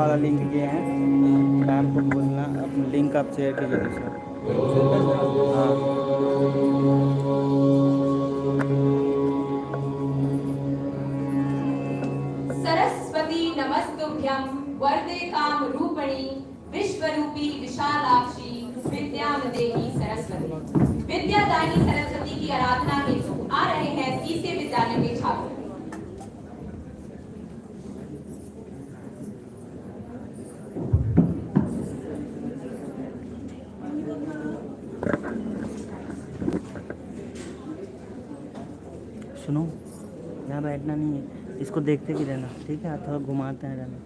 वाला लिंक ये है, मैम को बोलना अपना लिंक आप शेयर कीजिए दूसरा। हाँ सरस्वती नमस्तुभ्यं वरदे काम रूपिणी विश्वरूपी विशालाक्षी विद्याम देही सरस्वती। विद्यादायिनी सरस्वती की आराधना हेतु आ रहे हैं सीसे विद्यालय के छात्र। सुनो, यहाँ बैठना नहीं है, इसको देखते भी रहना, ठीक है? थोड़ा घुमाते हैं रहना।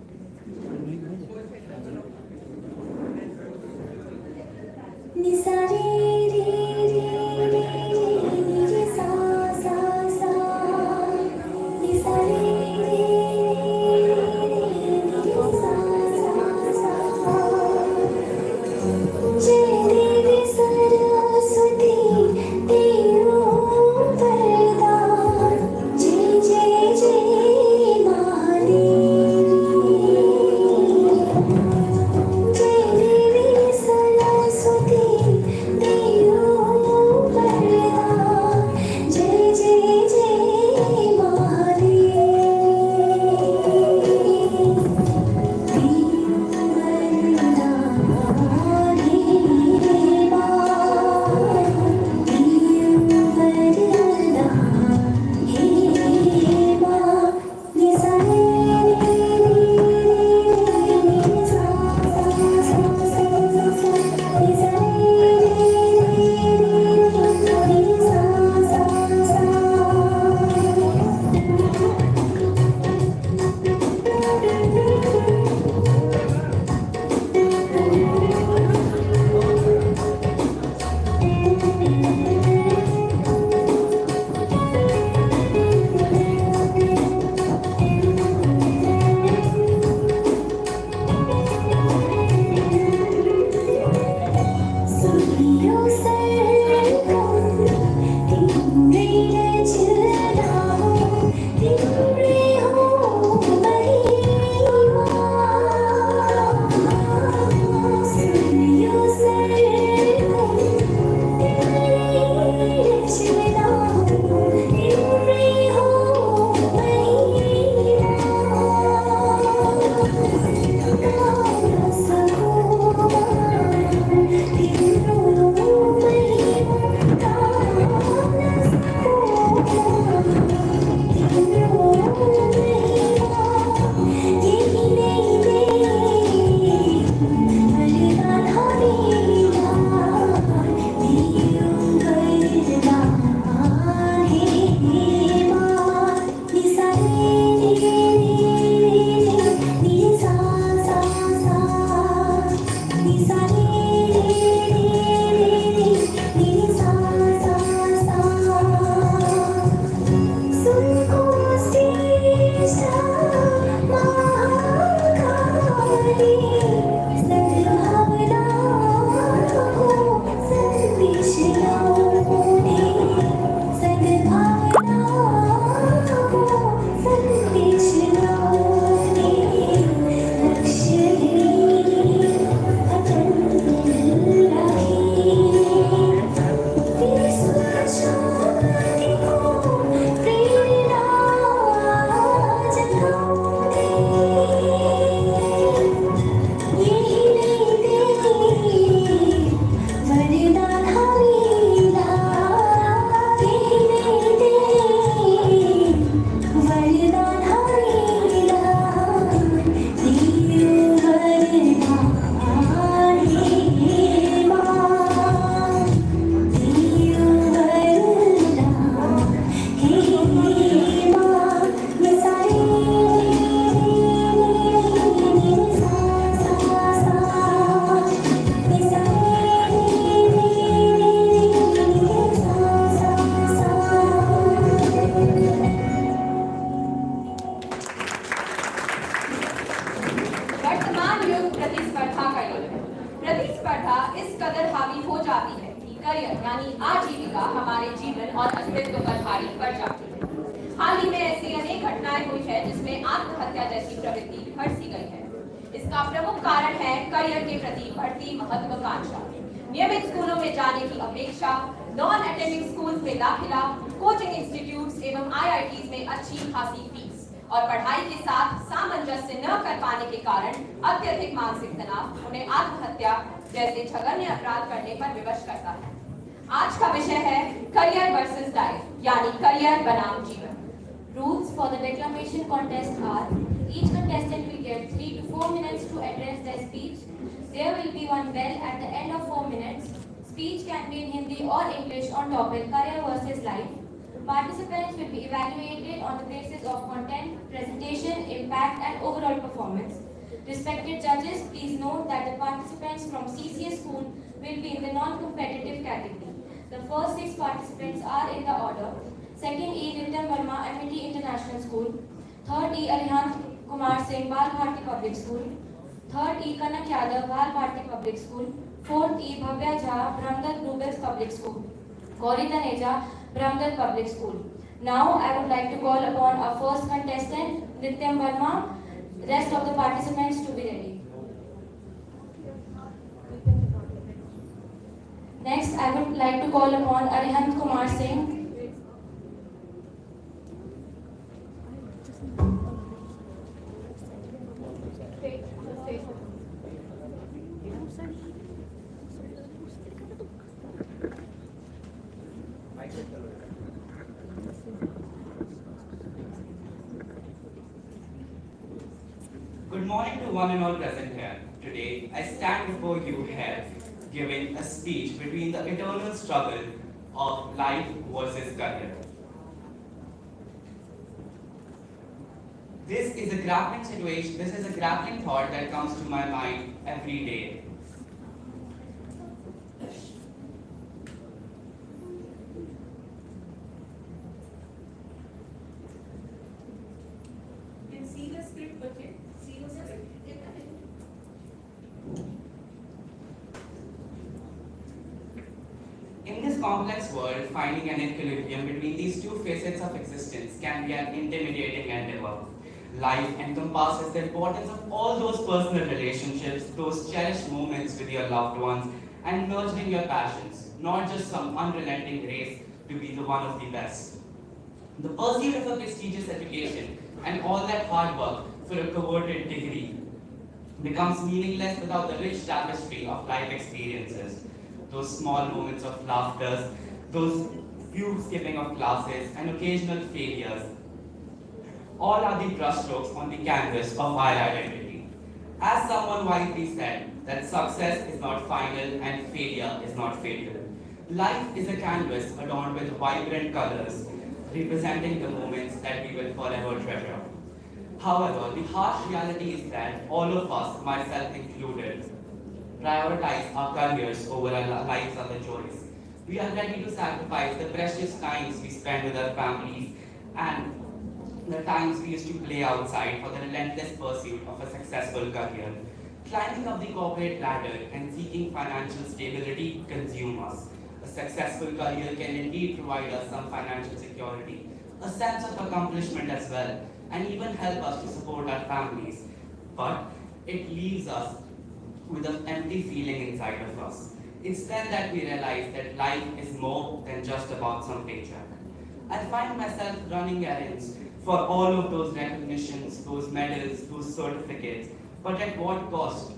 इसका प्रमुख कारण है करियर के प्रति बढ़ती महत्वाकांक्षा, नियमित स्कूलों में जाने की अपेक्षा, नॉन एकेडमिक स्कूल्स में दाखिला, कोचिंग इंस्टीट्यूट्स एवं आईआईटीज में अच्छी खासी फीस और पढ़ाई के साथ सामंजस्य न कर पाने के कारण अत्यधिक मानसिक तनाव उन्हें आत्महत्या जैसे जघन्य अपराध करने पर विवश करता है। आज का विषय है करियर वर्सेस लाइफ, यानी करियर बनाम जीवन। Rules for the declamation contest are: each contestant will get 3 to 4 minutes to address their speech. There will be one bell at the end of 4 minutes. Speech can be in Hindi or English on topic career versus life. Participants will be evaluated on the basis of content, presentation, impact, and overall performance. Respected judges, please note that the participants from CCA school will be in the non-competitive category. The first 6 participants are in the order: second E. Nityam Verma, MIT International School; third E. Arihant Kumar Singh, Bal Bharti Public School; third E. Kanak Yadav, Bal Bharti Public School; fourth E. Bhavya Jha, Brahmdat Rubens Public School; Gauri Taneja, Brahmdat Public School. Now I would like to call upon our first contestant, Nityam Verma. Rest of the participants to be ready. Next, I would like to call upon Arihant Kumar Singh. Good morning to one and all present here. Today, I stand before you here, giving a speech between the eternal struggle of life versus career. This is a grappling situation, this is a grappling thought that comes to my mind every day. In this complex world, finding an equilibrium between these two facets of existence can be an intimidating endeavor. Life encompasses the importance of all those personal relationships, those cherished moments with your loved ones, and nurturing your passions, not just some unrelenting race to be the one of the best. The pursuit of a prestigious education and all that hard work for a coveted degree becomes meaningless without the rich tapestry of life experiences. Those small moments of laughter, those few skipping of classes, and occasional failures, all are the brushstrokes on the canvas of our identity. As someone wisely said, that success is not final and failure is not fatal. Life is a canvas adorned with vibrant colors, representing the moments that we will forever treasure. However, the harsh reality is that all of us, myself included, prioritize our careers over our lives' other joys. We are ready to sacrifice the precious times we spend with our families and the times we used to play outside for the relentless pursuit of a successful career. Climbing up the corporate ladder and seeking financial stability consume us. A successful career can indeed provide us some financial security, a sense of accomplishment as well, and even help us to support our families. But it leaves us with an empty feeling inside of us. It's then that we realize that life is more than just about some paycheck. I find myself running errands for all of those recognitions, those medals, those certificates, but at what cost?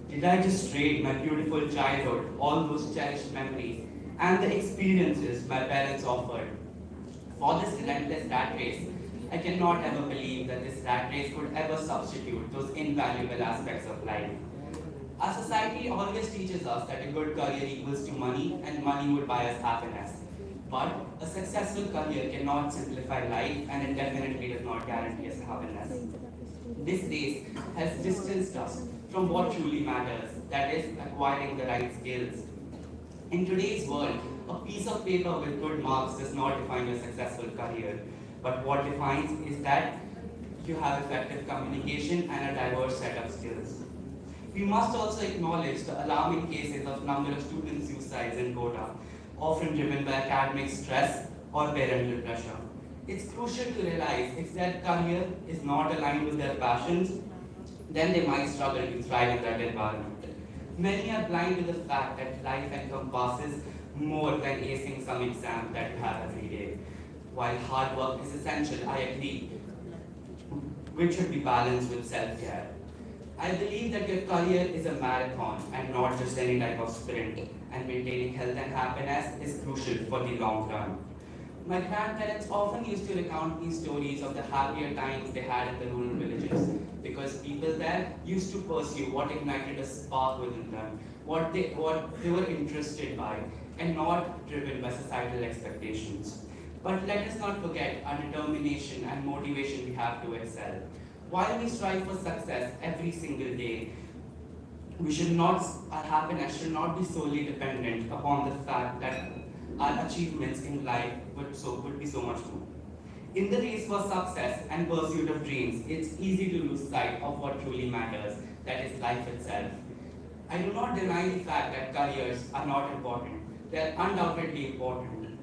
Did I just trade my beautiful childhood, all those cherished memories, and the experiences my parents offered for this relentless rat race? I cannot ever believe that this rat race could ever substitute those invaluable aspects of life. Our society always teaches us that a good career equals to money and money would buy us happiness. But a successful career cannot simplify life and it definitely does not guarantee us happiness. This race has distanced us from what truly matters, that is, acquiring the right skills. In today's world, a piece of paper with good marks does not define your successful career, but what defines is that you have effective communication and a diverse set of skills. We must also acknowledge the alarming cases of number of student suicides in Kota, often driven by academic stress or parental pressure. It's crucial to realize if their career is not aligned with their passions, then they might struggle to thrive in that environment. Many are blind to the fact that life encompasses more than acing some exam that you have every day. While hard work is essential, I agree, which should be balanced with self-care. I believe that your career is a marathon and not just any type of sprint, and maintaining health and happiness is crucial for the long run. My grandparents often used to recount me stories of the happier times they had in the rural villages because people there used to pursue what ignited a spark within them, what they were interested by, and not driven by societal expectations. But let us not forget our determination and motivation we have to excel. While we strive for success every single day, our happiness should not be solely dependent upon the fact that our achievements in life would be so much more. In the race for success and pursuit of dreams, it's easy to lose sight of what truly matters, that is life itself. I do not deny the fact that careers are not important. They are undoubtedly important,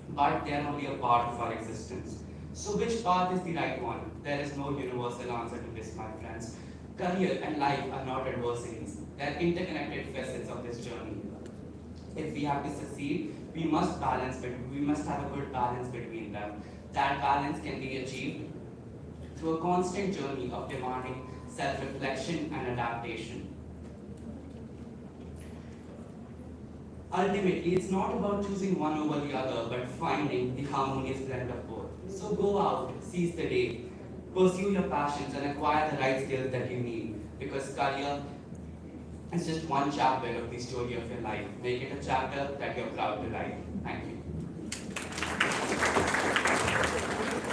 but they are only a part of our existence. So which path is the right one? There is no universal answer to this, my friends. Career and life are not adversaries. They are interconnected facets of this journey. If we have to succeed, we must have a good balance between them. That balance can be achieved through a constant journey of demanding self-reflection and adaptation. Ultimately, it's not about choosing one over the other, but finding the harmonious blend of both. So go out, seize the day, pursue your passions, and acquire the right skills that you need. Because career is just one chapter of the story of your life. Make it a chapter that you're proud to write. Thank you.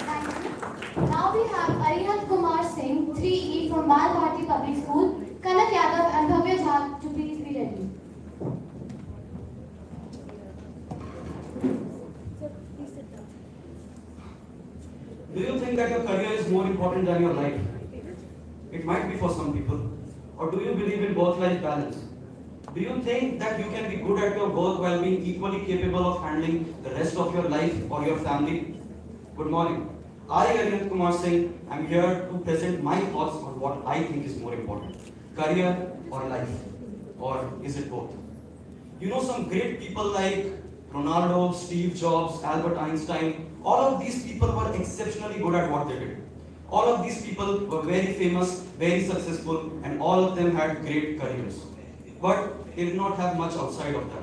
Thank you. Now we have Arihant Kumar Singh, 3E from Bal Bharti Public School, Kanak Yadav and Bhavya Jha to please be ready. Do you think that your career is more important than your life? It might be for some people. Or do you believe in work-life balance? Do you think that you can be good at your work while being equally capable of handling the rest of your life or your family? Good morning. I, Arihant Kumar Singh, am here to present my thoughts on what I think is more important. Career or life? Or is it both? You know some great people like Ronaldo, Steve Jobs, Albert Einstein, all of these people were exceptionally good at what they did. All of these people were very famous, very successful, and all of them had great careers. But they did not have much outside of that.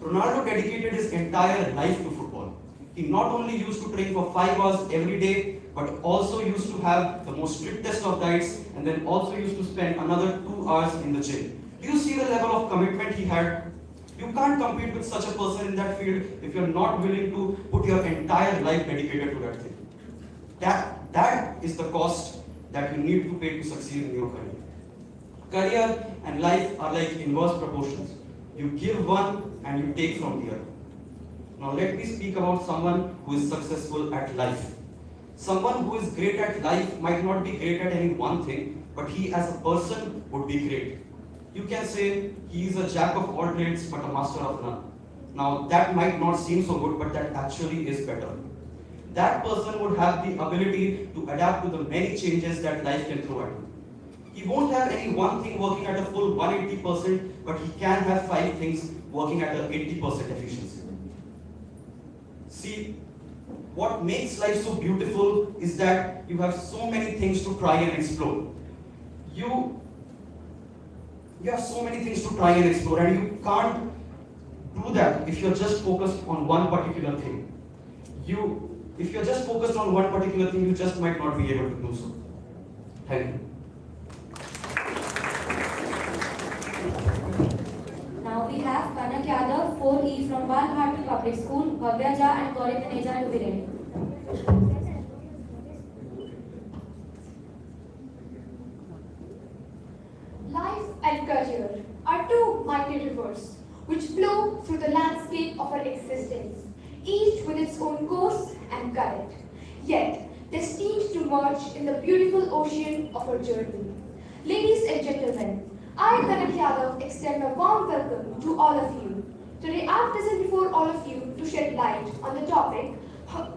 Ronaldo dedicated his entire life to football. He not only used to train for 5 hours every day, but also used to have the most strictest of diets, and then also used to spend another 2 hours in the gym. Do you see the level of commitment he had? You can't compete with such a person in that field if you're not willing to put your entire life dedicated to that thing. That is the cost that you need to pay to succeed in your career. Career and life are like inverse proportions. You give one and you take from the other. Now let me speak about someone who is successful at life. Someone who is great at life might not be great at any one thing, but he as a person would be great. You can say he is a jack of all trades but a master of none. Now that might not seem so good, but that actually is better. That person would have the ability to adapt to the many changes that life can throw at him. He won't have any one thing working at a full 180%, but he can have 5 things working at an 80% efficiency. See, what makes life so beautiful is that you have so many things to try and explore. You have so many things to try and explore, and you can't do that if you're just focused on one particular thing. If you're just focused on one particular thing, you just might not be able to do so. Thank you. Now we have Kanak Yadav, 4E from Bal Bharti Public School, Bhavya Jha and Gauri Taneja to be ready. Life and career are two mighty rivers which flow through the landscape of our existence, each with its own course and current, yet destined to merge in the beautiful ocean of our journey. Ladies and gentlemen, I, Kanak Yadav, extend a warm welcome to all of you. Today I am present before all of you to shed light on the topic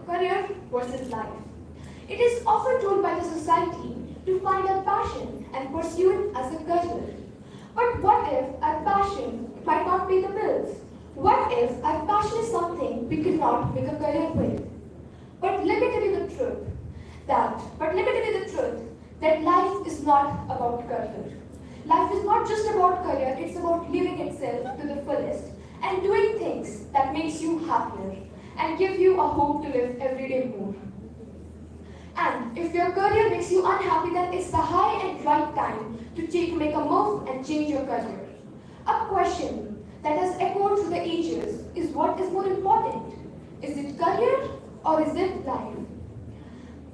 career versus life. It is often told by the society to find our passion and pursue it as a career. But what if our passion might not pay the bills? What if our passion is something we cannot make a career with? But let me tell you the truth that life is not about career. Life is not just about career, it's about living itself to the fullest and doing things that makes you happier and give you a hope to live every day more. And if your career makes you unhappy, then it's the high and right time to make a move and change your career. A question that has echoed through the ages is, what is more important? Is it career or is it life?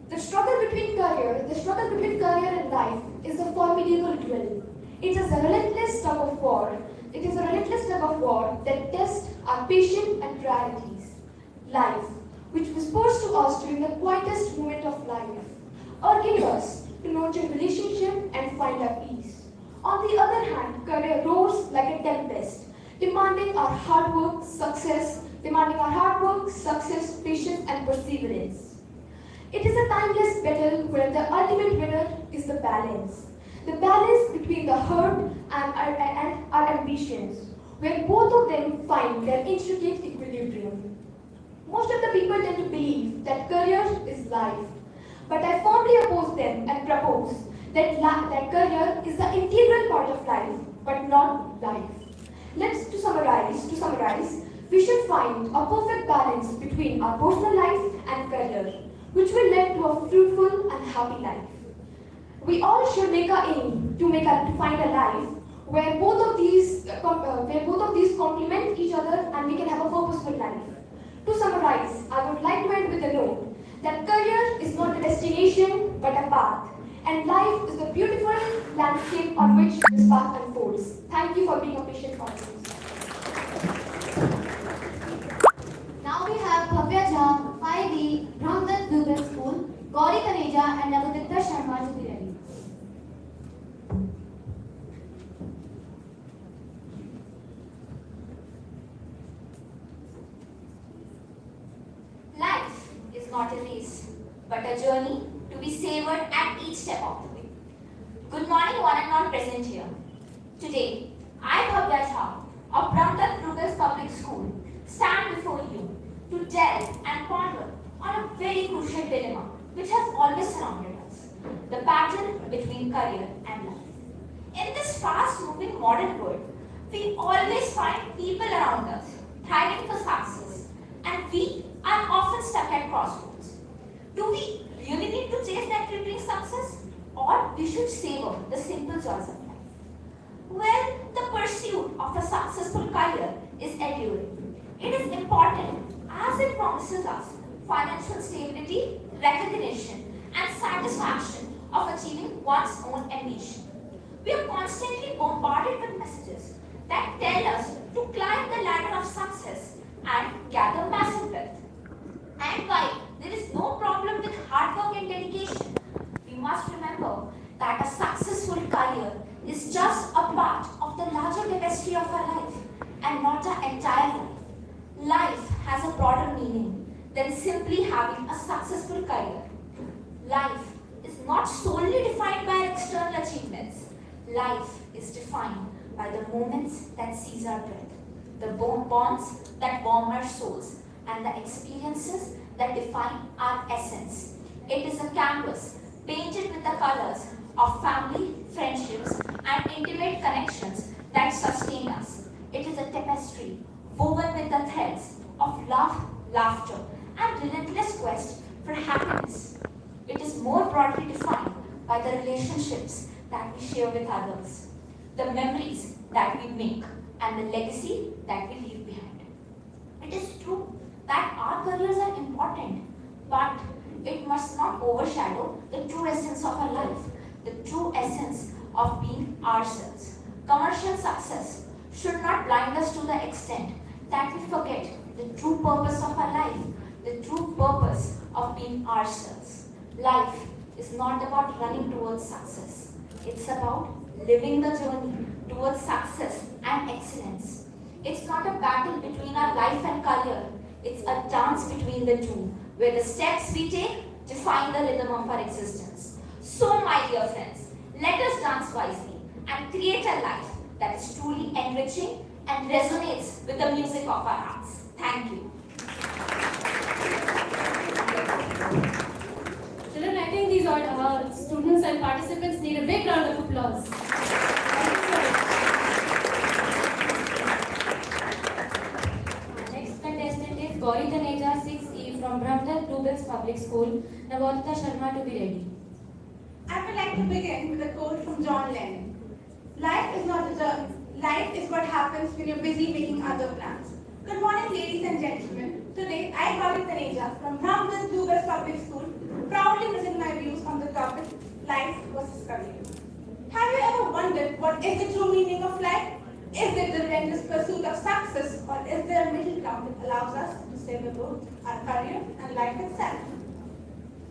The struggle between career and life is a formidable duel. It is a relentless tug of war. It is a relentless tug of war that tests our patience and priorities. Life, which whispers to us during the quietest moment of life, urging us to nurture relationship and find our peace. On the other hand, career roars like a tempest, demanding our hard work, success, patience, and perseverance. It is a timeless battle where the ultimate winner is the balance. The balance between the hurt and our ambitions, where both of them find their intricate equilibrium. Most of the people tend to believe that career is life, but I firmly oppose them and propose that career is the integral part of life, but not life. To summarize, we should find a perfect balance between our personal life and career, which will lead to a fruitful and happy life. We all should make our aim to find a life where both of these complement each other and we can have a purposeful life. To summarize, I would like to end with a note that career is not a destination but a path, and life is the beautiful landscape on which this path unfolds. Thank you for being a patient audience. Now we have Bhavya Jha, 5D, Brahmdat Gurugram School, Gauri Taneja and Navadita Sharma to be ready. Life is not a race, but a journey to be savored at each step of the way. Good morning, one and all present here. Today, I, Bhavya Jha, of Brahmdat Gurugram Public School, stand before you to delve and ponder on a very crucial dilemma which has always surrounded us: the battle between career and life. In this fast-moving modern world, we always find people around us thriving for success, and we are often stuck at crossroads. Do we really need to chase that crippling success, or we should savor the simple joys of life? Well, the pursuit of a successful career is enduring. It is important as it promises us financial stability, recognition, and satisfaction of achieving one's own ambition. We are constantly bombarded with messages that tell us to climb the ladder of success and gather massive wealth. And while there is no problem with hard work and dedication, we must remember that a successful career is just a part of the larger tapestry of our life and not our entire life. Life has a broader meaning than simply having a successful career. Life is not solely defined by external achievements. Life is defined by the moments that seize our breath, the bonds that warm our souls, and the experiences that define our essence. It is a canvas painted with the colors of family, friendships, and intimate connections that sustain us. It is a tapestry woven with the threads of love, laughter, and relentless quest for happiness. It is more broadly defined by the relationships that we share with others, the memories that we make, and the legacy that we leave behind. It is true that our careers are important, but it must not overshadow the true essence of our life, the true essence of being ourselves. Commercial success should not blind us to the extent that we forget the true purpose of our life, the true purpose of being ourselves. Life is not about running towards success. It's about living the journey towards success and excellence. It's not a battle between our life and career. It's a dance between the two, where the steps we take define the rhythm of our existence. So, my dear friends, let us dance wisely and create a life that is truly enriching and resonates with the music of our hearts. Thank you. Children, I think these are students and participants need a big round of applause. Next contestant is Gauri Taneja, 6E from Brahmdar Bluebells Public School. Navarita Sharma to be ready. I would like to begin with a quote from John Lennon. Life is not a journey. Life is what happens when you're busy making other plans. Good morning, ladies and gentlemen. Today, I, Gauri Taneja, from Brahmdar Bluebells Public School, proudly present my views on the topic, life versus career. Have you ever wondered what is the true meaning of life? Is it the relentless pursuit of success, or is there a middle ground that allows us to savor both our career and life itself?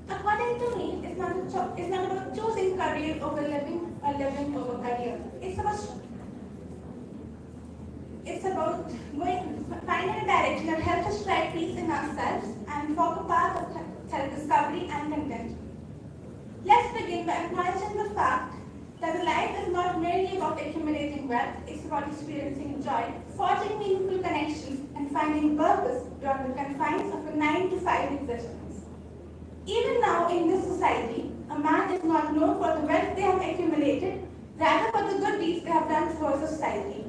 According to me, it's not about choosing career over living or living over career. It's about finding a direction that helps us strike peace in ourselves and walk a path of self-discovery and content. Let's begin by acknowledging the fact that life is not merely about accumulating wealth, it's about experiencing joy, forging meaningful connections, and finding purpose beyond the confines of a 9-to-5 existence. Even now in this society, a man is not known for the wealth they have accumulated, rather for the good deeds they have done for society.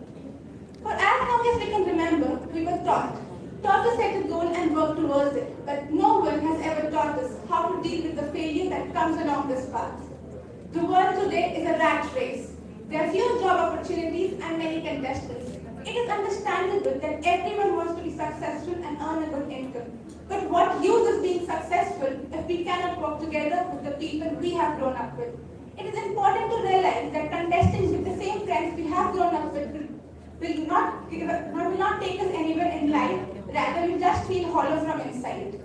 For as long as we can remember, we were taught to set a goal and work towards it, but no one has ever taught us how to deal with the failure that comes along this path. The world today is a rat race. There are few job opportunities and many contestants. It is understandable that everyone wants to be successful and earn a good income. But what use is being successful if we cannot work together with the people we have grown up with? It is important to realize that contesting with the same friends we have grown up with will not take us anywhere in life, rather we just feel hollow from inside.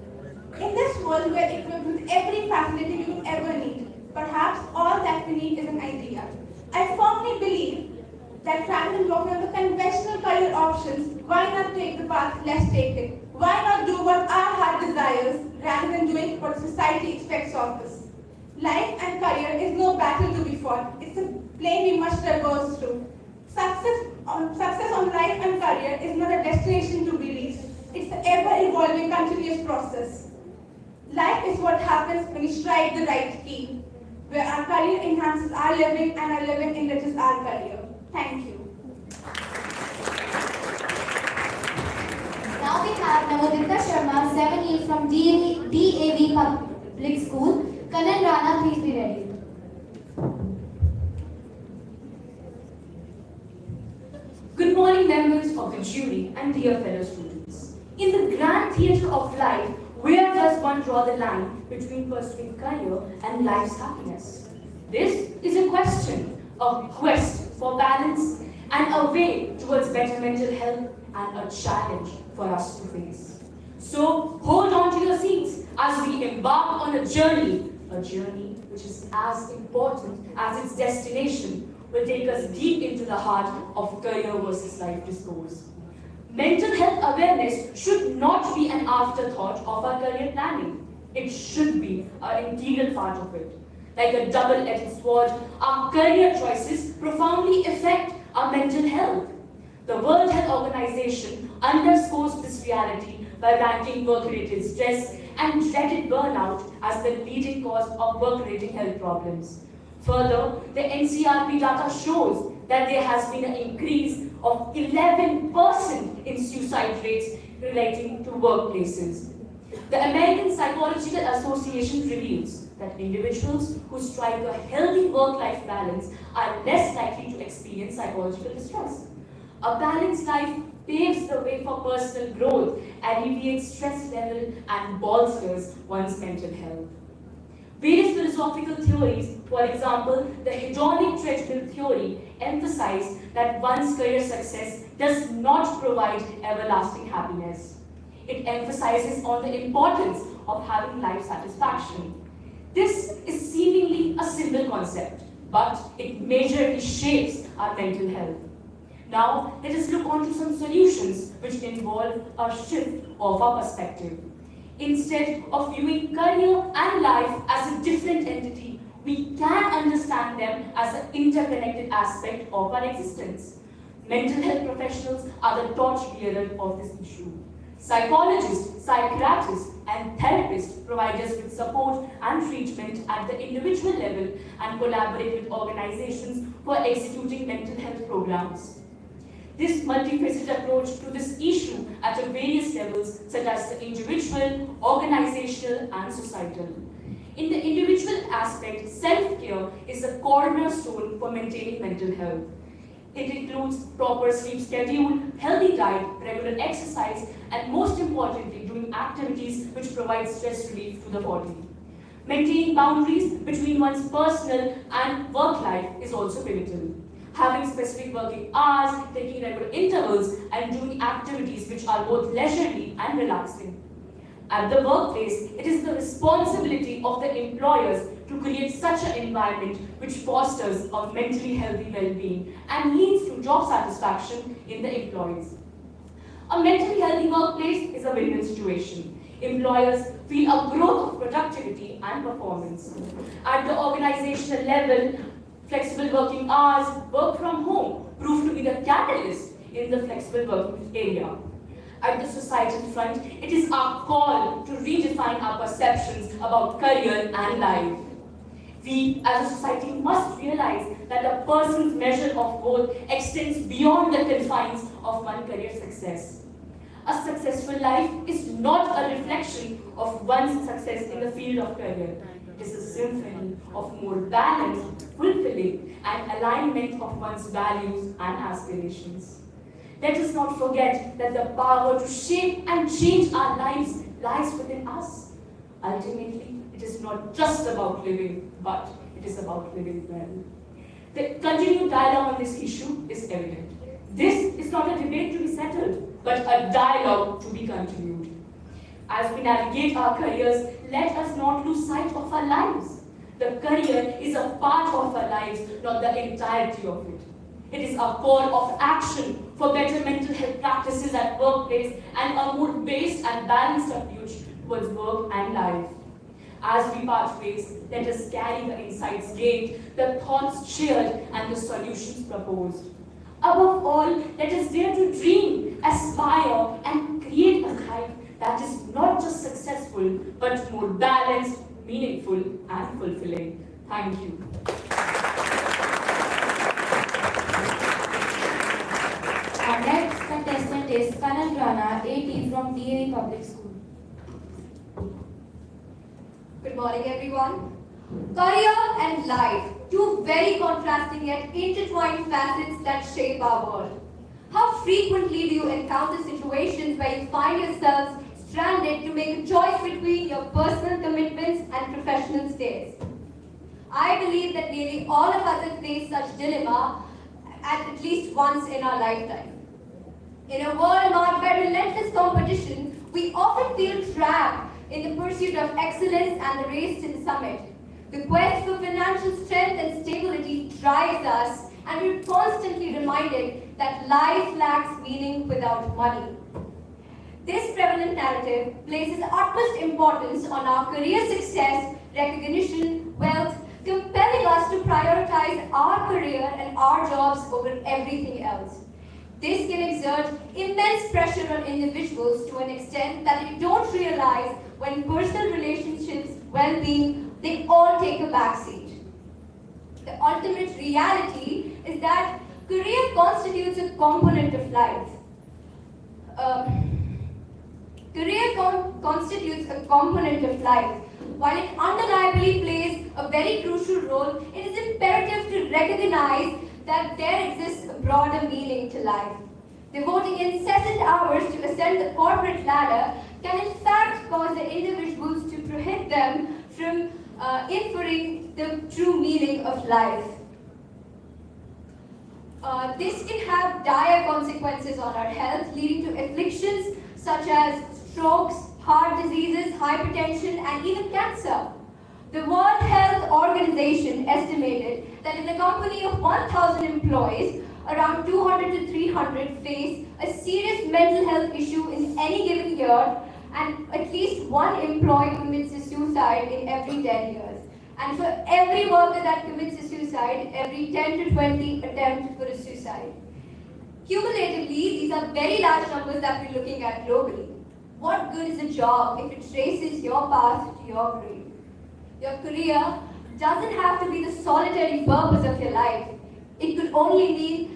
In this world, we are equipped with every facility we would ever need. Perhaps all that we need is an idea. I firmly believe that rather than working on the conventional career options, why not take the path less taken? Why not do what our heart desires rather than doing what society expects of us? Life and career is no battle to be fought. It's a plane we must traverse through. Success on life and career is not a destination to be reached. It's an ever-evolving, continuous process. Life is what happens when we strike the right key, where our career enhances our living and our living enriches our career. Thank you. Now we have Navarita Sharma, 7E from DAV Public School. Kanan Rana, please be ready. Good morning, members of the jury and dear fellow students. In the grand theatre of life, where does one draw the line between pursuing career and life's happiness? This is a question, a quest for balance, and a way towards better mental health, and a challenge for us to face. So hold on to your seats as we embark on a journey which is as important as its destination, will take us deep into the heart of career versus life discourse. Mental health awareness should not be an afterthought of our career planning. It should be an integral part of it. Like a double-edged sword, our career choices profoundly affect our mental health. The World Health Organization underscores this reality by ranking work-related stress and dreaded burnout as the leading cause of work-related health problems. Further, the NCRP data shows that there has been an increase of 11% in suicide rates relating to workplaces. The American Psychological Association reveals that individuals who strike a healthy work-life balance are less likely to experience psychological distress. A balanced life paves the way for personal growth, alleviates stress level, and bolsters one's mental health. Various philosophical theories, for example, the hedonic treadmill theory, emphasize that one's career success does not provide everlasting happiness. It emphasizes on the importance of having life satisfaction. This is seemingly a simple concept, but it majorly shapes our mental health. Now, let us look on to some solutions which involve a shift of our perspective. Instead of viewing career and life as a different entity, we can understand them as an interconnected aspect of our existence. Mental health professionals are the torchbearers of this issue. Psychologists, psychiatrists, and therapists provide us with support and treatment at the individual level and collaborate with organizations for executing mental health programs. This multifaceted approach to this issue at various levels, such as the individual, organizational, and societal. In the individual aspect, self-care is a cornerstone for maintaining mental health. It includes proper sleep schedule, healthy diet, regular exercise, and most importantly, doing activities which provide stress relief to the body. Maintaining boundaries between one's personal and work life is also pivotal. Having specific working hours, taking regular intervals, and doing activities which are both leisurely and relaxing. At the workplace, it is the responsibility of the employers to create such an environment which fosters a mentally healthy well-being and leads to job satisfaction in the employees. A mentally healthy workplace is a win-win situation. Employers feel a growth of productivity and performance. At the organizational level, flexible working hours, work from home prove to be the catalyst in the flexible working area. At the societal front, it is our call to redefine our perceptions about career and life. We as a society must realize that a person's measure of worth extends beyond the confines of one career success. A successful life is not a reflection of one's success in the field of career. It is a symphony of more balanced, fulfilling, and alignment of one's values and aspirations. Let us not forget that the power to shape and change our lives lies within us. Ultimately, it is not just about living, but it is about living well. The continued dialogue on this issue is evident. This is not a debate to be settled, but a dialogue to be continued. As we navigate our careers, let us not lose sight of our lives. The career is a part of our lives, not the entirety of it. It is a call of action for better mental health practices at workplace and a more based and balanced approach towards work and life. As we part ways, let us carry the insights gained, the thoughts shared, and the solutions proposed. Above all, let us dare to dream, aspire, and create a life that is not just successful, but more balanced, meaningful, and fulfilling. Thank you. Our next contestant is Kanan Rana, AT from DAV Public School. Good morning, everyone. Career and life, two very contrasting yet intertwined facets that shape our world. How frequently do you encounter situations where you find yourselves stranded to make a choice between your personal commitments and professional stays? I believe that nearly all of us have faced such dilemma at least once in our lifetime. In a world marked by relentless competition, we often feel trapped in the pursuit of excellence and the race to the summit. The quest for financial strength and stability drives us, and we're constantly reminded that life lacks meaning without money. This prevalent narrative places utmost importance on our career success, recognition, wealth, compelling us to prioritize our career and our jobs over everything else. This can exert immense pressure on individuals to an extent that they don't realize when personal relationships, well-being, they all take a backseat. The ultimate reality is that career constitutes a component of life. Constitutes a component of life. While it undeniably plays a very crucial role, it is imperative to recognize that there exists a broader meaning to life. Devoting incessant hours to ascend the corporate ladder can in fact cause the individuals to prohibit them from inferring the true meaning of life. This can have dire consequences on our health, leading to afflictions such as strokes, heart diseases, hypertension, and even cancer. The World Health Organization estimated that in a company of 1,000 employees, around 200 to 300 face a serious mental health issue in any given year, and at least one employee commits a suicide in every 10 years. And for every worker that commits a suicide, every 10 to 20 attempt for a suicide. Cumulatively, these are very large numbers that we're looking at globally. What good is a job if it traces your path to your grave? Your career doesn't have to be the solitary purpose of your life. It could only be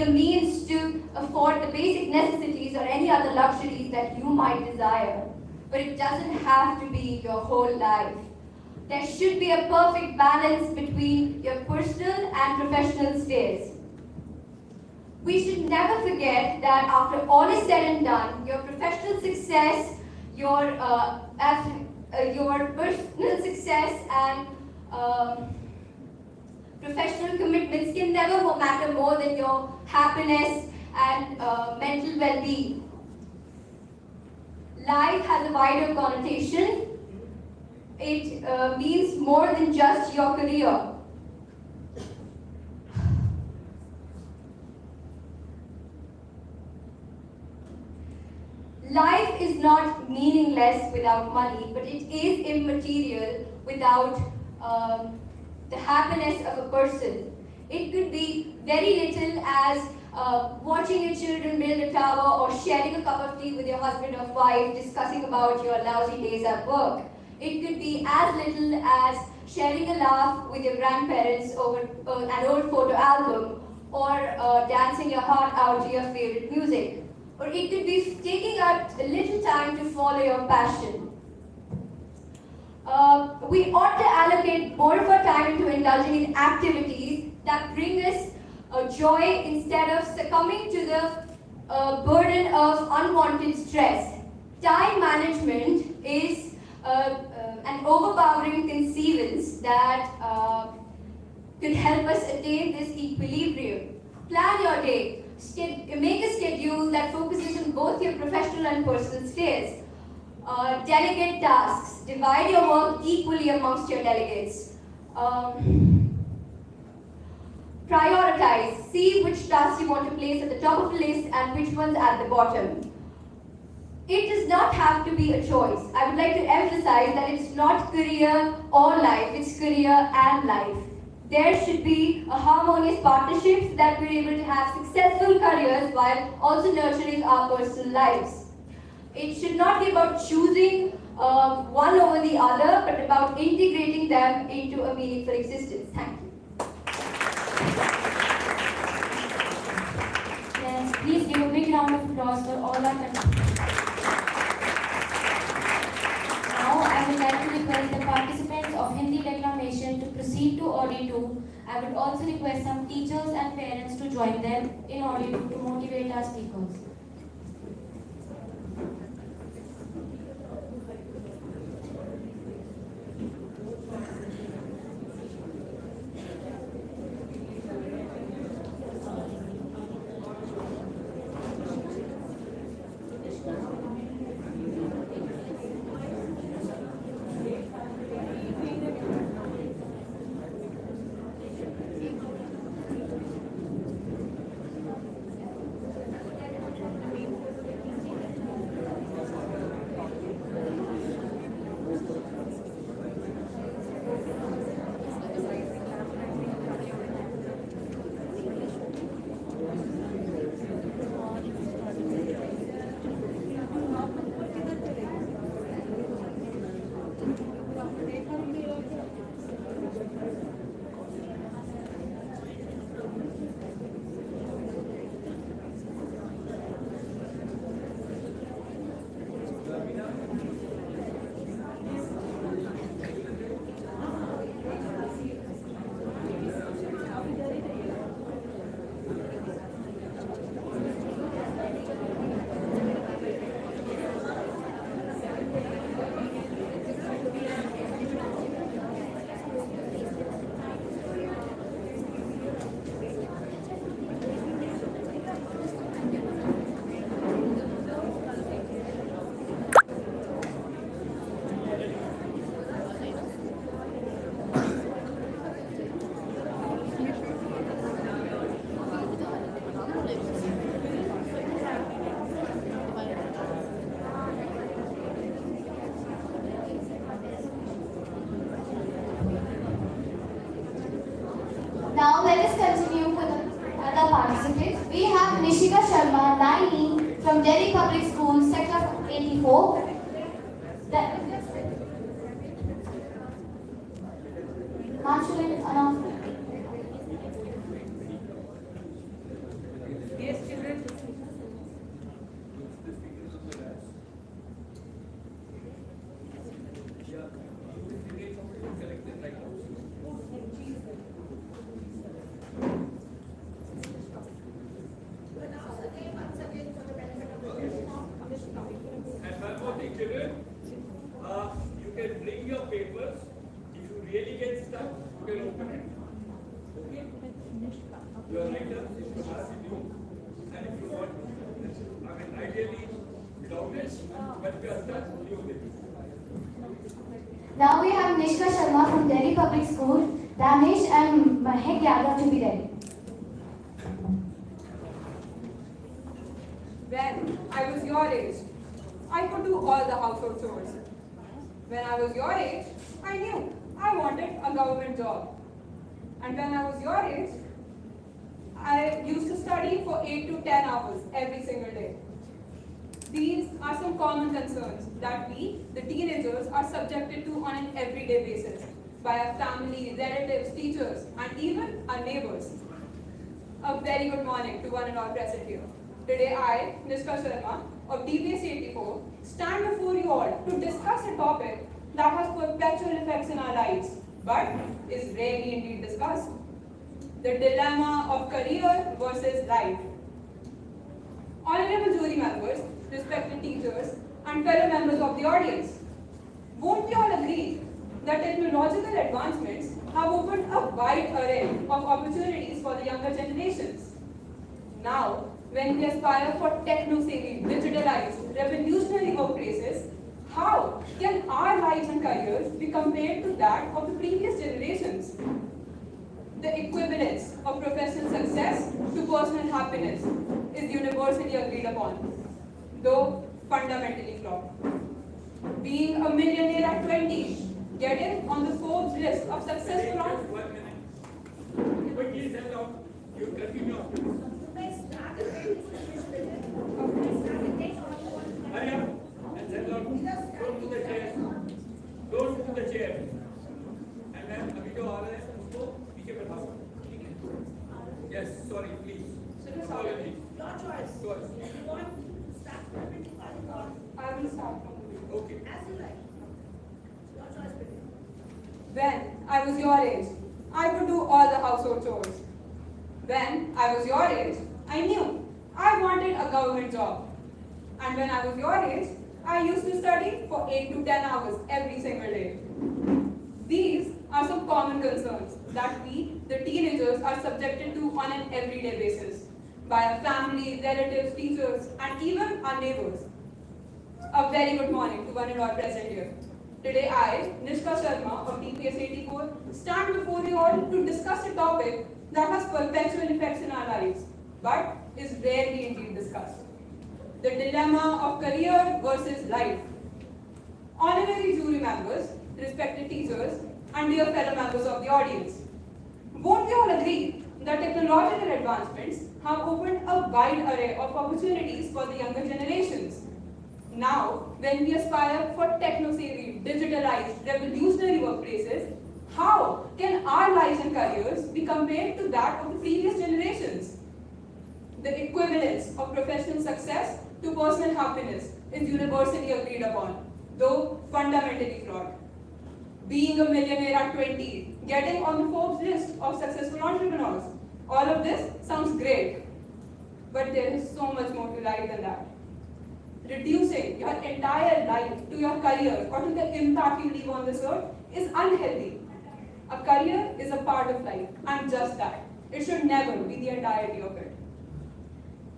a means to afford the basic necessities or any other luxuries that you might desire. But it doesn't have to be your whole life. There should be a perfect balance between your personal and professional stays. We should never forget that after all is said and done, your professional success, your personal success and professional commitments can never matter more than your happiness and mental well-being. Life has a wider connotation. It means more than just your career. Life is not meaningless without money, but it is immaterial without the happiness of a person. It could be very little as watching your children build a tower or sharing a cup of tea with your husband or wife, discussing about your lousy days at work. It could be as little as sharing a laugh with your grandparents over an old photo album or dancing your heart out to your favorite music. Or it could be taking out a little time to follow your passion. We ought to allocate more of our time into indulging in activities that bring us joy instead of succumbing to the burden of unwanted stress. Time management is an overpowering conceivance that could help us attain this equilibrium. Plan your day. Make a schedule that focuses on both your professional and personal stays. Delegate tasks. Divide your work equally amongst your delegates. Prioritize. See which tasks you want to place at the top of the list and which ones at the bottom. It does not have to be a choice. I would like to emphasize that it's not career or life, it's career and life. There should be a harmonious partnership so that we're able to have successful careers while also nurturing our personal lives. It should not be about choosing one over the other, but about integrating them into a meaningful existence. Thank you. Yes, please give a big round of applause for all our contestants. Now, I would like to request the participants of Hindi Declamation to proceed to Audi 2. I would also request some teachers and parents to join them in Audi 2 to motivate our speakers. announcements. We have Nishika Sharma, 9E, from Delhi Public Schools, Sector 84. Natural announcement. Dear children, And one more thing, children, you can bring your papers. If you really get stuck, you can open it. Okay? Your writer is to ask you, and if you want, I mean, ideally, without it, but we are stuck, you will. Now we have Nishka Sharma from Delhi Public School, Danish and Mahek Yadav to be ready. when I was your age, I could do all the household chores. When I was your age, I knew I wanted a government job. And when I was your age, I used to study for 8 to 10 hours every single day. These are some common concerns that we, the teenagers, are subjected to on an everyday basis by our family, relatives, teachers, and even our neighbors. A very good morning to one and all present here. Today I, Nishka Sharma of DPS 84, stand before you all to discuss a topic that has perpetual effects in our lives, but is rarely indeed discussed. The dilemma of career versus life. Honorable jury members, respected teachers, and fellow members of the audience, won't we all agree that technological advancements have opened a wide array of opportunities for the younger generations? Now, when we aspire for techno-savvy, digitalized, revolutionary workplaces, how can our lives and careers be compared to that of the previous generations? The equivalence of professional success to personal happiness is universally agreed upon, though fundamentally flawed. Being a millionaire at 20, getting on the Forbes list of successful entrepreneurs. 1 minute. Quickly send out. You continue. Hurry up and send out. Don't to the chair. Don't to the chair. And then अभी जो आ रहा है उसको पीछे बैठाओ. ठीक है? Yes. Sorry. Please. Apologies. Your choice. Choice. If you want staff development to follow on, I will start from the beginning. Okay. as you like. Your choice, baby. When I was your age, I could do all the household chores. When I was your age, I knew I wanted a government job. And when I was your age, I used to study for 8 to 10 hours every single day. These are some common concerns that we, the teenagers, are subjected to on an everyday basis by our family, relatives, teachers, and even our neighbors. A very good morning to one and all present here. Today I, Nishka Sharma of DPS 84, stand before you all to discuss a topic that has perpetual effects in our lives, but is rarely indeed discussed. The dilemma of career versus life. Honorary jury members, respected teachers, and dear fellow members of the audience, won't we all agree that technological advancements have opened a wide array of opportunities for the younger generations? Now, when we aspire for techno-savvy, digitalized, revolutionary workplaces, how can our lives and careers be compared to that of the previous generations? The equivalence of professional success to personal happiness is universally agreed upon, though fundamentally flawed. Being a millionaire at 20, getting on the Forbes list of successful entrepreneurs, all of this sounds great, but there is so much more to life than that. Reducing your entire life to your career or to the impact you leave on this earth is unhealthy. A career is a part of life, and just that. It should never be the entirety of it.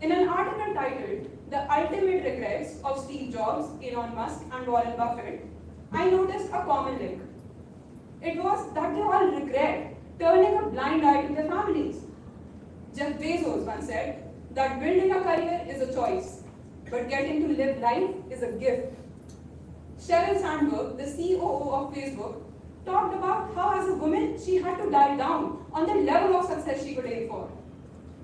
In an article titled The Ultimate Regrets of Steve Jobs, Elon Musk, and Warren Buffett, I noticed a common link. It was that they all regret turning a blind eye to their families. Jeff Bezos once said that building a career is a choice, but getting to live life is a gift. Sheryl Sandberg, the COO of Facebook, talked about how as a woman she had to dial down on the level of success she could aim for.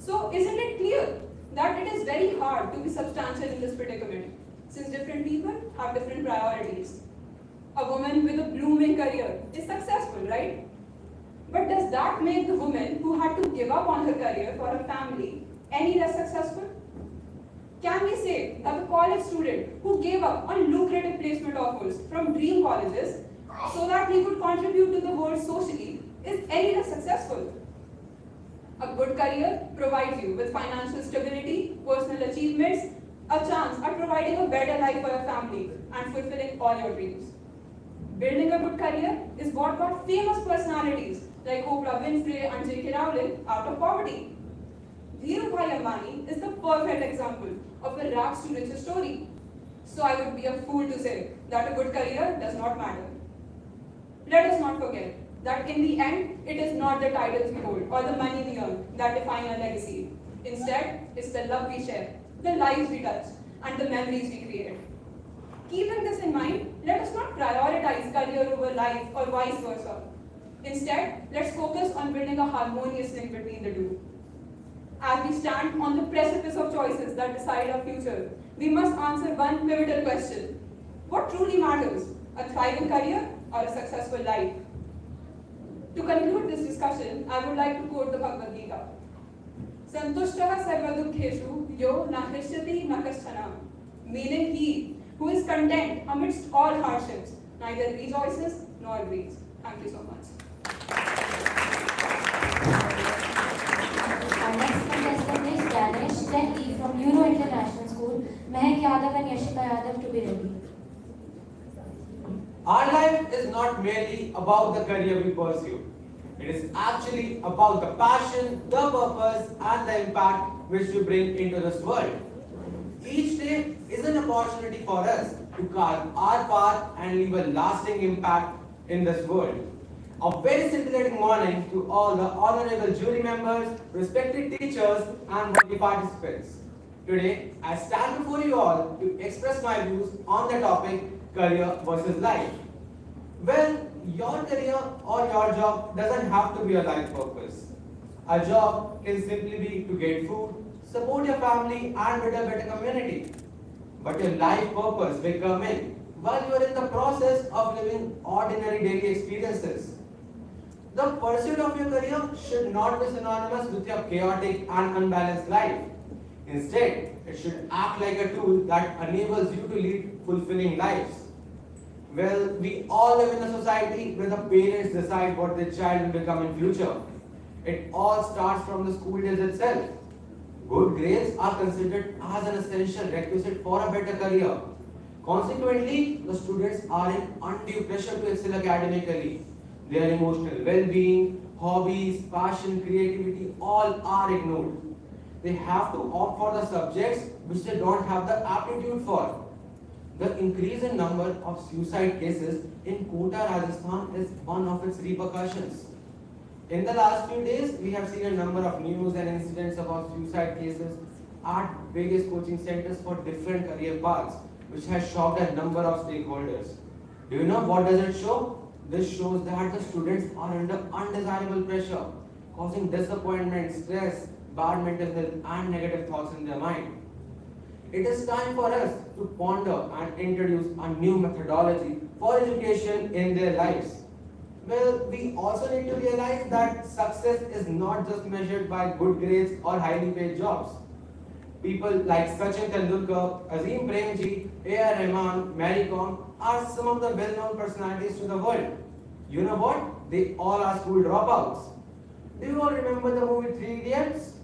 So isn't it clear that it is very hard to be substantial in this predicament, since different people have different priorities? A woman with a blooming career is successful, right? But does that make the woman who had to give up on her career for a family any less successful? Can we say that the college student who gave up on lucrative placement offers from dream colleges so that he could contribute to the world socially is any less successful? A good career provides you with financial stability, personal achievements, a chance at providing a better life for your family and fulfilling all your dreams. Building a good career is what got famous personalities like Oprah Winfrey and J.K. Rowling out of poverty. Dhirubhai Ambani is the perfect example of a rags to riches story. So I would be a fool to say that a good career does not matter. Let us not forget that in the end, it is not the titles we hold or the money we earn that define our legacy. Instead, it's the love we share, the lives we touch, and the memories we create. Keeping this in mind, let us not prioritize career over life or vice versa. Instead, let's focus on building a harmonious link between the two. As we stand on the precipice of choices that decide our future, we must answer one pivotal question. What truly matters, a thriving career or a successful life? To conclude this discussion, I would like to quote the Bhagavad Gita. Santushtaha sarvadukkheshu yo na hrishyati na kaschana. Meaning he who is content amidst all hardships, neither rejoices nor grieves. Thank you so much. Our next contestant is Ganesh, 10E from Euro International School. Mehak Yadav and Yashika Yadav to be ready. Our life is not merely about the career we pursue. It is actually about the passion, the purpose, and the impact which we bring into this world. Each day is an opportunity for us to carve our path and leave a lasting impact in this world. A very scintillating morning to all the honorable jury members, respected teachers, and worthy participants. Today, I stand before you all to express my views on the topic career versus life. Well, your career or your job doesn't have to be a life purpose. A job can simply be to get food, support your family, and build a better community. But your life purpose will come in while you are in the process of living ordinary daily experiences. The pursuit of your career should not be synonymous with your chaotic and unbalanced life. Instead, it should act like a tool that enables you to lead fulfilling lives. Well, we all live in a society where the parents decide what their child will become in future. It all starts from the school days itself. Good grades are considered as an essential requisite for a better career. Consequently, the students are in undue pressure to excel academically. Their emotional well-being, hobbies, passion, creativity, all are ignored. They have to opt for the subjects which they don't have the aptitude for. The increase in number of suicide cases in Kota, Rajasthan is one of its repercussions. In the last few days, we have seen a number of news and incidents about suicide cases at various coaching centers for different career paths, which has shocked a number of stakeholders. Do you know what does it show? This shows that the students are under undesirable pressure, causing disappointment, stress, bad mental health, and negative thoughts in their mind. It is time for us to ponder and introduce a new methodology for education in their lives. Well, we also need to realize that success is not just measured by good grades or highly paid jobs. People like Sachin Tendulkar, Azim Premji, A.R. Rahman, Mary Kom are some of the well-known personalities to the world. You know what? They all are school dropouts. Do you all remember the movie Three Idiots?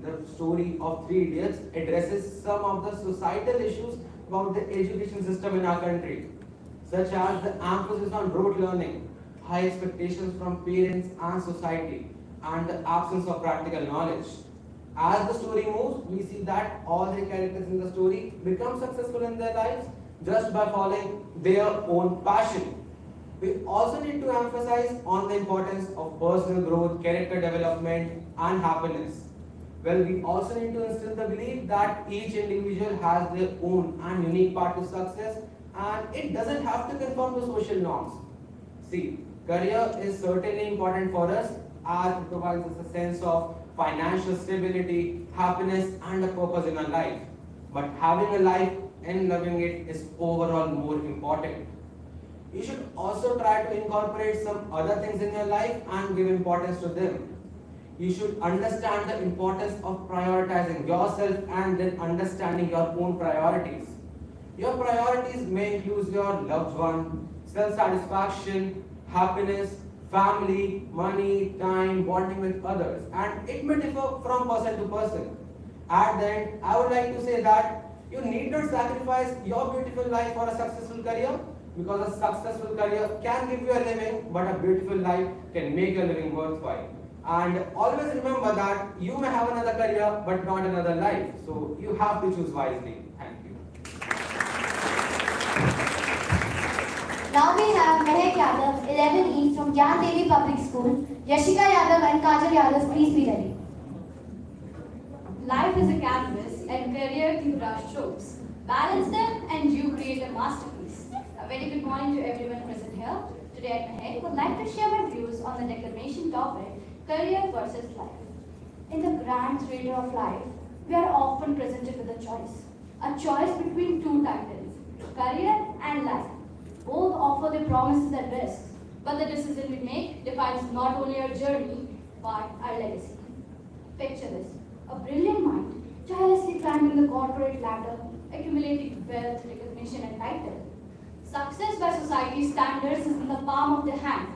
The story of Three Idiots addresses some of the societal issues about the education system in our country, such as the emphasis on rote learning, high expectations from parents and society, and the absence of practical knowledge. As the story moves, we see that all the characters in the story become successful in their lives just by following their own passion. We also need to emphasize on the importance of personal growth, character development, and happiness. Well, we also need to instill the belief that each individual has their own and unique path to success, and it doesn't have to conform to social norms. See, career is certainly important for us as it provides us a sense of financial stability, happiness, and a purpose in our life. But having a life and loving it is overall more important. You should also try to incorporate some other things in your life and give importance to them. You should understand the importance of prioritizing yourself and then understanding your own priorities. Your priorities may include your loved one, self-satisfaction, happiness, family, money, time, bonding with others, and it may differ from person to person. At the end, I would like to say that you need not sacrifice your beautiful life for a successful career, because a successful career can give you a living, but a beautiful life can make your living worthwhile. And always remember that you may have another career, but not another life. So you have to choose wisely. Thank you. Now we have Mehak Yadav, 11E from Gyan Devi Public School. Yashika Yadav and Kajal Yadav, please be ready. Life is a canvas and career the brush strokes. Balance them and you create a masterpiece. A very good morning to everyone present here. Today at Mehak, I would like to share my views on the Declamation topic, career versus life. In the grand theatre of life, we are often presented with a choice between two titles, career and life. Both offer their promises and risks, but the decision we make defines not only our journey, but our legacy. Picture this, a brilliant mind tirelessly climbing the corporate ladder, accumulating wealth, recognition and title. Success by society's standards is in the palm of their hand,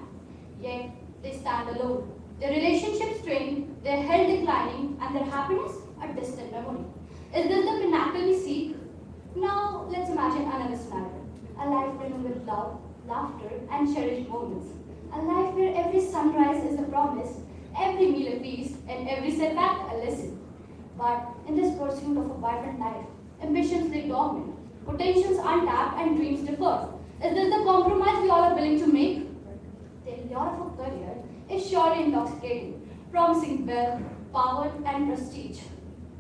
yet they stand alone. Their relationships strained, their health declining, and their happiness a distant memory. Is this the pinnacle we seek? Now, let's imagine another scenario. A life filled with love, laughter, and cherished moments. A life where every sunrise is a promise, every meal a feast, and every setback a lesson. But in this pursuit of a vibrant life, ambitions lay dormant, potentials untapped, and dreams deferred. Is this the compromise we all are willing to make? The allure of a career is surely intoxicating, promising wealth, power, and prestige.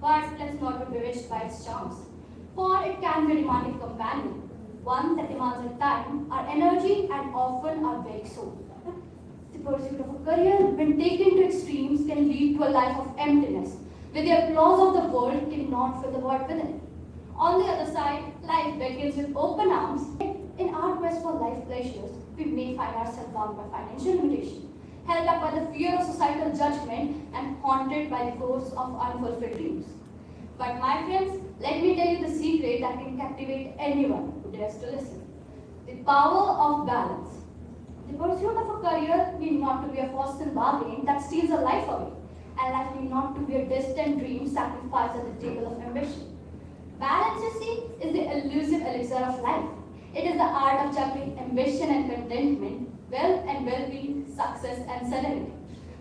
But let's not be bewitched by its charms, for it can be a demanding companion, one that demands our time, our energy, and often our very soul. The pursuit of a career, when taken to extremes, can lead to a life of emptiness, where the applause of the world cannot fill the void within. On the other side, life beckons with open arms. In our quest for life pleasures, we may find ourselves bound by financial limitation, held up by the fear of societal judgment, and haunted by the ghosts of unfulfilled dreams. But my friends, let me tell you the secret that can captivate anyone who dares to listen. The power of balance. The pursuit of a career need not to be a Faustian bargain that steals a life away, and life need not to be a distant dream sacrificed at the table of ambition. Balance, you see, is the elusive elixir of life. It is the art of juggling ambition and contentment, wealth and well-being, success and serenity.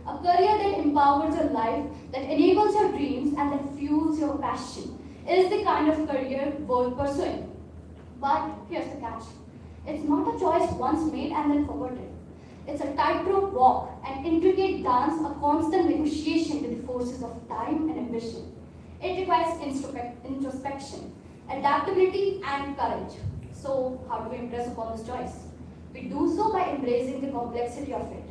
A career that empowers your life, that enables your dreams, and that fuels your passion is the kind of career worth pursuing. But here's the catch. It's not a choice once made and then forgotten. It's a tightrope walk, an intricate dance, a constant negotiation with the forces of time and ambition. It requires introspection, adaptability, and courage. So, how do we impress upon this choice? We do so by embracing the complexity of it.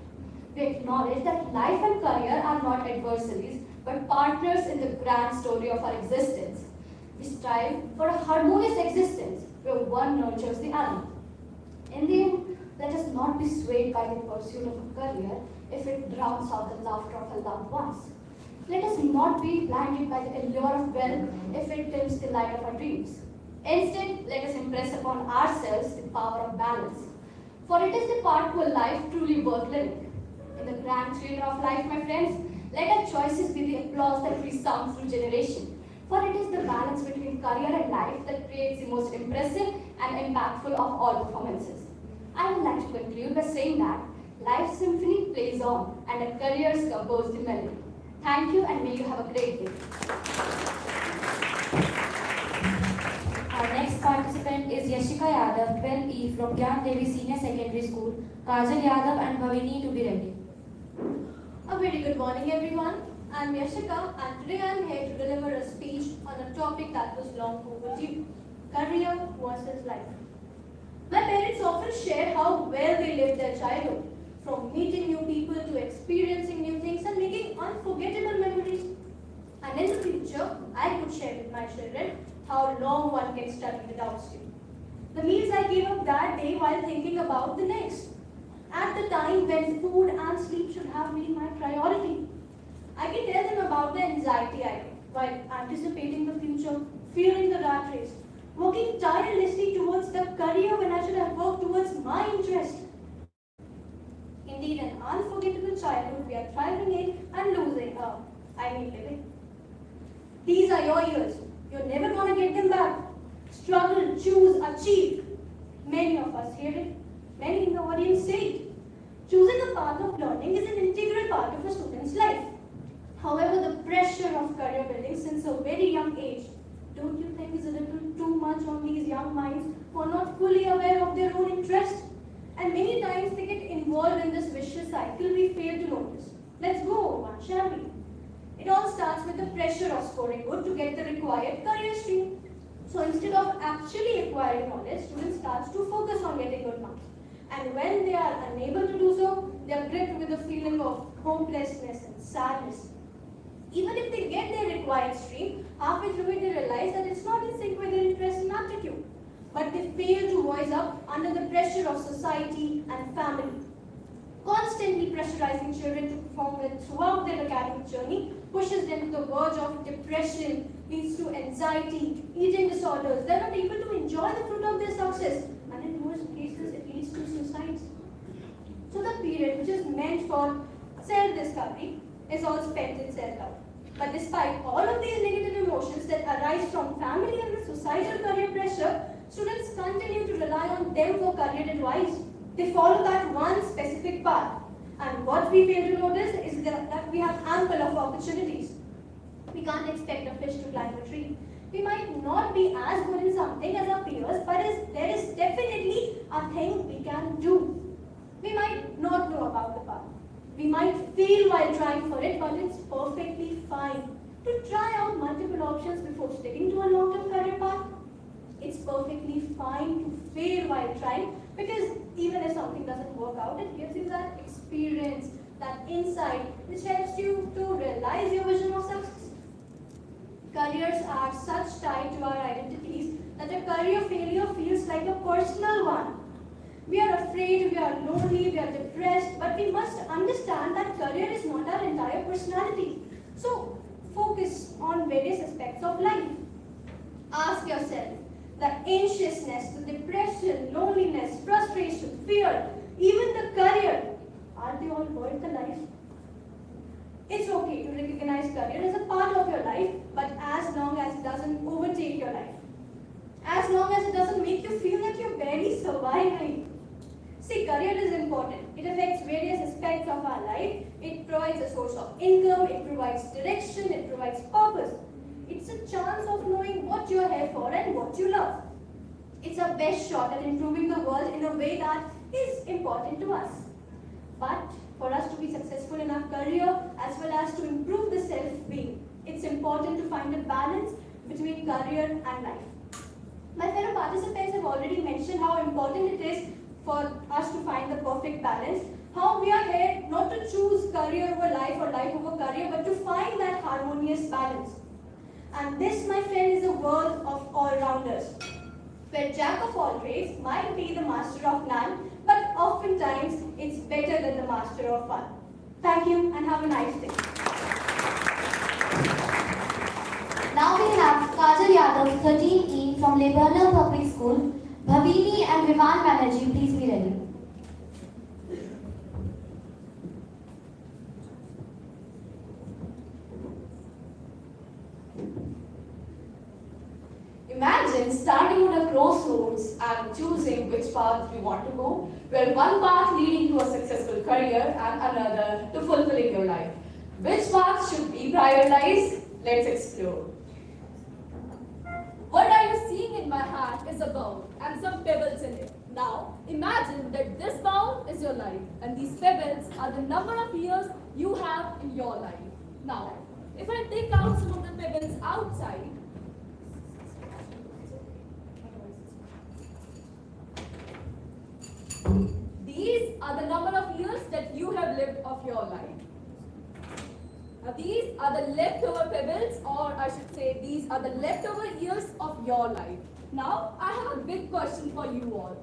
We acknowledge that life and career are not adversaries, but partners in the grand story of our existence. We strive for a harmonious existence where one nurtures the other. In the end, let us not be swayed by the pursuit of a career if it drowns out the laughter of our loved ones. Let us not be blinded by the allure of wealth if it dims the light of our dreams. Instead, let us impress upon ourselves the power of balance. For it is the path to a life truly worth living. In the grand theatre of life, my friends, let our choices be the applause that resounds through generation. For it is the balance between career and life that creates the most impressive and impactful of all performances. I would like to conclude by saying that life's symphony plays on and our careers compose the melody. Thank you and may you have a great day. Our next participant is Yashika Yadav, 12E from Gyan Devi Senior Secondary School. Kajal Yadav and Bhavini to be ready. A very good morning, everyone. I'm Yashika, and today I'm here to deliver a speech on a topic that was long overdue: career versus life. My parents often share how well they lived their childhood, from meeting new people to experiencing new things and making unforgettable memories And in the future, I could share with my children how long one can study without sleep. The meals I gave up that day while thinking about the next. At the time when food and sleep should have been my priority. I can tell them about the anxiety I get while anticipating the future, fearing the rat race, working tirelessly towards the career when I should have worked towards my interest. Indeed, an unforgettable childhood we are thriving in and losing, living. These are your years. You're never going to get them back. Struggle, choose, achieve. Many of us hear it. Many in the audience say it. Choosing a path of learning is an integral part of a student's life. However, the pressure of career building since a very young age, don't you think is a little too much on these young minds who are not fully aware of their own interest? And many times they get involved in this vicious cycle we fail to notice. Let's go over one, shall we? It all starts with the pressure of scoring good to get the required career stream. So instead of actually acquiring knowledge, students start to focus on getting good marks. And when they are unable to do so, they are gripped with a feeling of hopelessness and sadness. Even if they get their required stream, halfway through it they realize that it's not in sync with their interest and aptitude. But they fail to voice up under the pressure of society and family. Constantly pressurizing children to perform well throughout their academic journey pushes them to the verge of depression, leads to anxiety, eating disorders. They're not able to enjoy the fruit of their success, and in most cases it leads to suicides. So the period which is meant for self-discovery is all spent in self-doubt. But despite all of these negative emotions that arise from family and the societal career pressure, students continue to rely on them for career advice. They follow that one specific path. And what we fail to notice is that we have ample of opportunities. We can't expect a fish to climb a tree. We might not be as good in something as our peers, but there is definitely a thing we can do. We might not know about the path. We might fail while trying for it, but it's perfectly fine to try out multiple options before sticking to a long-term career path. It's perfectly fine to fail while trying, because even if something doesn't work out, it gives you that experience, that insight, which helps you to realize your vision of success. Careers are such tied to our identities that a career failure feels like a personal one. We are afraid, we are lonely, we are depressed, but we must understand that career is not our entire personality. So focus on various aspects of life. Ask yourself, the anxiousness, the depression, loneliness, frustration, fear, even the career, are they all worth the life? It's okay to recognize career as a part of your life, but as long as it doesn't overtake your life. As long as it doesn't make you feel like you're barely surviving. See, career is important. It affects various aspects of our life. It provides a source of income, it provides direction, it provides purpose. It's a chance of knowing what you're here for and what you love. It's our best shot at improving the world in a way that is important to us. But for us to be successful in our career as well as to improve the self-being, it's important to find a balance between career and life. My fellow participants have already mentioned how important it is for us to find the perfect balance. How we are here not to choose career over life or life over career, but to find that harmonious balance. And this, my friend, is a world of all-rounders, where jack of all trades might be the master of none, but oftentimes it's better than the master of one. Thank you and have a nice day. Now we have Kajal Yadav, 13E from Laburnum Public School. Bhavini and Vivan Banerjee, please be ready. Imagine standing at a crossroads and choosing which path we want to go, where one path leading to a successful career and another to fulfilling your life. Which path should we prioritize? Let's explore. What are you seeing in my hand is a bowl and some pebbles in it. Now, imagine that this bowl is your life and these pebbles are the number of years you have in your life. Now, if I take out some of the pebbles outside, these are the number of years that you have lived of your life. Now these are the leftover pebbles, or I should say these are the leftover years of your life. Now I have a big question for you all.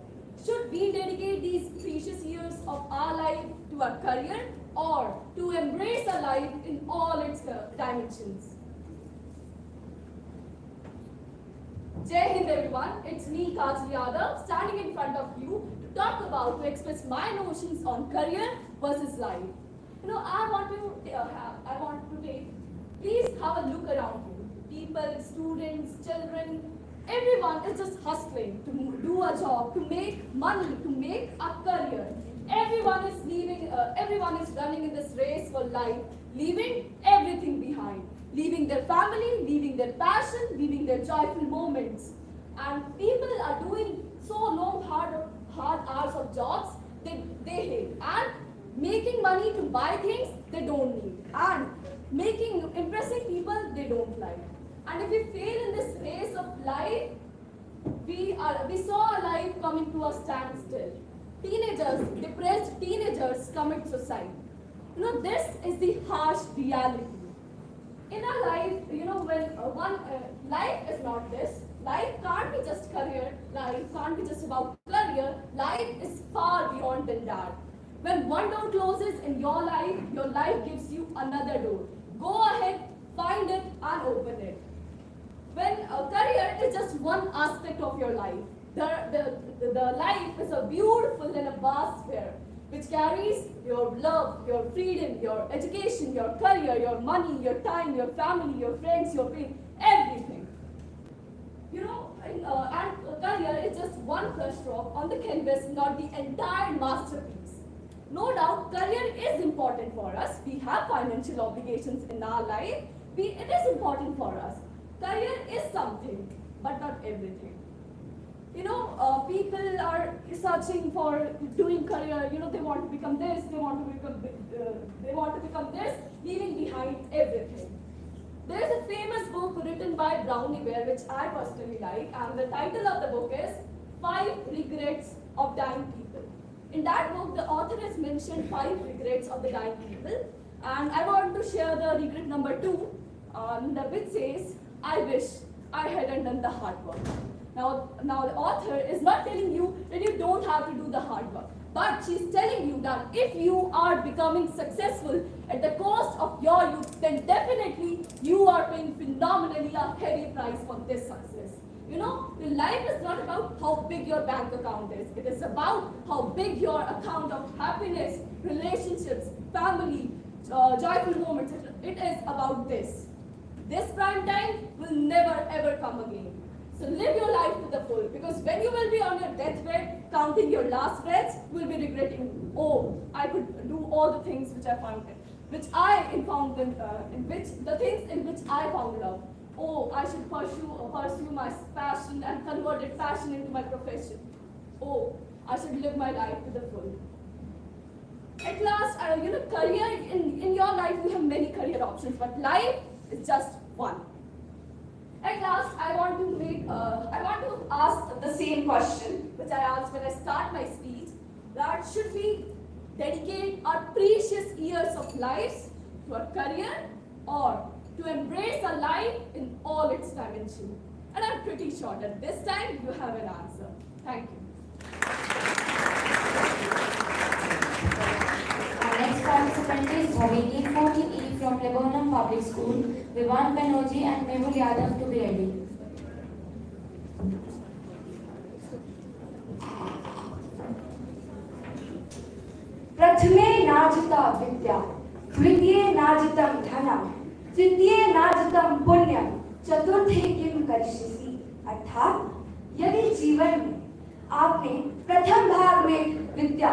Should we dedicate these precious years of our life to our career or to embrace our life in all its dimensions? Jai Hind everyone, it's me Kajal Yadav standing in front of you to talk about, to express my notions on career versus life. I want to take, please have a look around you. People, students, children, everyone is just hustling to do a job, to make money, to make a career. Everyone is running in this race for life, leaving everything behind. Leaving their family, leaving their passion, leaving their joyful moments. And people are doing so long, hard hours of jobs they hate. And making money to buy things they don't need. And impressing people they don't like. And if we fail in this race of life, we saw a life coming to a standstill. Teenagers, depressed teenagers commit suicide. This is the harsh reality. In our life, life is not this. Life can't be just career. Life can't be just about career. Life is far beyond than that. When one door closes in your life gives you another door. Go ahead, find it and open it. When a career is just one aspect of your life, the life is a beautiful and a vast sphere, which carries your love, your freedom, your education, your career, your money, your time, your family, your friends, your pain, everything. And a career is just one brushstroke on the canvas, not the entire masterpiece. No doubt, career is important for us. We have financial obligations in our life. It is important for us. Career is something, but not everything. People are searching for doing career. They want to become this, they want to become this, leaving behind everything. There is a famous book written by Brownie Bear, which I personally like, and the title of the book is 5 Regrets of Dying People. In that book, the author has mentioned 5 regrets of the dying people, and I want to share the regret number 2, which says, I wish I hadn't done the hard work. Now the author is not telling you that you don't have to do the hard work, but she's telling you that if you are becoming successful at the cost of your youth, then definitely you are paying phenomenally a heavy price for this success. Your life is not about how big your bank account is. It is about how big your account of happiness, relationships, family, joyful moments. It is about this. This prime time will never ever come again. So live your life to the full, because when you will be on your deathbed, counting your last breaths, you will be regretting, oh, I could do all the things which I found, the things in which I found love. Oh, I should pursue my passion and converted passion into my profession. Oh, I should live my life to the full. At last, career in your life you have many career options, but life is just one. At last, I want to ask the same question which I asked when I start my speech, that should we dedicate our precious years of lives to our career or to embrace our life in all its dimensions? And I'm pretty sure that this time you have an answer. Thank you. Our next participant is Bhavini 14E from Laburnum Public School, Vivan Banerjee and Mehul Yadav to be ready. प्रथमे नाजिता विद्या, द्वितीये नाजितं धनं, तृतीये नाजितं पुण्यं, चतुर्थे किं करिष्यसि? अर्थात यदि जीवन में आपने प्रथम भाग में विद्या,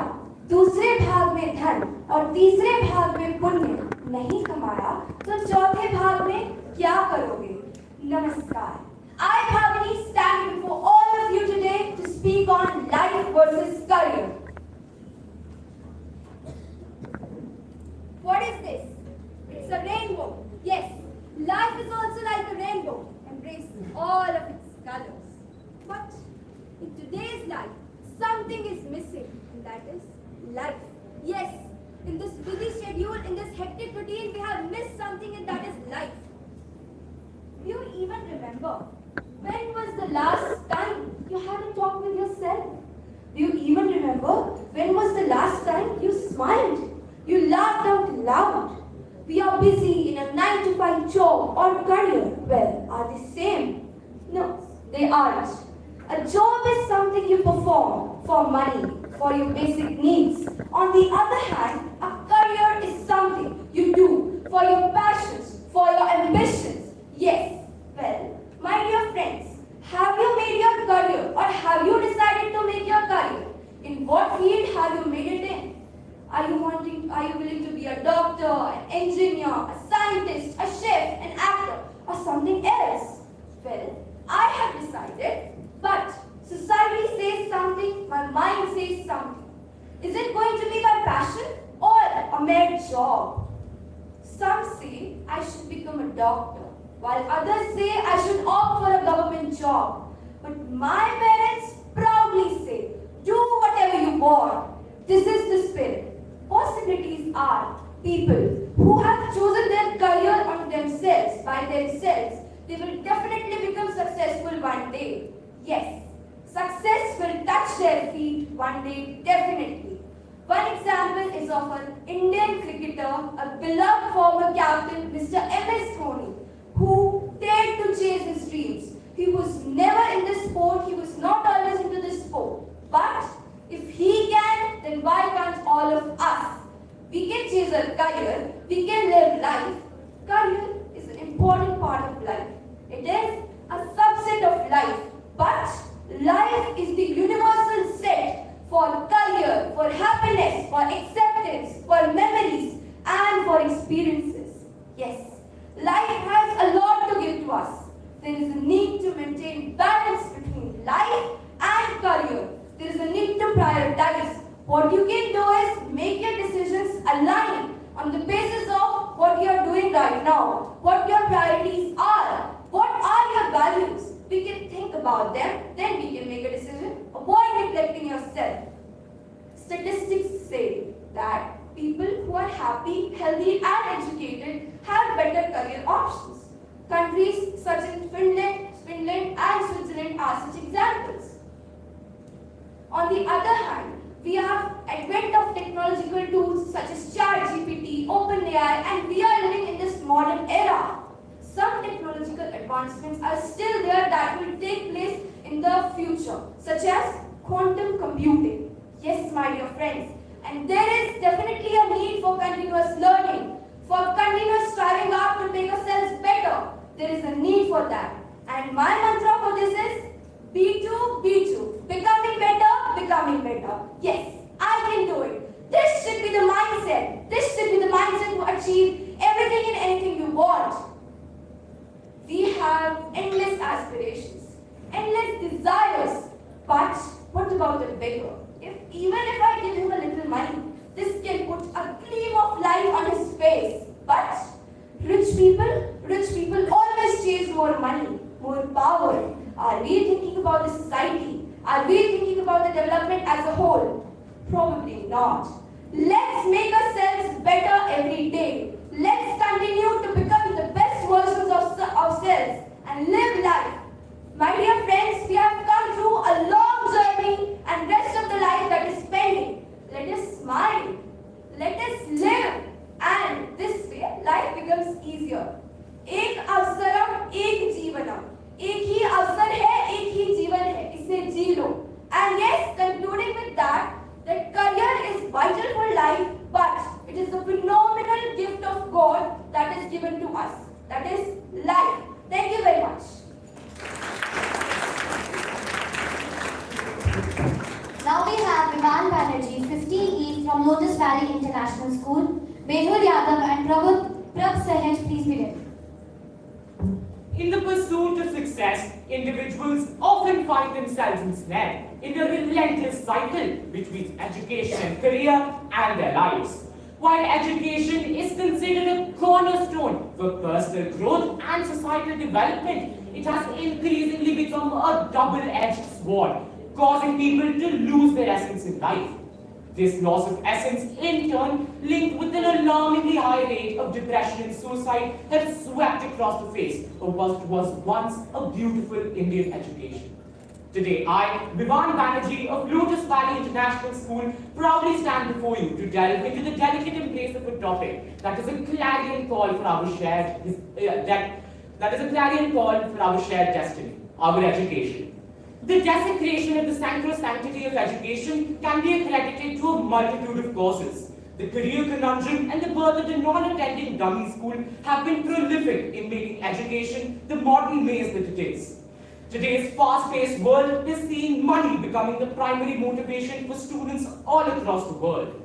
दूसरे भाग में धन और तीसरे भाग में पुण्य नहीं कमाया तो चौथे भाग में क्या करोगे? नमस्कार. I Bhavini stand before all of you today to speak on life versus career. What is this? It's a rainbow. Yes, life is also like a rainbow, embracing all of its colors. But in today's life, something is missing, and that is life. Yes, In this busy schedule, in this hectic routine, we have missed something, and that is life. Do you even remember when was the last time you had a talk with yourself? Do you even remember when was the last time you smiled? You laughed out loud. We are busy in a 9 to 5 job or career. Well, are they same? No, they aren't. A job is something you perform for money, for your basic needs. On the other hand, a career is something you do for your passions, for your ambitions. Yes, well, my dear friends, have you made your career or have you decided to make your career? In what field have you made it in? Are you willing to be a doctor, an engineer, a scientist, a chef, an actor, or something else? Well, I have decided, but society says something, my mind says something. Is it going to be my passion or a mere job? Some say I should become a doctor, while others say I should opt for a government job. But my parents proudly say, do whatever you want. This is the spirit. Possibilities are people who have chosen their career on themselves, by themselves, they will definitely become successful one day. Yes, success will touch their feet one day, definitely. One example is of an Indian cricketer, a beloved former captain, Mr. MS Dhoni, who dared to chase his dreams. He was never in the sport, he was not always into the sport. But if he can, then why can't all of us? We can chase our career, we can live life. Career is an important part of life. It is a subset of life. But life is the universal set for career, for happiness, for acceptance, for memories, and for experiences. Yes, life has a lot to give to us. There is a need to maintain balance between life and career. There is a need to prioritize. What you can do is make your decisions align on the basis of what you are doing right now, what your priorities are, what are your values. We can think about them, then we can make a decision. Avoid neglecting yourself. Statistics say that people who are happy, healthy, and educated have better career options. Countries such as Finland, and Switzerland are such examples. On the other hand, we have advent of technological tools such as ChatGPT, OpenAI, and we are living in this modern era. Some technological advancements are still there that will take place in the future, such as quantum computing. Yes, my dear friends, and there is definitely a need for continuous learning, for continuous striving out to make ourselves better. There is a need for that. And my mantra for this is B2, B2. Becoming better, becoming better. Yes, I can do it. This should be the mindset. This should be the mindset to achieve everything and anything you want. We have endless aspirations, endless desires. But what about the beggar? Even if I give him a little money, this can put a gleam of light on his face. But rich people always chase more money, more power. Are we thinking about the society? Are we thinking about the development as a whole? Probably not. Let's make ourselves better every day. Let's continue to become the best versions of ourselves and live life. My dear friends, we have come through a long journey and rest of the life that is pending. Let us smile. Let us live. And this way, life becomes easier. एक अवसरम एक जीवनम. एक ही अवसर है, एक ही जीवन है. इसे जी लो. And yes, concluding with that career is vital for life, but it is a phenomenal gift of God that is given to us. That is life. Thank you very much. Now we have Vivan Banerjee, 15E from Lotus Valley International School. Mehul Yadav and Prabh Sahaj, please begin. In the pursuit of success, individuals often find themselves ensnared in a relentless cycle between education, career, and their lives. While education is considered a cornerstone for personal growth and societal development, it has increasingly become a double-edged sword, causing people to lose their essence in life. This loss of essence, in turn, linked with an alarmingly high rate of depression and suicide, have swept across the face of what was once a beautiful Indian education. Today, I, Vivan Banerjee of Lotus Valley International School, proudly stand before you to delve into the delicate embrace of a topic that is a clarion call for our shared destiny, our education. The desecration of the sanctity of education can be accredited to a multitude of causes. The career conundrum and the birth of the non-attending dummy school have been prolific in making education the modern maze that it is. Today's fast-paced world is seeing money becoming the primary motivation for students all across the world.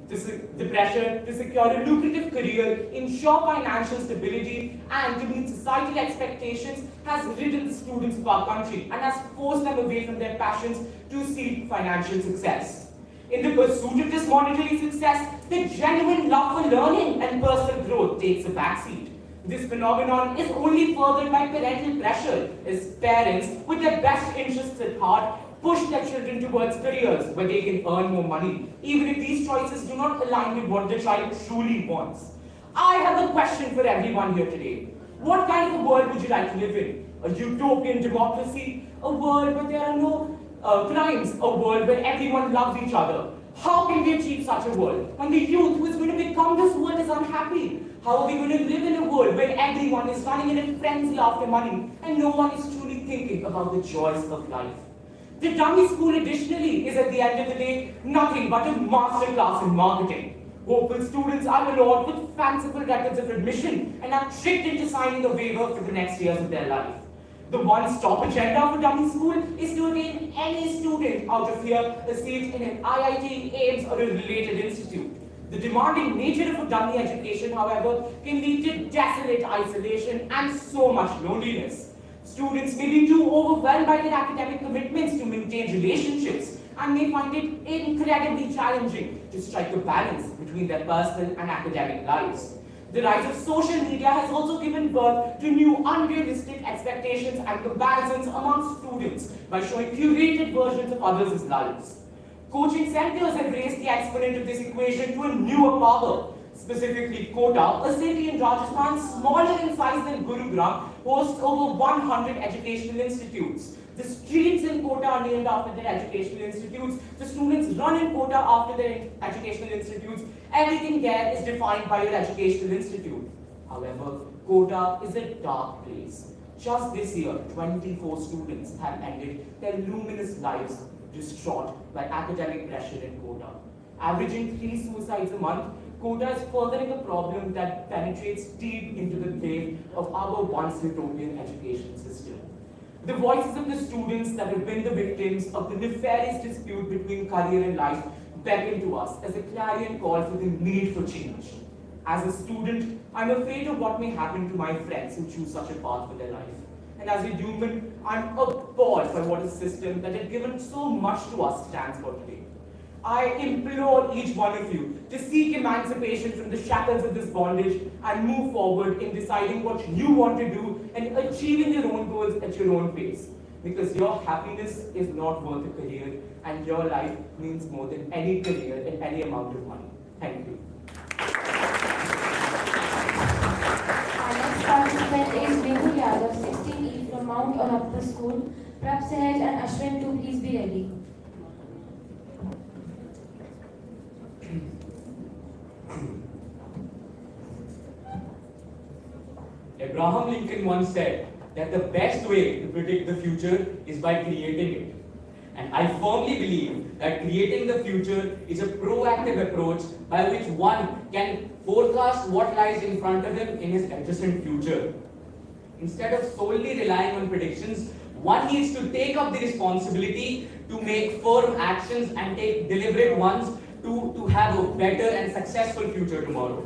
The pressure to secure a lucrative career, ensure financial stability, and to meet societal expectations has ridden the students of our country and has forced them away from their passions to seek financial success. In the pursuit of this monetary success, the genuine love for learning and personal growth takes a backseat. This phenomenon is only furthered by parental pressure, as parents, with their best interests at heart, push their children towards careers where they can earn more money, even if these choices do not align with what the child truly wants. I have a question for everyone here today. What kind of a world would you like to live in? A utopian democracy? A world where there are no crimes? A world where everyone loves each other? How can we achieve such a world when the youth who is going to become this world is unhappy? How are we going to live in a world where everyone is running in a frenzy after money and no one is truly thinking about the joys of life? The dummy school, additionally, is at the end of the day nothing but a masterclass in marketing. Hopeful students are allured with fanciful records of admission and are tricked into signing a waiver for the next years of their life. The one-stop agenda for dummy school is to attain any student out of here a seat in an IIT, AIMS, or a related institute. The demanding nature of a dummy education, however, can lead to desolate isolation and so much loneliness. Students may be too overwhelmed by their academic commitments to maintain relationships and may find it incredibly challenging to strike a balance between their personal and academic lives. The rise of social media has also given birth to new unrealistic expectations and comparisons among students by showing curated versions of others' lives. Coaching centers have raised the exponent of this equation to a newer power. Specifically, Kota, a city in Rajasthan smaller in size than Gurugram, hosts over 100 educational institutes. The streets in Kota are named after their educational institutes. The students run in Kota after their educational institutes. Everything there is defined by your educational institute. However, Kota is a dark place. Just this year, 24 students have ended their luminous lives distraught by academic pressure in Kota. Averaging 3 suicides a month, Kota is furthering a problem that penetrates deep into the grave of our once utopian education system. The voices of the students that have been the victims of the nefarious dispute between career and life beckon to us as a clarion call for the need for change. As a student, I'm afraid of what may happen to my friends who choose such a path for their life. And as a human, I'm appalled by what a system that had given so much to us stands for today. I implore each one of you to seek emancipation from the shackles of this bondage and move forward in deciding what you want to do and achieving your own goals at your own pace. Because your happiness is not worth a career and your life means more than any career and any amount of money. Thank you. Our next participant is Bindu Yadav, 16E from Mount Onappa School. Prab Sahaj and Ashwin too, please be ready. Abraham Lincoln once said that the best way to predict the future is by creating it. And I firmly believe that creating the future is a proactive approach by which one can forecast what lies in front of him in his adjacent future. Instead of solely relying on predictions, one needs to take up the responsibility to make firm actions and take deliberate ones to have a better and successful future tomorrow.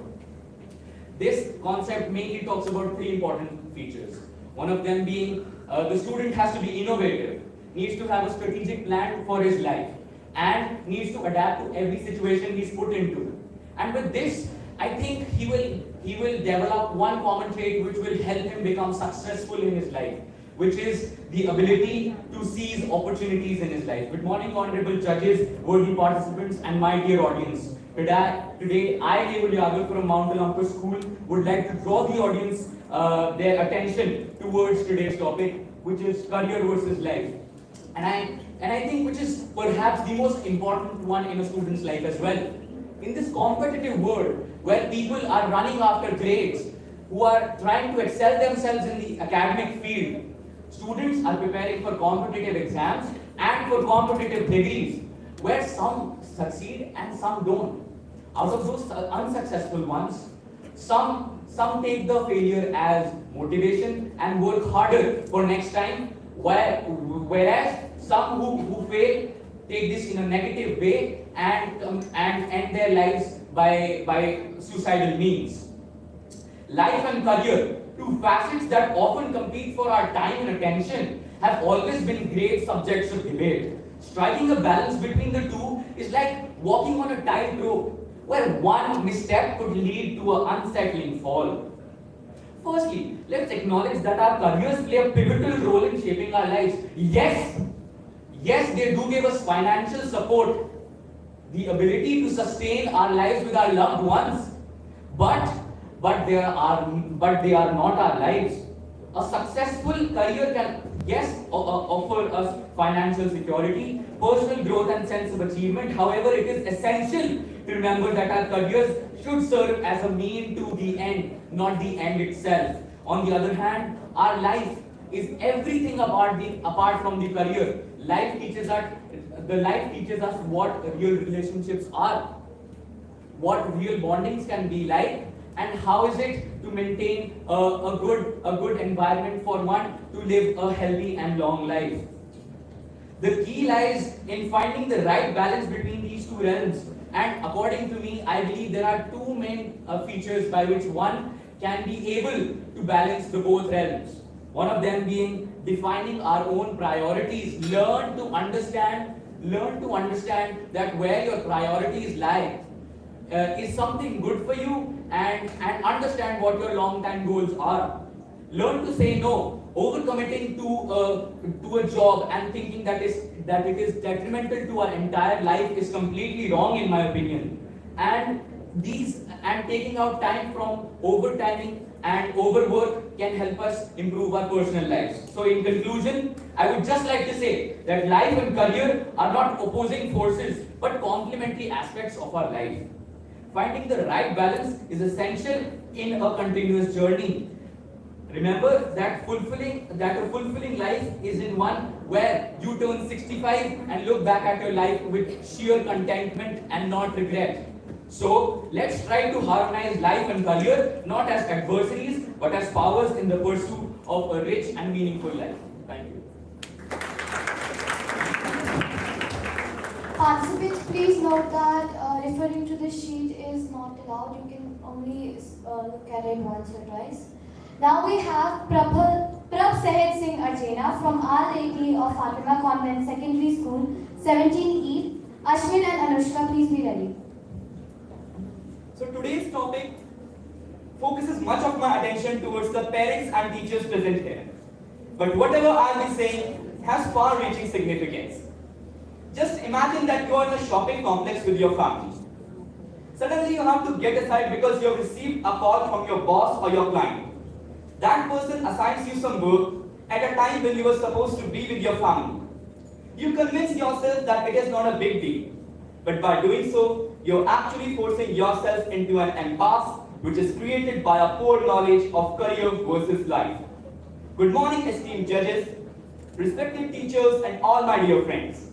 This concept mainly talks about 3 important features. One of them being the student has to be innovative, needs to have a strategic plan for his life, and needs to adapt to every situation he's put into. And with this, I think he will develop one common trait which will help him become successful in his life. which is the ability to seize opportunities in his life. Good morning, honorable judges, worthy participants, and my dear audience. Today I, Devul Yadav from Mount Olympus School, would like to draw the audience their attention towards today's topic, which is career versus life. And I think which is perhaps the most important one in a student's life as well. In this competitive world where people are running after grades, who are trying to excel themselves in the academic field, students are preparing for competitive exams and for competitive degrees, where some succeed and some don't. Out of those unsuccessful ones, some take the failure as motivation and work harder for next time, whereas some who fail take this in a negative way and end their lives by suicidal means. Life and career, two facets that often compete for our time and attention, have always been great subjects of debate. Striking a balance between the two is like walking on a tightrope, where one misstep could lead to an unsettling fall. Firstly, let's acknowledge that our careers play a pivotal role in shaping our lives. Yes, they do give us financial support, the ability to sustain our lives with our loved ones, but they are not our lives. A successful career can, yes, offer us financial security, personal growth, and sense of achievement. However, it is essential to remember that our careers should serve as a mean to the end, not the end itself. On the other hand, our life is everything apart from the career. Life teaches us what real relationships are, what real bondings can be like, and how is it to maintain a good environment for one to live a healthy and long life. The key lies in finding the right balance between these two realms, and according to me, I believe there are two main features by which one can be able to balance the both realms. One of them being defining our own priorities. Learn to understand that where your priorities lie is something good for you, and understand what your long-term goals are. Learn to say no. Overcommitting to a job and thinking that it is detrimental to our entire life is completely wrong in my opinion. And taking out time from overtiming and overwork can help us improve our personal lives. So in conclusion, I would just like to say that life and career are not opposing forces but complementary aspects of our life. Finding the right balance is essential in a continuous journey. Remember that a fulfilling life is in one where you turn 65 and look back at your life with sheer contentment and not regret. So let's try to harmonize life and career not as adversaries but as powers in the pursuit of a rich and meaningful life. Thank you. Participants, please note that referring to the sheet is not allowed. You can only look at it once or twice. Now we have Prabh Sahit Singh Arjena from Our Lady of Fatima Convent Secondary School, 17E. Ashwin and Anushka, please be ready. So today's topic focuses much of my attention towards the parents and teachers present here. But whatever I'll be saying has far-reaching significance. Just imagine that you are in a shopping complex with your family. Suddenly you have to get aside because you have received a call from your boss or your client. That person assigns you some work at a time when you were supposed to be with your family. You convince yourself that it is not a big deal. But by doing so, you're actually forcing yourself into an impasse which is created by a poor knowledge of career versus life. Good morning, esteemed judges, respected teachers, and all my dear friends.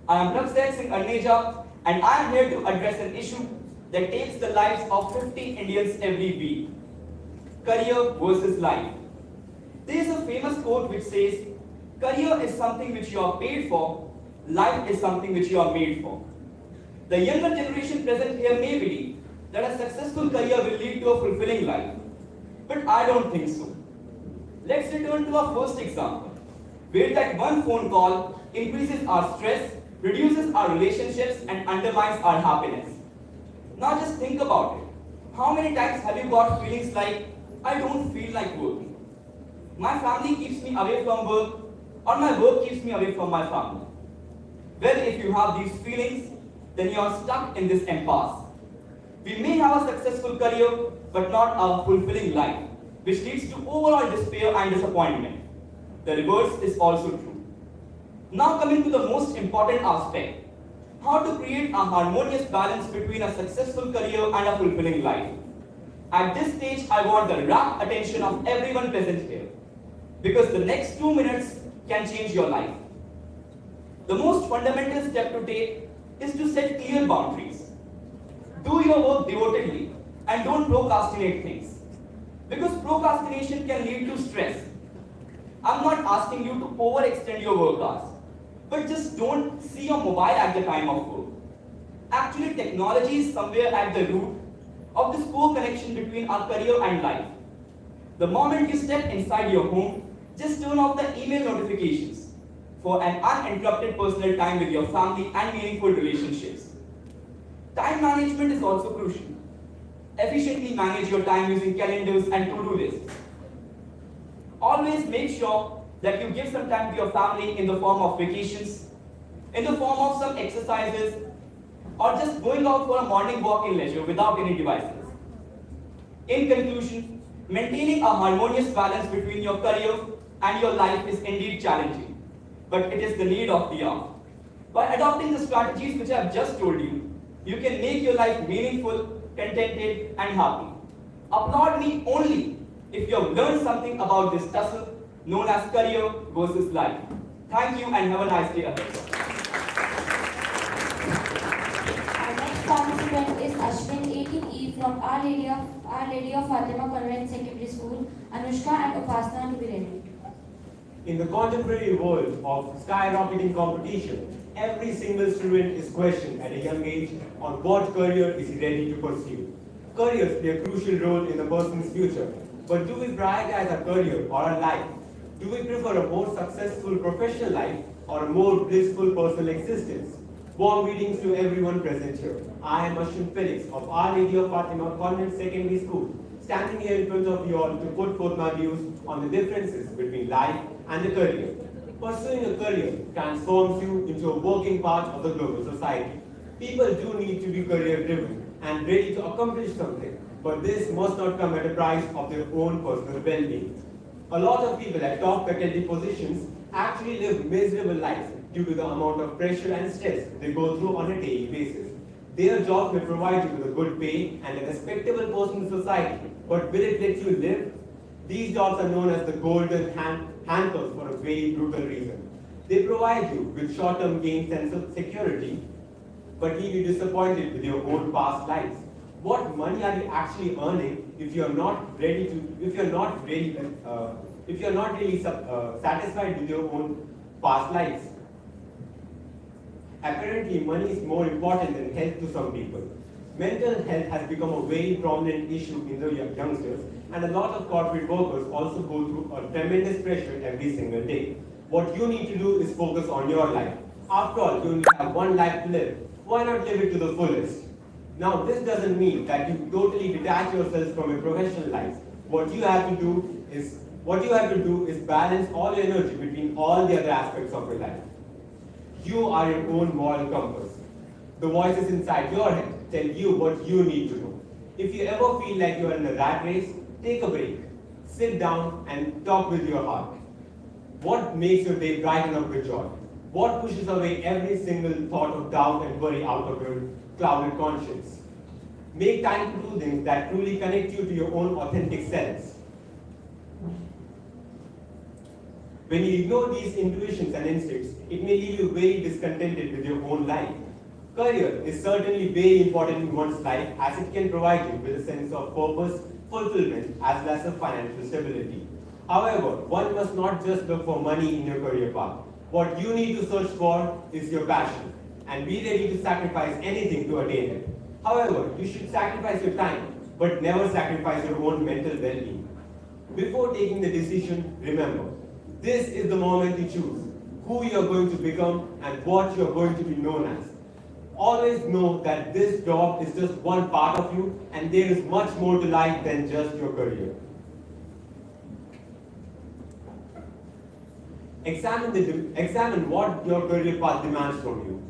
I am Prabh Sahit Singh Arjena, and I am here to address an issue that takes the lives of 50 Indians every week. Career versus life. There is a famous quote which says, career is something which you are paid for, life is something which you are made for. The younger generation present here may believe that a successful career will lead to a fulfilling life. But I don't think so. Let's return to our first example, where that one phone call increases our stress, reduces our relationships, and undermines our happiness. Now just think about it. How many times have you got feelings like, I don't feel like working? My family keeps me away from work, or my work keeps me away from my family. Well, if you have these feelings, then you are stuck in this impasse. We may have a successful career, but not a fulfilling life, which leads to overall despair and disappointment. The reverse is also true. Now coming to the most important aspect, how to create a harmonious balance between a successful career and a fulfilling life. At this stage, I want the rapt attention of everyone present here, because the next 2 minutes can change your life. The most fundamental step to take is to set clear boundaries. Do your work devotedly and don't procrastinate things, because procrastination can lead to stress. I'm not asking you to overextend your work hours, but just don't see your mobile at the time of work. Actually, technology is somewhere at the root of this poor connection between our career and life. The moment you step inside your home, just turn off the email notifications for an uninterrupted personal time with your family and meaningful relationships. Time management is also crucial. Efficiently manage your time using calendars and to-do lists. Always make sure that you give some time to your family in the form of vacations, in the form of some exercises, or just going out for a morning walk in leisure without any devices. In conclusion, maintaining a harmonious balance between your career and your life is indeed challenging, but it is the need of the hour. By adopting the strategies which I have just told you, you can make your life meaningful, contented, and happy. Applaud me only if you have learned something about this tussle known as career versus life. Thank you and have a nice day ahead. Our next participant is Ashwin 18E from Our Lady of Fatima Convent Secondary School. Anushka and Upasana to be ready. In the contemporary world of skyrocketing competition, every single student is questioned at a young age on what career is he ready to pursue. Careers play a crucial role in a person's future, but do we prioritize a career or a life? Do we prefer a more successful professional life or a more blissful personal existence? Warm greetings to everyone present here. I am Ashwin Felix of Our Lady of Fatima Convent Secondary School, standing here in front of you all to put forth my views on the differences between life and a career. Pursuing a career transforms you into a working part of the global society. People do need to be career-driven and ready to accomplish something, but this must not come at a price of their own personal well-being. A lot of people at top faculty positions actually live miserable lives due to the amount of pressure and stress they go through on a daily basis. Their job may provide you with a good pay and a respectable person in society, but will it let you live? These jobs are known as the golden handcuffs for a very brutal reason. They provide you with short-term gains and security, but leave you disappointed with your own past lives. What money are you actually earning if you are not really satisfied with your own past lives? Apparently, money is more important than health to some people. Mental health has become a very prominent issue in the youngsters, and a lot of corporate workers also go through a tremendous pressure every single day. What you need to do is focus on your life. After all, you only have one life to live. Why not live it to the fullest? Now, this doesn't mean that you totally detach yourselves from your professional lives. What you have to do is balance all your energy between all the other aspects of your life. You are your own moral compass. The voices inside your head tell you what you need to know. If you ever feel like you are in a rat race, take a break. Sit down and talk with your heart. What makes your day brighten up with joy? What pushes away every single thought of doubt and worry out of your clouded conscience? Make time to do things that truly connect you to your own authentic selves. When you ignore these intuitions and instincts, it may leave you very discontented with your own life. Career is certainly very important in one's life as it can provide you with a sense of purpose, fulfillment, as well as financial stability. However, one must not just look for money in your career path. What you need to search for is your passion, and be ready to sacrifice anything to attain it. However, you should sacrifice your time, but never sacrifice your own mental well-being. Before taking the decision, remember, this is the moment to choose who you are going to become and what you are going to be known as. Always know that this job is just one part of you, and there is much more to life than just your career. Examine what your career path demands from you.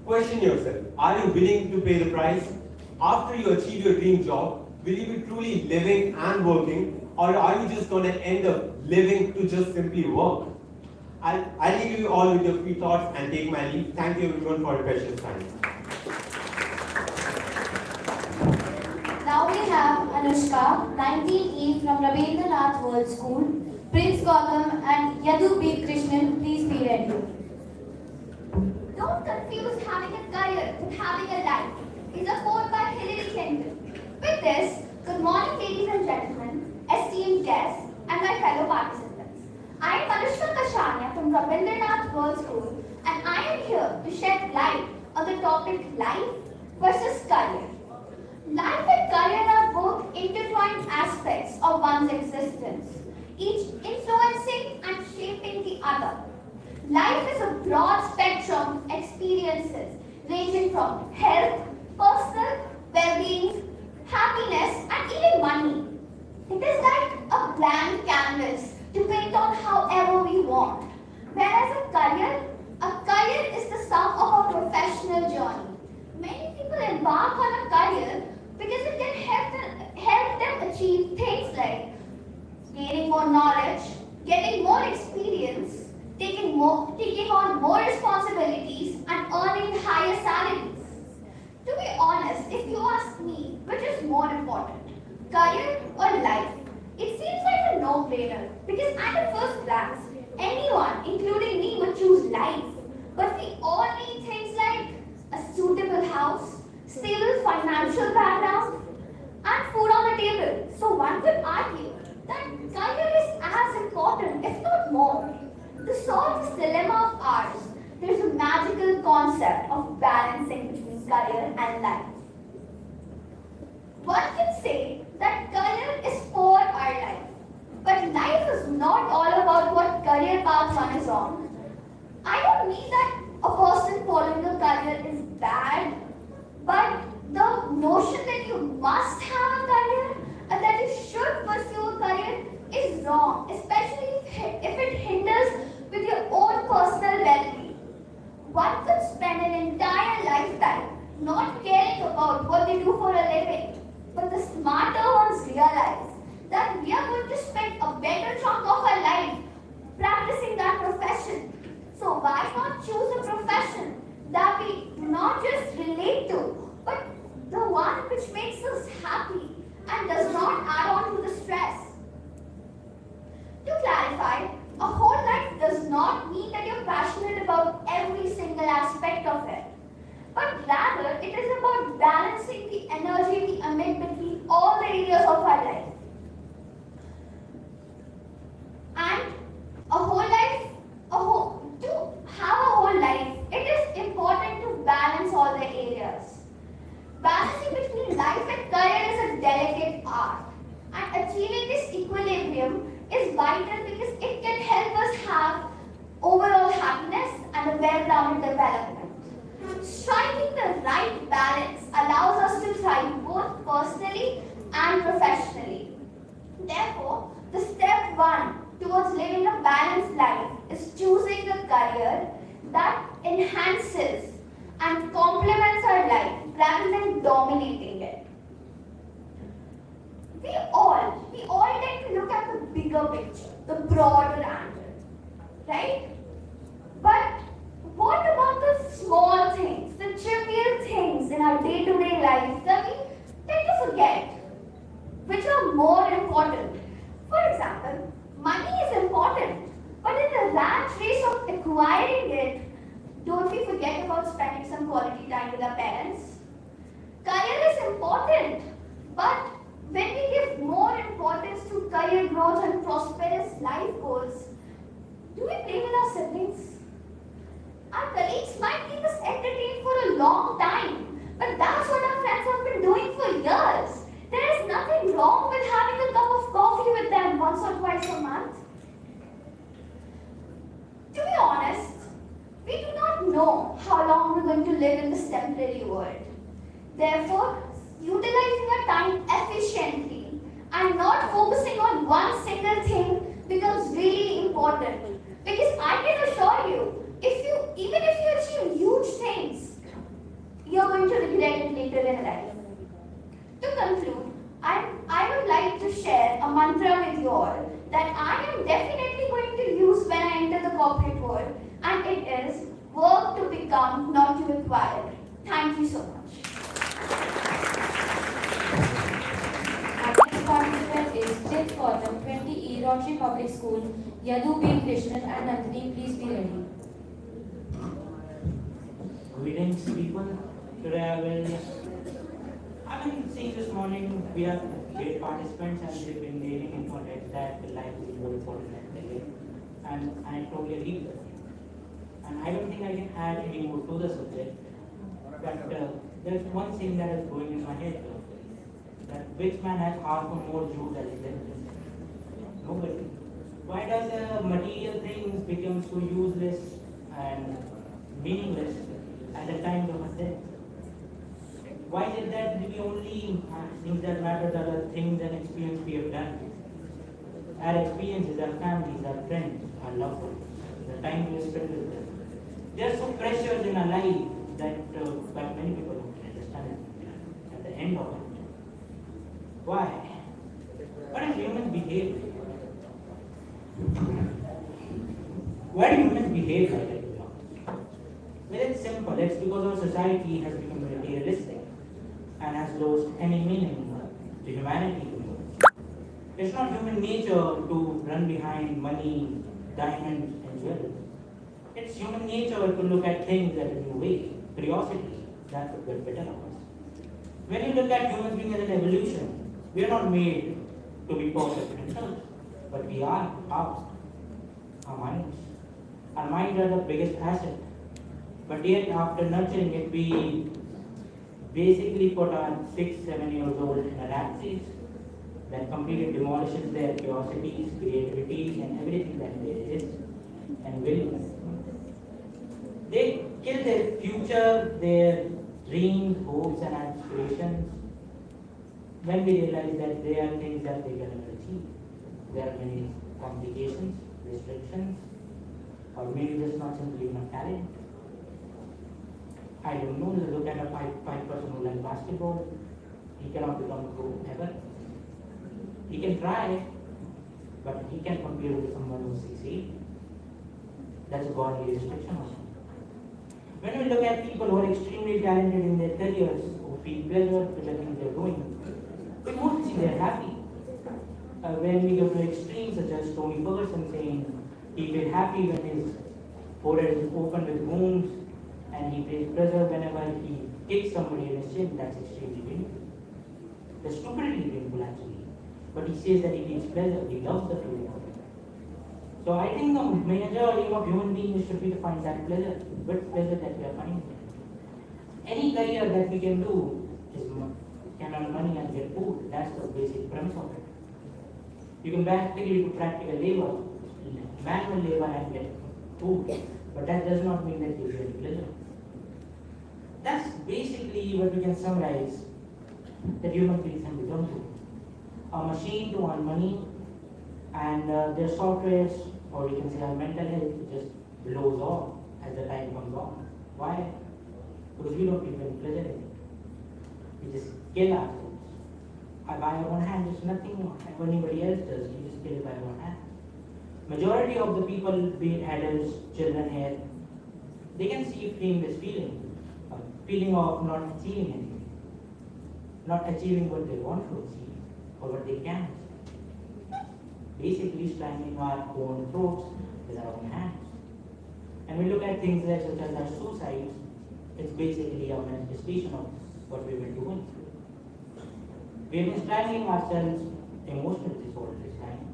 Question yourself, are you willing to pay the price? After you achieve your dream job, will you be truly living and working, or are you just going to end up living to just simply work? I'll leave you all with your few thoughts and take my leave. Thank you everyone for your precious time. Now we have Anushka, 19E from Ravindranath World School, Prince Gautam and Yadu B. Krishnan. Please be ready. Don't confuse having a career with having a life, is a quote by Hillary Clinton. With this, good morning ladies and gentlemen, esteemed guests, and my fellow participants. I am Anushka Kashania from Ravindranath World School, and I am here to shed light on the topic life versus career. Life and career are both intertwined aspects of one's existence, each influencing and shaping the other. Life is a broad spectrum of experiences ranging from health, personal well-being, happiness, and even money. It is like a blank canvas to paint on however we want. Whereas a career is the sum of our professional journey. Many people embark on a career because it can help them achieve things like gaining more knowledge, getting more experience, taking on more responsibilities, and earning higher salaries. To be honest, if you ask me, which is more important, career or life, it seems like a no-brainer because at a first glance, anyone, including me, would choose life. But we all need things like a suitable house, stable financial background, and food on the table. So one could argue that career is as important, if not more. To solve this dilemma of ours, there is a magical concept of balancing between career and life. One can say that career is for our life, but life is not all about what career path one is on. I don't mean that a person following a career is bad, but the notion that you must have a career and that you should pursue a career is wrong, especially if it hinders with your own personal well-being. One could spend an entire lifetime not caring about what they do for a living, but the smarter ones realize that we are going to spend a better chunk of our life practicing that profession. So why not choose a profession that we not just relate to, but the one which makes us happy and does not add on to the stress? To clarify, a whole life does not mean that you're passionate about every single aspect of it, but rather it is about balancing the energy we emit between all the areas of our life. And to have a whole life, it is important to balance all the areas. Balancing between life and career is a delicate art, and achieving this equilibrium is vital because it can help us have overall happiness and a well-rounded development. Striking the right balance allows us to thrive both personally and professionally. Therefore, the step one towards living a balanced life is choosing a career that enhances and complements our life rather than dominating it. We all tend to look at the bigger picture, the broader angle, right? But what about the small things, the trivial things in our day-to-day life that we tend to forget, which are more important? For example, money is important, but in the rat race of acquiring it, don't we forget about spending some quality time with our parents? Career is important, but when we give more importance to career growth and prosperous life goals, do we play with our siblings? Our colleagues might keep us entertained for a long time, but that's what our friends have been doing for years. There is nothing wrong with having a cup of coffee with them once or twice a month. To be honest, we do not know how long we're going to live in this temporary world. Therefore, utilizing our time efficiently and not focusing on one single thing becomes really important. Because I can assure you, even if you achieve huge things, you're going to regret it later in life. To conclude, I would like to share a mantra with you all that I am definitely going to use when I enter the corporate world, and it is work to become, not to acquire. Thank you so much. Our next participant is 5th Quantum 20E Rotary Public School, Yadu B. Krishnan and Nandini. Please be ready. Greetings, people. Today I've been seeing this morning we have great participants and they've been nailing in context that life is more important than career. And I totally agree with that. And I don't think I can add any more to the subject. But there's one thing that is going in my head that which man has half or more Jews as his enemies? Nobody. Why does material things become so useless and meaningless at the time of a death? Why is it that the only things that matter are the things and experience we have done? Our experiences, our families, our friends, our loved ones, the time we spend with them. They are so precious in our life that but many people don't understand it at the end of it. Why? What does humans behave? Why do humans behave like that? Well, it's simple. It's because our society has become materialistic and has lost any meaning to humanity. It's not human nature to run behind money, diamonds, and jewels. It's human nature to look at things at a new way, curiosity, that would get better of us. When you look at humans being as an evolution, we are not made to be perfect themselves, but we are our minds. Our minds are the biggest asset. But yet, after nurturing it, we basically put our 6, 7 years old in a rat race that completely demolishes their curiosities, creativity, and everything that there is and will. They kill their future, their dreams, hopes, and aspirations when we realize that there are things that they can never achieve. There are many complications, restrictions, or maybe just not simply enough talent. I don't know, look at a 5% who likes basketball. He cannot become a pro ever. He can try, but he can compare with someone who's 6'8". That's a godly restriction also. When we look at people who are extremely talented in their careers, who feel pleasure with the things they're doing, we mostly see they're happy. When we go to extremes such as Tony Ferguson saying he feels happy when his forehead is open with wounds, and he feels pleasure whenever he kicks somebody in his shin, that's extremely painful. The stupidity painful actually. But he says that he feels pleasure, he loves the feeling of it. So I think the major aim of human beings should be to find that pleasure, good pleasure that we are finding. Any career that we can do is can earn money and get food. That's the basic premise of it. You can practically do practical labor, manual labor and get food. But that does not mean that you get pleasure. That's basically what we can summarize that human beings can become to. A machine to earn money, and their softwares, or you can say our mental health, just blows off as the time comes on. Why? Because we don't feel any pleasure in it. We just kill ourselves. By one hand, it's nothing more. And when anybody else does, you just kill it by one hand. Majority of the people, be it adults, children here, they can feel this feeling, a feeling of not achieving anything, not achieving what they want to achieve or what they can achieve. Basically, strangling our own throats with our own hands. And we look at things like such as our suicides, it's basically a manifestation of what we've been doing. We've been strangling ourselves emotionally all this time.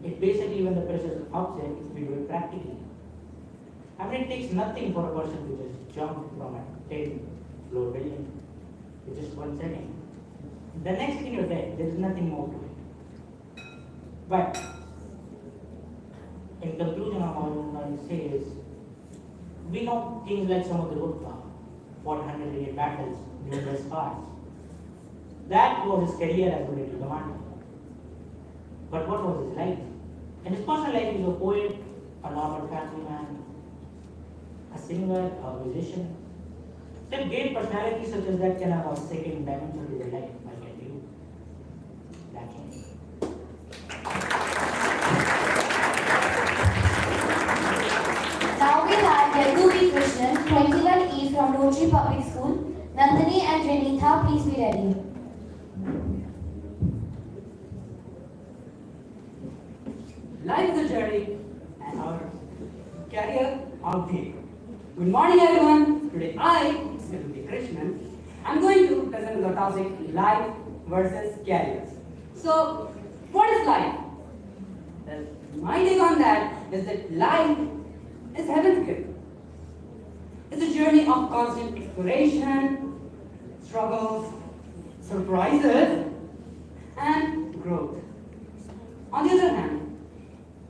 It's basically when the pressure is upset, we do it practically. I mean, it takes nothing for a person to just jump from a 10-floor building in just 1 second. The next thing you're dead, there is nothing more to it. But in conclusion of all I say is, we know things like some of the good fought 108 battles, numerous scars. That was his career as a military commander. But what was his life? In his personal life, he is a poet, a normal family man, a singer, a musician. Such great personalities such as that can have a second dimension to their life, my friend. You lacking. Now we have Yadubi Krishnan, 21E from Rotary Public School. Nandini and Renitha, please be ready. Life is a journey and our career our vehicle. Good morning everyone. Today I, Yadubi Krishnan, I'm going to present the topic life versus career. So, what is life? Well, my take on that is that life is heaven's gift. It's a journey of constant exploration, struggles, surprises, and growth. On the other hand,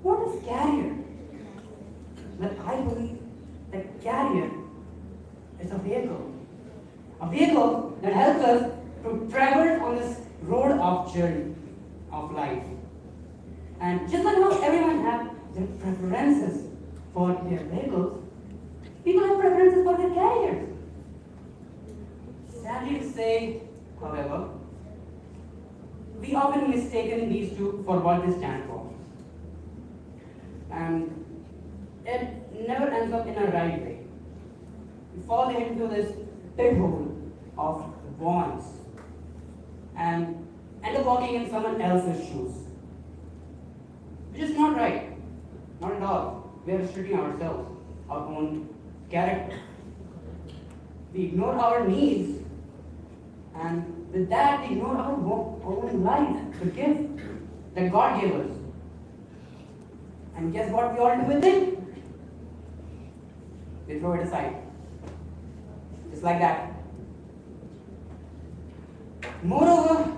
what is career? Well, I believe that career is a vehicle. A vehicle that helps us to travel on this road of journey of life. And just like how everyone have their preferences for their vehicles, people have preferences for their careers. Sadly to say, however, we often mistaken these two for what they stand for. And it never ends up in a right way. We fall into this pit hole of wants and end up walking in someone else's shoes. Which is not right. Not at all. We are restricting ourselves, our own character. We ignore our needs, and with that we ignore our own life, the gift that God gave us. And guess what we all do with it? We throw it aside. Just like that. Moreover,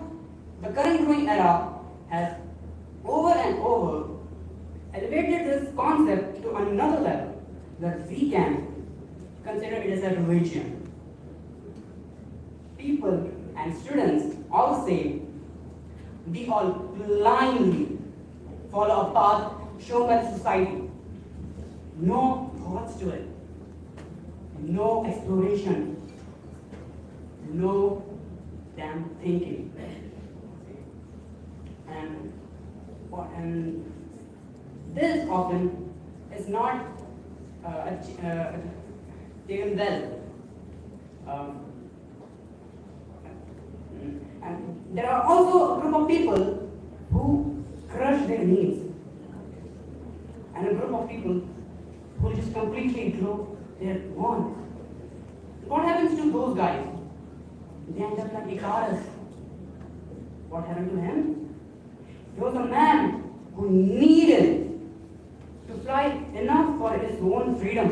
the current growing era has over and over elevated this concept to another level that we can consider it as a religion. People and students all say we all blindly follow a path shown by the society. No thoughts to it. No exploration. No damn thinking. And this often is not taken well. And there are also a group of people who crush their needs, and a group of people who just completely ignore their wants. What happens to those guys? They end up like Icarus. What happened to him? He was a man who needed to fly enough for his own freedom,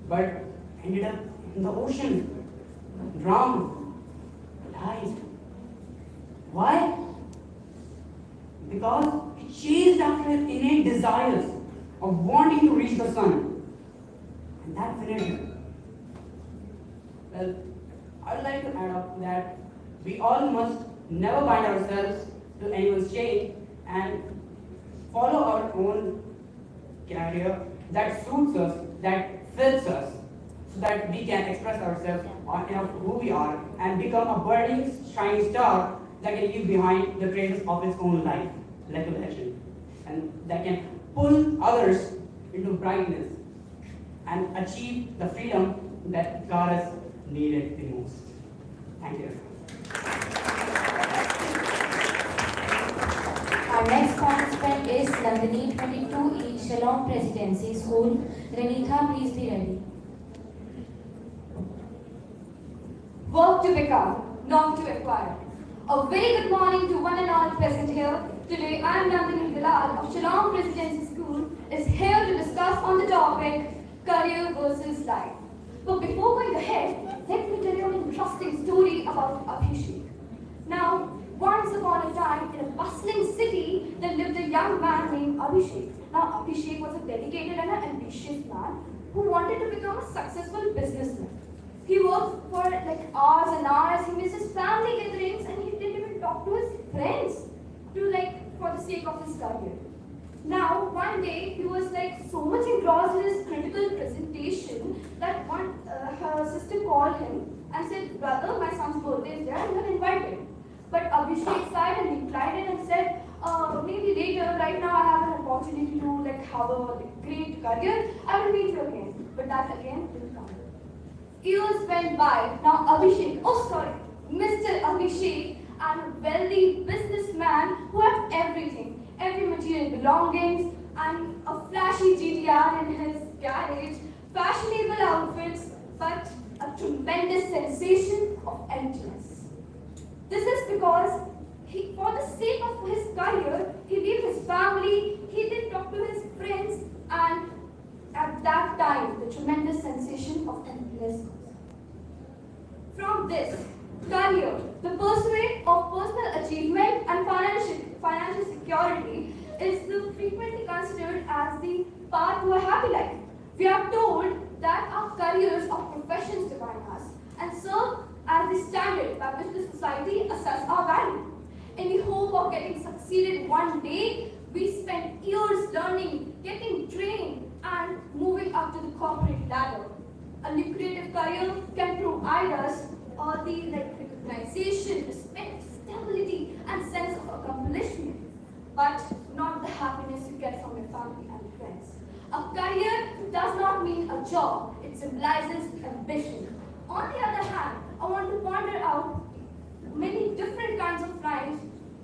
but ended up in the ocean, drowned, died. Why? Because he chased after his innate desires of wanting to reach the sun, and that finished him. Well, I'd like to add up that we all must never bind ourselves to anyone's chain and follow our own career that suits us, that fits us, so that we can express ourselves of who we are and become a burning, shining star that can leave behind the traces of its own life, like a legend, and that can pull others into brightness and achieve the freedom that Icarus needed the most. Thank you. Our next participant is Nandini, 22E, Shillong Presidency School. Renitha, please be ready. Work to become, not to acquire. A very good morning to one and all present here. Today I am Nandini Dalal of Shillong Presidency School is here to discuss on the topic career versus life. But before going ahead, let me tell you an interesting story about Abhishek. Now, once upon a time in a bustling city, there lived a young man named Abhishek. Now, Abhishek was a dedicated and an ambitious man who wanted to become a successful businessman. He worked for like hours and hours. He missed his family gatherings and he didn't even talk to his friends for the sake of his career. Now, one day, he was like so much engrossed in his critical presentation that her sister called him and said, "Brother, my son's birthday is there, I'm not invited." But Abhishek sighed and declined it and said, maybe later, right now I have an opportunity to have a great career, I will meet you again. But that again didn't come. Years went by. Now Mr. Abhishek, and a wealthy businessman who had everything, every material belongings, and a flashy GTR in his garage, fashionable outfits, but a tremendous sensation of emptiness. This is because for the sake of his career, he leave his family, he didn't talk to his friends, and at that time, the tremendous sensation of emptiness. From this career, the pursuit of personal achievement and financial security is frequently considered as the path to a happy life. We are told that our careers or professions define us and serve as the standard by which the society assesses our value. In the hope of getting succeeded one day, we spend years learning, getting trained, and moving up to the corporate ladder. A lucrative career can provide us all the recognition, respect, stability, and sense of accomplishment, but not the happiness you get from your family and friends. A career does not mean a job, it symbolizes ambition. On the other hand, I want to point out many different kinds of lives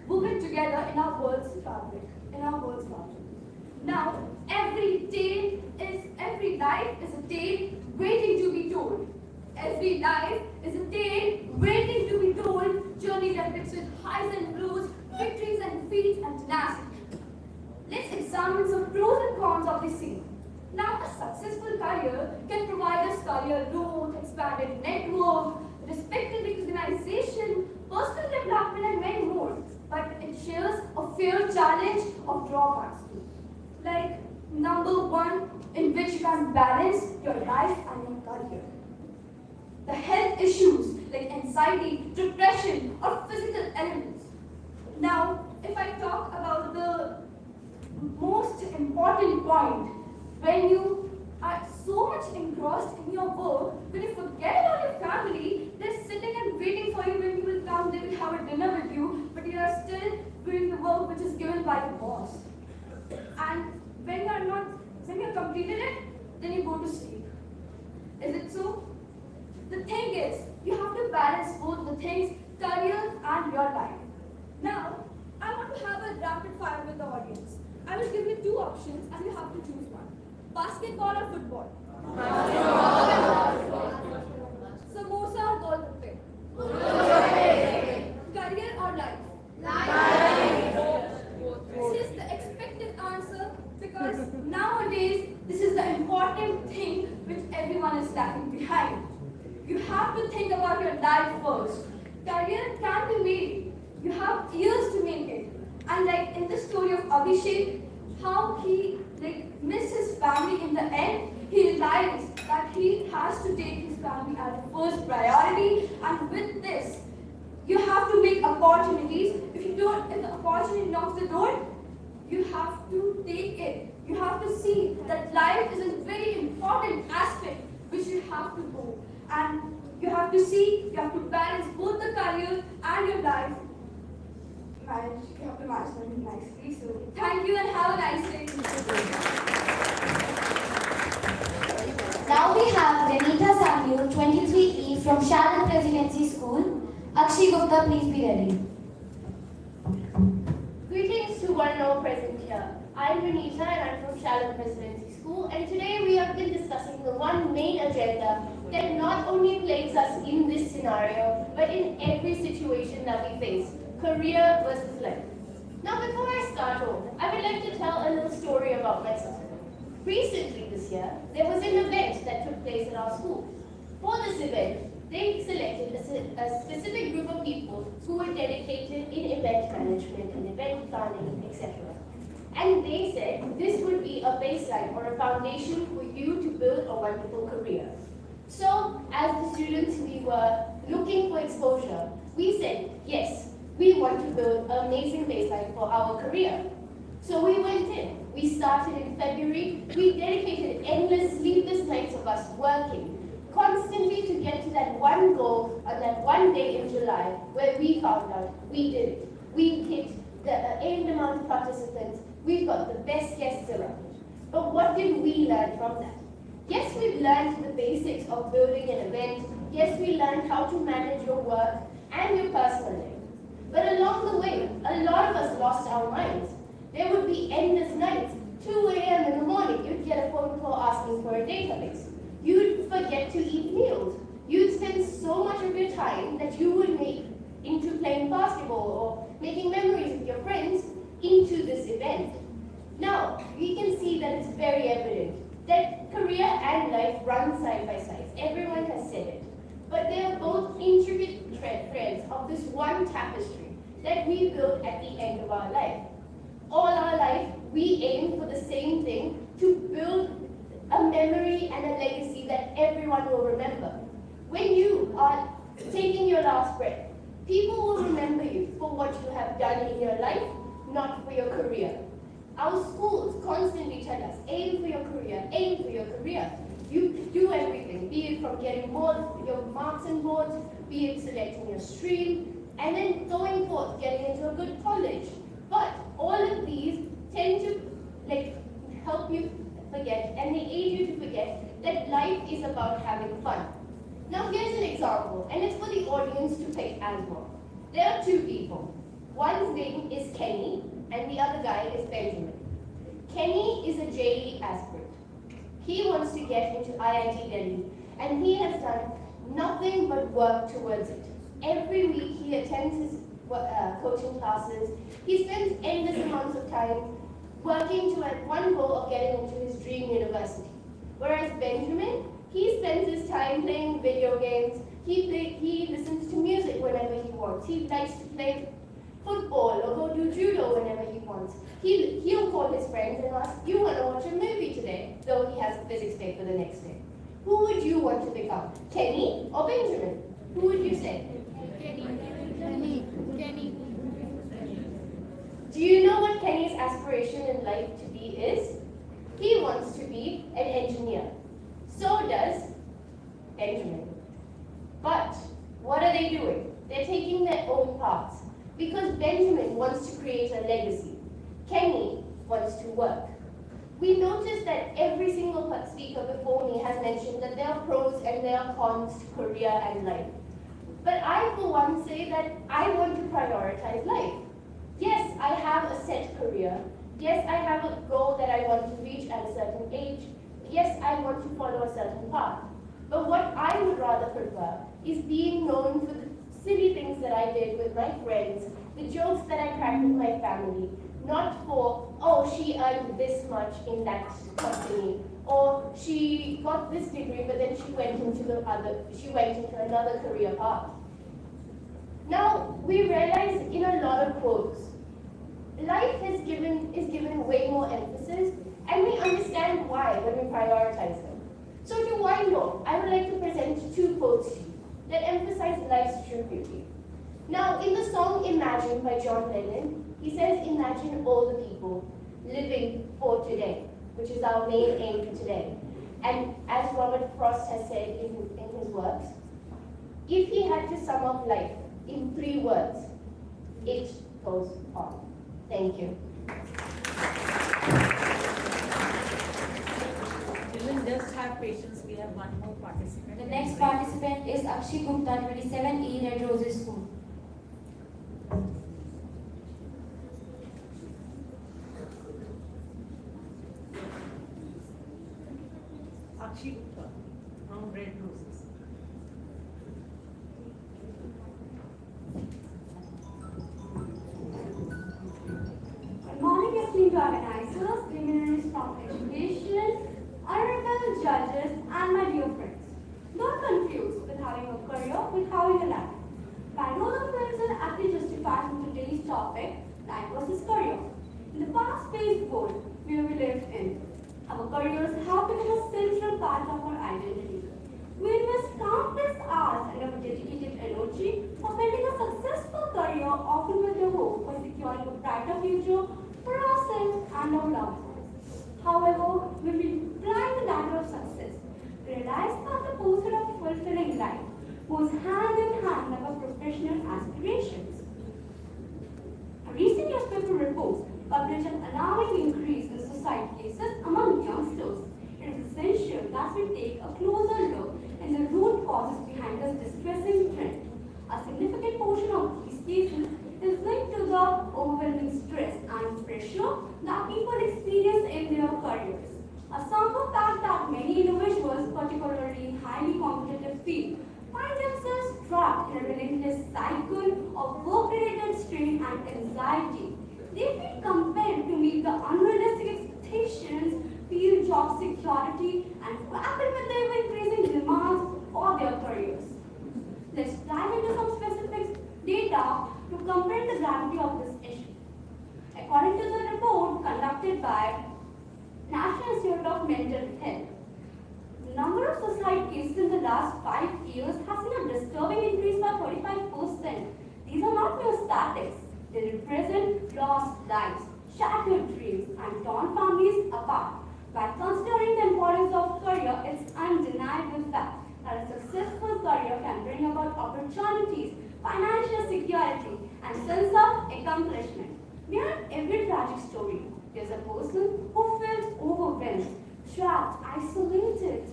woven together in our world's fabric. Now, every life is a tale waiting to be told. Every life is a tale waiting to be told, journey that mixed with highs and lows, victories and defeats, and tenacity. Let's examine some pros and cons of the same. Now, a successful career can provide us career growth, expanded network, respect and recognition, personal development, and many more. But it shares a fair challenge of drawbacks too. Like number one, in which you can balance your life and your career. The health issues like anxiety, depression, or physical elements. Now, if I talk about the most important point, when you are so much engrossed in your work, when you forget about your family, they're sitting and waiting for you when you will come, they will have a dinner with you, but you are still doing the work which is given by the boss. And when you have completed it, then you go to sleep. Is it so? The thing is, you have to balance both the things, career and your life. Now, I want to have a rapid fire with the audience. I will give you two options and you have to choose one. Basketball or football? Samosa or golgappe? Career or life? This is the expected answer because nowadays this is the important thing which everyone is lagging behind. You have to think about your life first. Career can be made. You have years to make it. And like in the story of Abhishek, how he missed his family in the end, he realized that he has to take his family as the first priority. And with this, you have to make opportunities. If the opportunity knocks the door, you have to take it. You have to see that life is a very important aspect which you have to go. And you have to see, you have to balance both the career and your life. You have to manage them nicely. So thank you and have a nice day. Now we have Renita Samuel, 23E from Shalom Presidency School. Akshi Gupta, please be ready. Greetings to one and all present here. I'm Renita and I'm from Shalom Presidency School, and today we have been discussing the one main agenda that not only plagues us in this scenario, but in every situation that we face, career versus life. Now before I start off, I would like to tell a little story about myself. Recently this year, there was an event that took place at our school. For this event, they selected a specific group of people who were dedicated in event management and event planning, etc. And they said this would be a baseline or a foundation for you to build a wonderful career. So, as the students, we were looking for exposure. We said, yes, we want to build an amazing baseline for our career. So we went in. We started in February. We dedicated endless sleepless nights of us working constantly to get to that one goal on that one day in July where we found out we did it. We hit the aimed amount of participants. We've got the best guests around. But what did we learn from that? Yes, we've learned the basics of building an event. Yes, we learned how to manage your work and your personal life. But along the way, a lot of us lost our minds. There would be endless nights. 2 a.m. in the morning, you'd get a phone call asking for a database. You'd forget to eat meals. You'd spend so much of your time that you would make into playing basketball or making memories with your friends into this event. Now, we can see that it's very evident that career and life run side by side. Everyone has said it. But they are both intricate threads of this one tapestry that we build at the end of our life. All our life, we aim for the same thing, to build a memory and a legacy that everyone will remember. When you are taking your last breath, people will remember you for what you have done in your life, not for your career. Our schools constantly tell us, aim for your career, aim for your career. You do everything, be it from getting your marks and boards, be it selecting your stream, and then going forth, getting into a good college. But all of these tend to help you forget, and they aid you to forget that life is about having fun. Now here's an example, and it's for the audience to pick as well. There are two people. One's name is Kenny, and the other guy is Benjamin. Kenny is a JEE aspirant. He wants to get into IIT Delhi, and he has done nothing but work towards it. Every week he attends his coaching classes. He spends endless amounts of time working toward one goal of getting into his dream university. Whereas Benjamin, he spends his time playing video games. He listens to music whenever he wants. He likes to play football or go do judo whenever he wants. He'll call his friends and ask, you want to watch a movie today? Though he has a physics paper the next day. Who would you want to become? Kenny or Benjamin? Who would you say? Kenny. Do you know what Kenny's aspiration in life to be is? He wants to be an engineer. So does Benjamin. But what are they doing? They're taking their own paths. Because Benjamin wants to create a legacy. Kenny wants to work. We noticed that every single speaker before me has mentioned that there are pros and there are cons to career and life. But I, for one, say that I want to prioritize life. Yes, I have a set career. Yes, I have a goal that I want to reach at a certain age. Yes, I want to follow a certain path. But what I would rather prefer is being known for the silly things that I did with my friends, the jokes that I cracked with my family, not for, oh, she earned this much in that company, or she got this degree, but then she went into another career path. Now, we realize in a lot of quotes, life is given way more emphasis, and we understand why when we prioritize them. So to wind off, I would like to present two quotes to you that emphasize life's true beauty. Now, in the song Imagine by John Lennon, he says, imagine all the people living for today, which is our main aim for today. And as Robert Frost has said in his works, if he had to sum up life in 3 words, it goes on. Thank you. Children, just have patience. We have one more participant. The next participant is Akshi Gupta, 27E, Red Roses School. Akshi Gupta from Red Roses. Good morning, esteemed organizers, luminaries from education, honorable judges, and my dear friends. Don't confuse with having a career with having a life. My role of friends aptly justifies in today's topic, life versus career. In the fast-paced world we live in, our careers have become a central part of our identity. We invest countless hours and our dedicated energy for building a successful career, often with the hope for securing a brighter future for ourselves and our loved ones. However, when we climb the ladder of success, we realize that the pursuit of fulfilling life goes hand in hand with our professional aspirations. A recent newspaper report published an alarming increase in suicide cases among youngsters. It is essential that we take a closer look at the root causes behind this distressing trend. A significant portion of these cases is linked to the overwhelming stress and pressure that people experience in their careers. A somber fact that many individuals, particularly in highly competitive fields, find themselves trapped in a relentless cycle of work-related strain and anxiety. They feel compelled to meet the unrealistic expectations, feel job security, and grapple with the ever-increasing demands for their careers. Let's dive into some specific data to comprehend the gravity of this issue. According to the report conducted by National Institute of Mental Health, the number of suicide cases in the last 5 years has seen a disturbing increase by 35%. These are not mere statistics. They represent lost lives, shattered dreams, and torn families apart. By considering the importance of career, it's undeniable fact that a successful career can bring about opportunities, financial security, and sense of accomplishment. Behind every tragic story, there's a person who feels overwhelmed, trapped, isolated.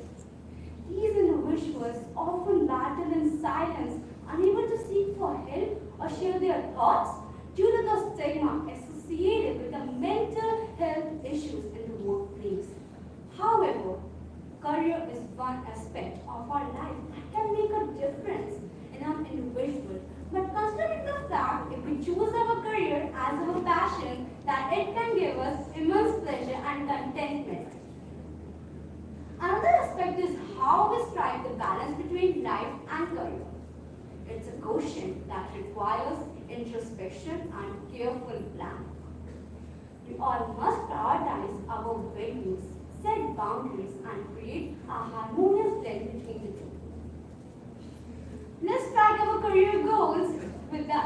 These individuals often battle in silence, unable to seek for help or share their thoughts due to the stigma associated with the mental health issues in the workplace. However, career is one aspect of our life that can make a difference in an individual. But considering the fact, if we choose our career as our passion, that it can give us immense pleasure and contentment. Another aspect is how we strike the balance between life and career. It's a quotient that requires introspection and careful planning. We all must prioritize our values, set boundaries, and create a harmonious blend between the two. Let's track our career goals with the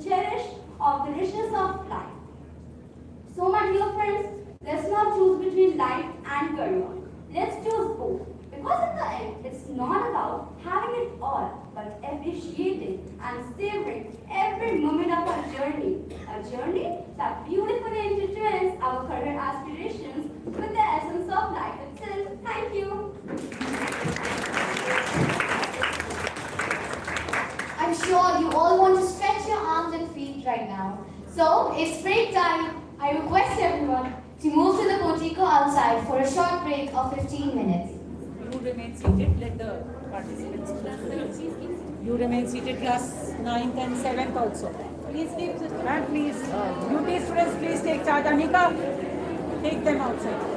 cherish of the richness of life. So, my dear friends, let's not choose between life and career. Let's choose both. Because in the end, it's not about having it all, but appreciating and savoring every moment of our journey. A journey that beautifully intertwines our career aspirations with the essence of life itself. Thank you. I'm sure you all want to stretch your arms and feet right now. So, it's break time. I request everyone to move to the portico outside for a short break of 15 minutes. You remain seated, let the participants please. You remain seated, class 9th and 7th also. Please keep and please, duty students, please take charge. Anika, take them outside.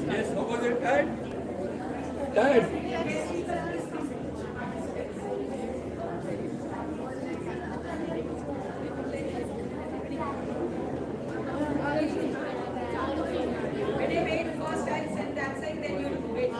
Yes, how was it, Dad? Dad? When I wait first, I'll send that side, then you'll wait.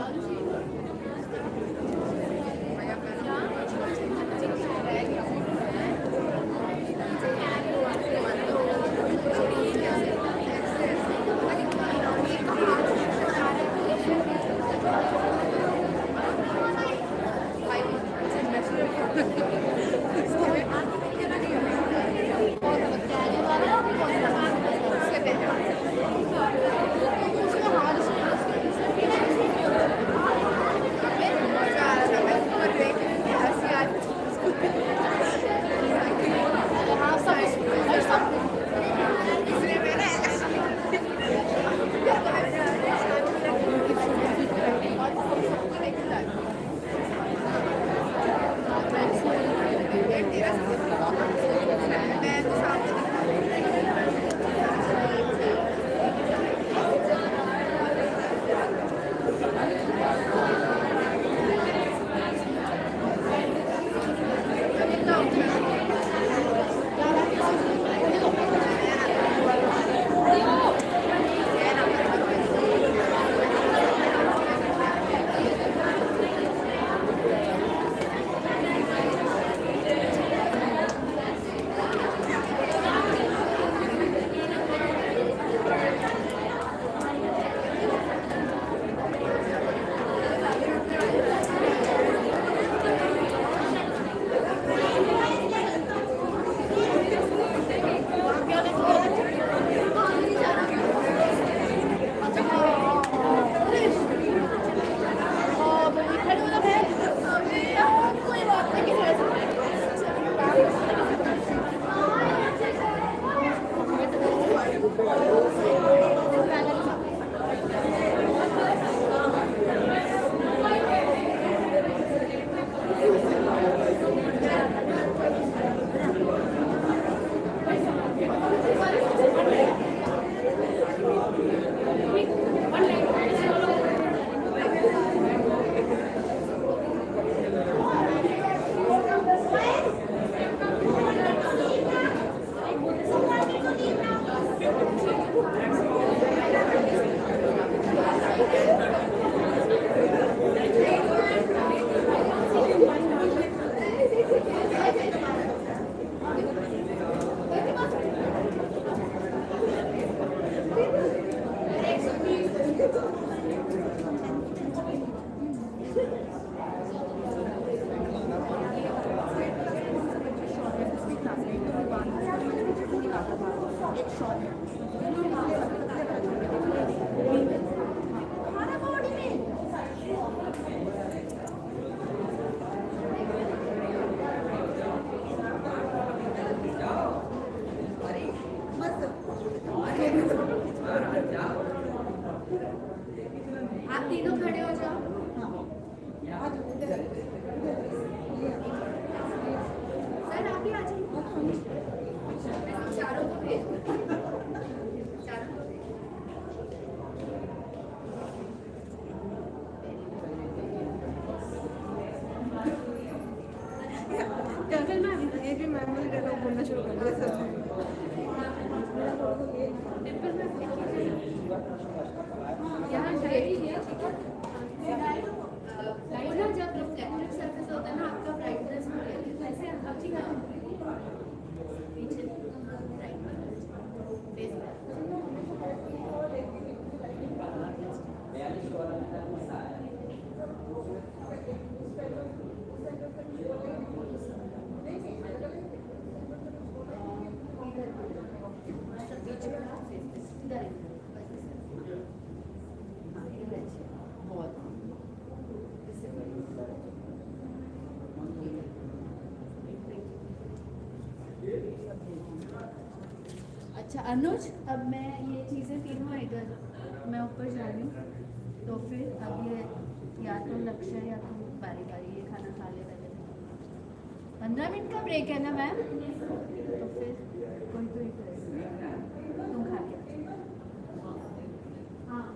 आप तीनों खड़े हो जाओ। Sir आप भी आ जाइए। चारों को भेज दो। चारों को भेज कैंसिल मैम ये भी मैनुअल डायलॉग बोलना शुरू कर दिया सर यहाँ डायरी है वो ना जब रिफ्लेक्टिव सरफेस होता है ना आपका ब्राइटनेस वैसे अच्छी पीछे अच्छा अनुज, अब मैं ये चीज़ें तीनों इधर मैं ऊपर जा रही हूँ, तो फिर अब ये या तो लक्ष्य या तो बारी बारी ये खाना खा ले पहले। 15 मिनट का ब्रेक है ना मैम, तो फिर कोई तो ही करेगा, तुम खा के हाँ।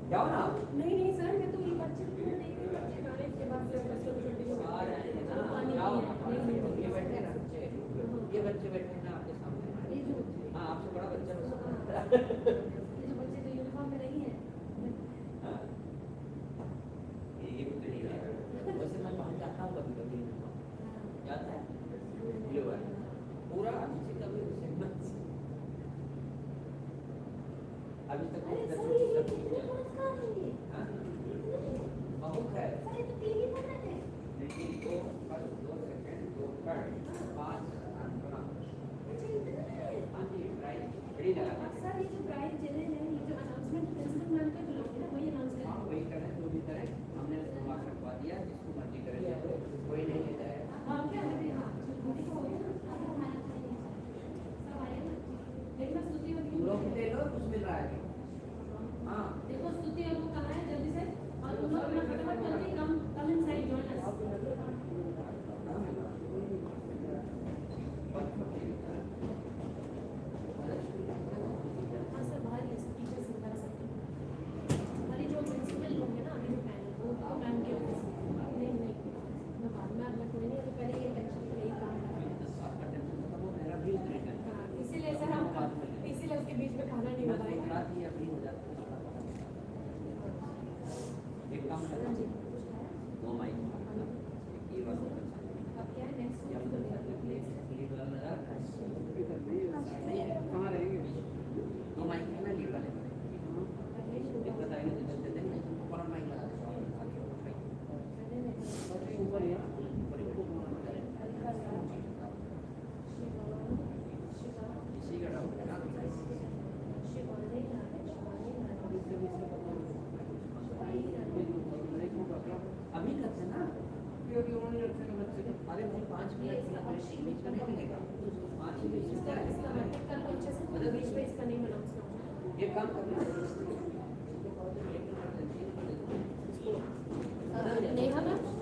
जाओ ना। नहीं नहीं सर, मैं तो ये बच्चे को देख रही हूँ, बच्चे गाने के बाद से बच्चे छोटे को आ रहे हैं ना, जाओ ना। ये बैठे ना बच्चे, ये बच्चे बैठे हैं ना आपके सामने। ये जो हाँ, आपसे बड़ा बच्चा हो सकता है। ये जो बच्चे जो यूनिफॉर्म में नहीं है, ये भी नहीं है। वैसे मैं पहन जाता हूँ कभी कभी, जाता है ब्लू है पूरा नीचे का भी सेगमेंट। अभी तक बहुत है, लेकिन दो सेकंड 2 5 हाँ जी प्राइस बड़ी लगा सर ये जो प्राइस चले हैं, ये जो अनाउंसमेंट प्रिंसिपल मैम के लोग हैं वही अनाउंस करें। हाँ वही करें, जो भी करें, हमने मार्क रखवा दिया, जिसको मर्जी करें, कोई नहीं लेता है। हाँ क्या है हाँ देखो हो गया ना, सब आए ना, लेकिन मैं स्तुति और लोग ले लो, कुछ मिल रहा है। हाँ देखो स्तुति और वो कहाँ है, जल्दी से और तुम लोग अपना फटाफट जल्दी कम इनसाइड जॉइन अस। ये काम Neha ma'am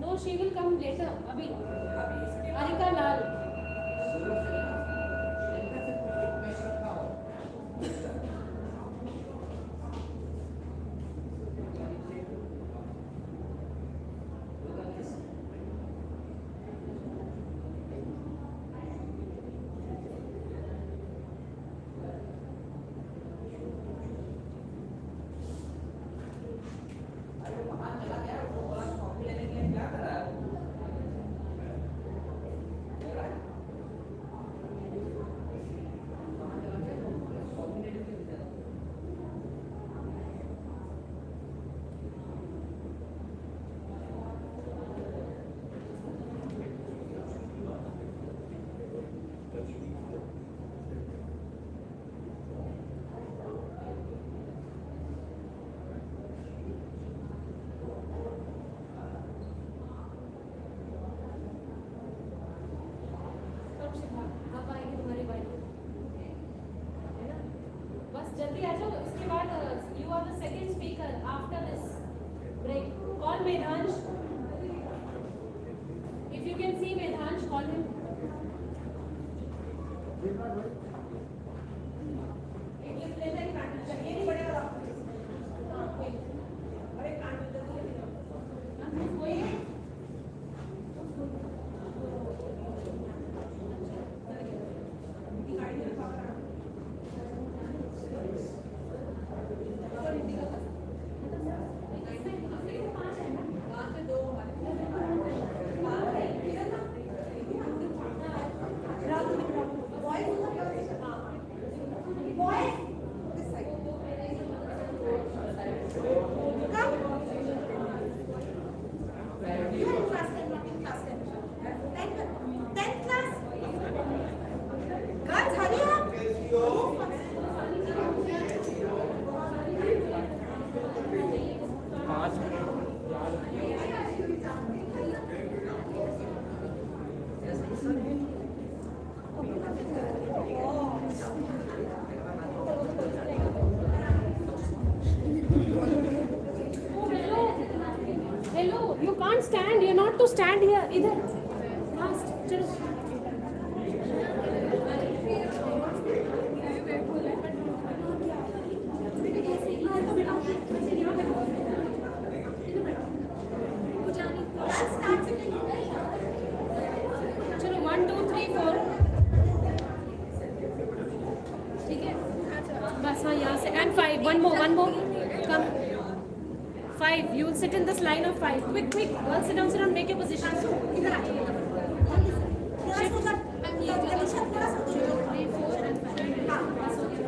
No, she will come later. Abhi. Arika Lal. अब आएगी तुम्हारी बारी है ना बस जल्दी आ जाओ इसके बाद you are the second speaker after this break call Vedansh if you can see Vedansh call him एक लिफ्ट लेता है कांड चाहिए नहीं पड़ेगा अरे कांड कोई Hello, you can't stand. You're not to stand here. Either. Fast. Chalo. चलो 1 2 3 4 ठीक है बस हाँ यहाँ से and 5 one more come 5 you will sit in this line of 5 quick girls sit down make your position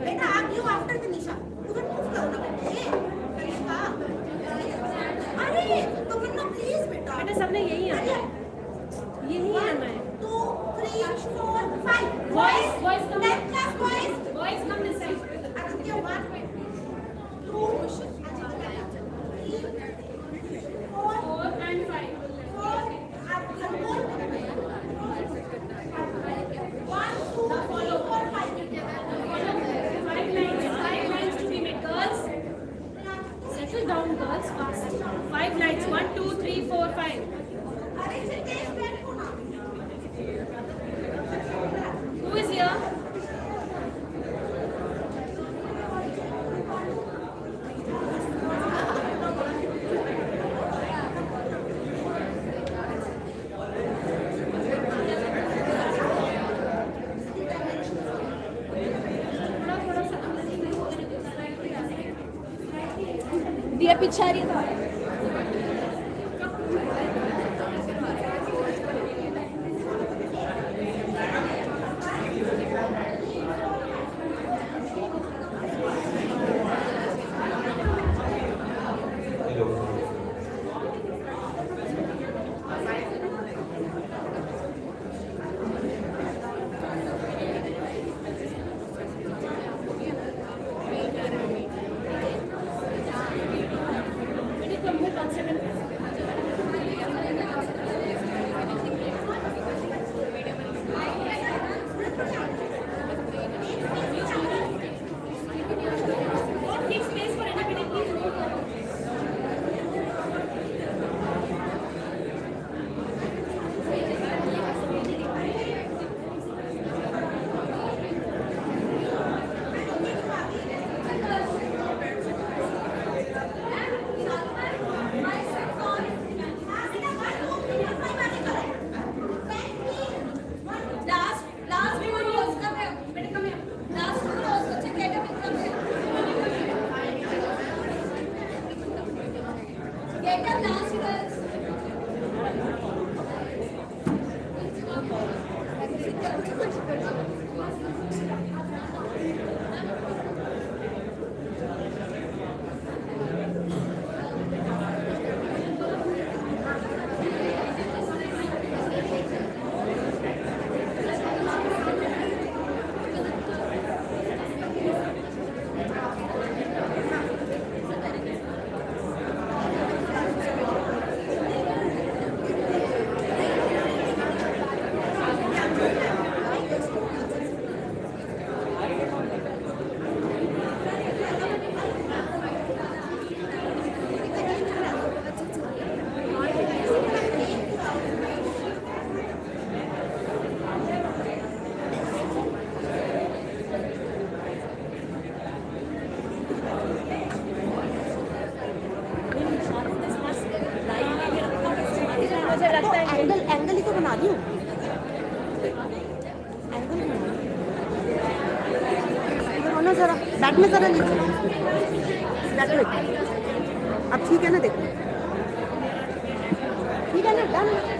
बेटा आप यू आफ्टर द निशा तू कैन मूव करो ना बेटा अरे तुम लोग प्लीज बेटा सबने यही आना है यही आना है 2 3 4 5 boys come 10th class boys come this side Aditya 1 2 4 and 5 4 1 2 दिया पिछारी था एंगल ही तो बना रही हूँ एंगल इधर होना जरा बैक में जरा नीचे बैक में अब ठीक है ना देखो ठीक है ना डन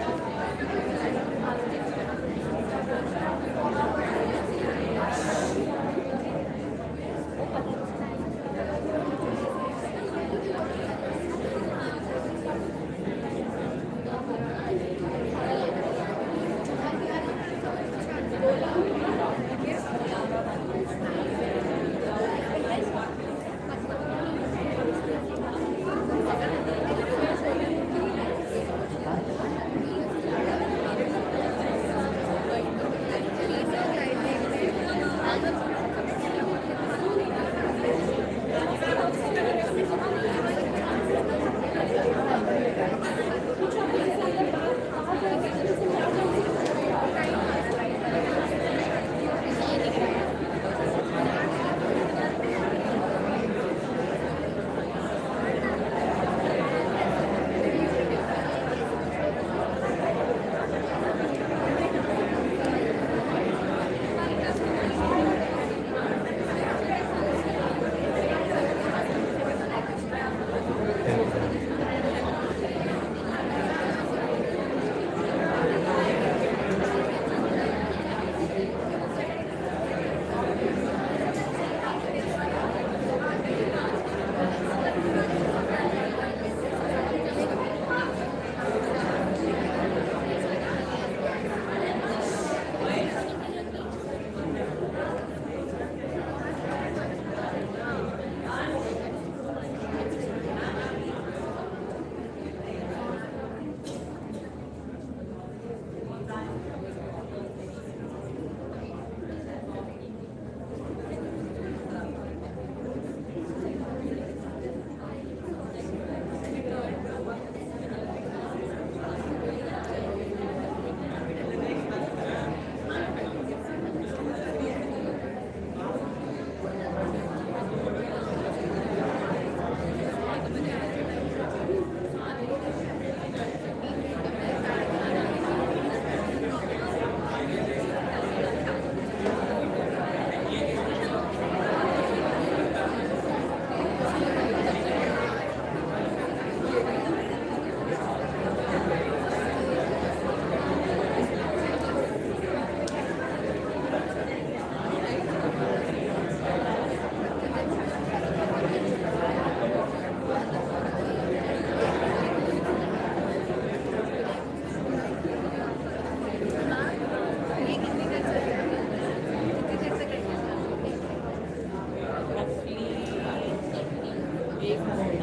एक घंटा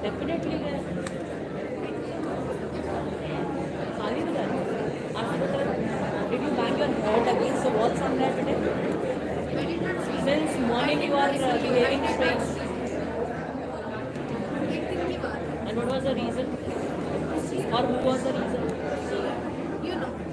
डेफिनेटली गए खाली नहीं जाती आपको पता did you bang your head against the wall somewhere today since morning you are behaving strange and what was the reason or who was the reason You know.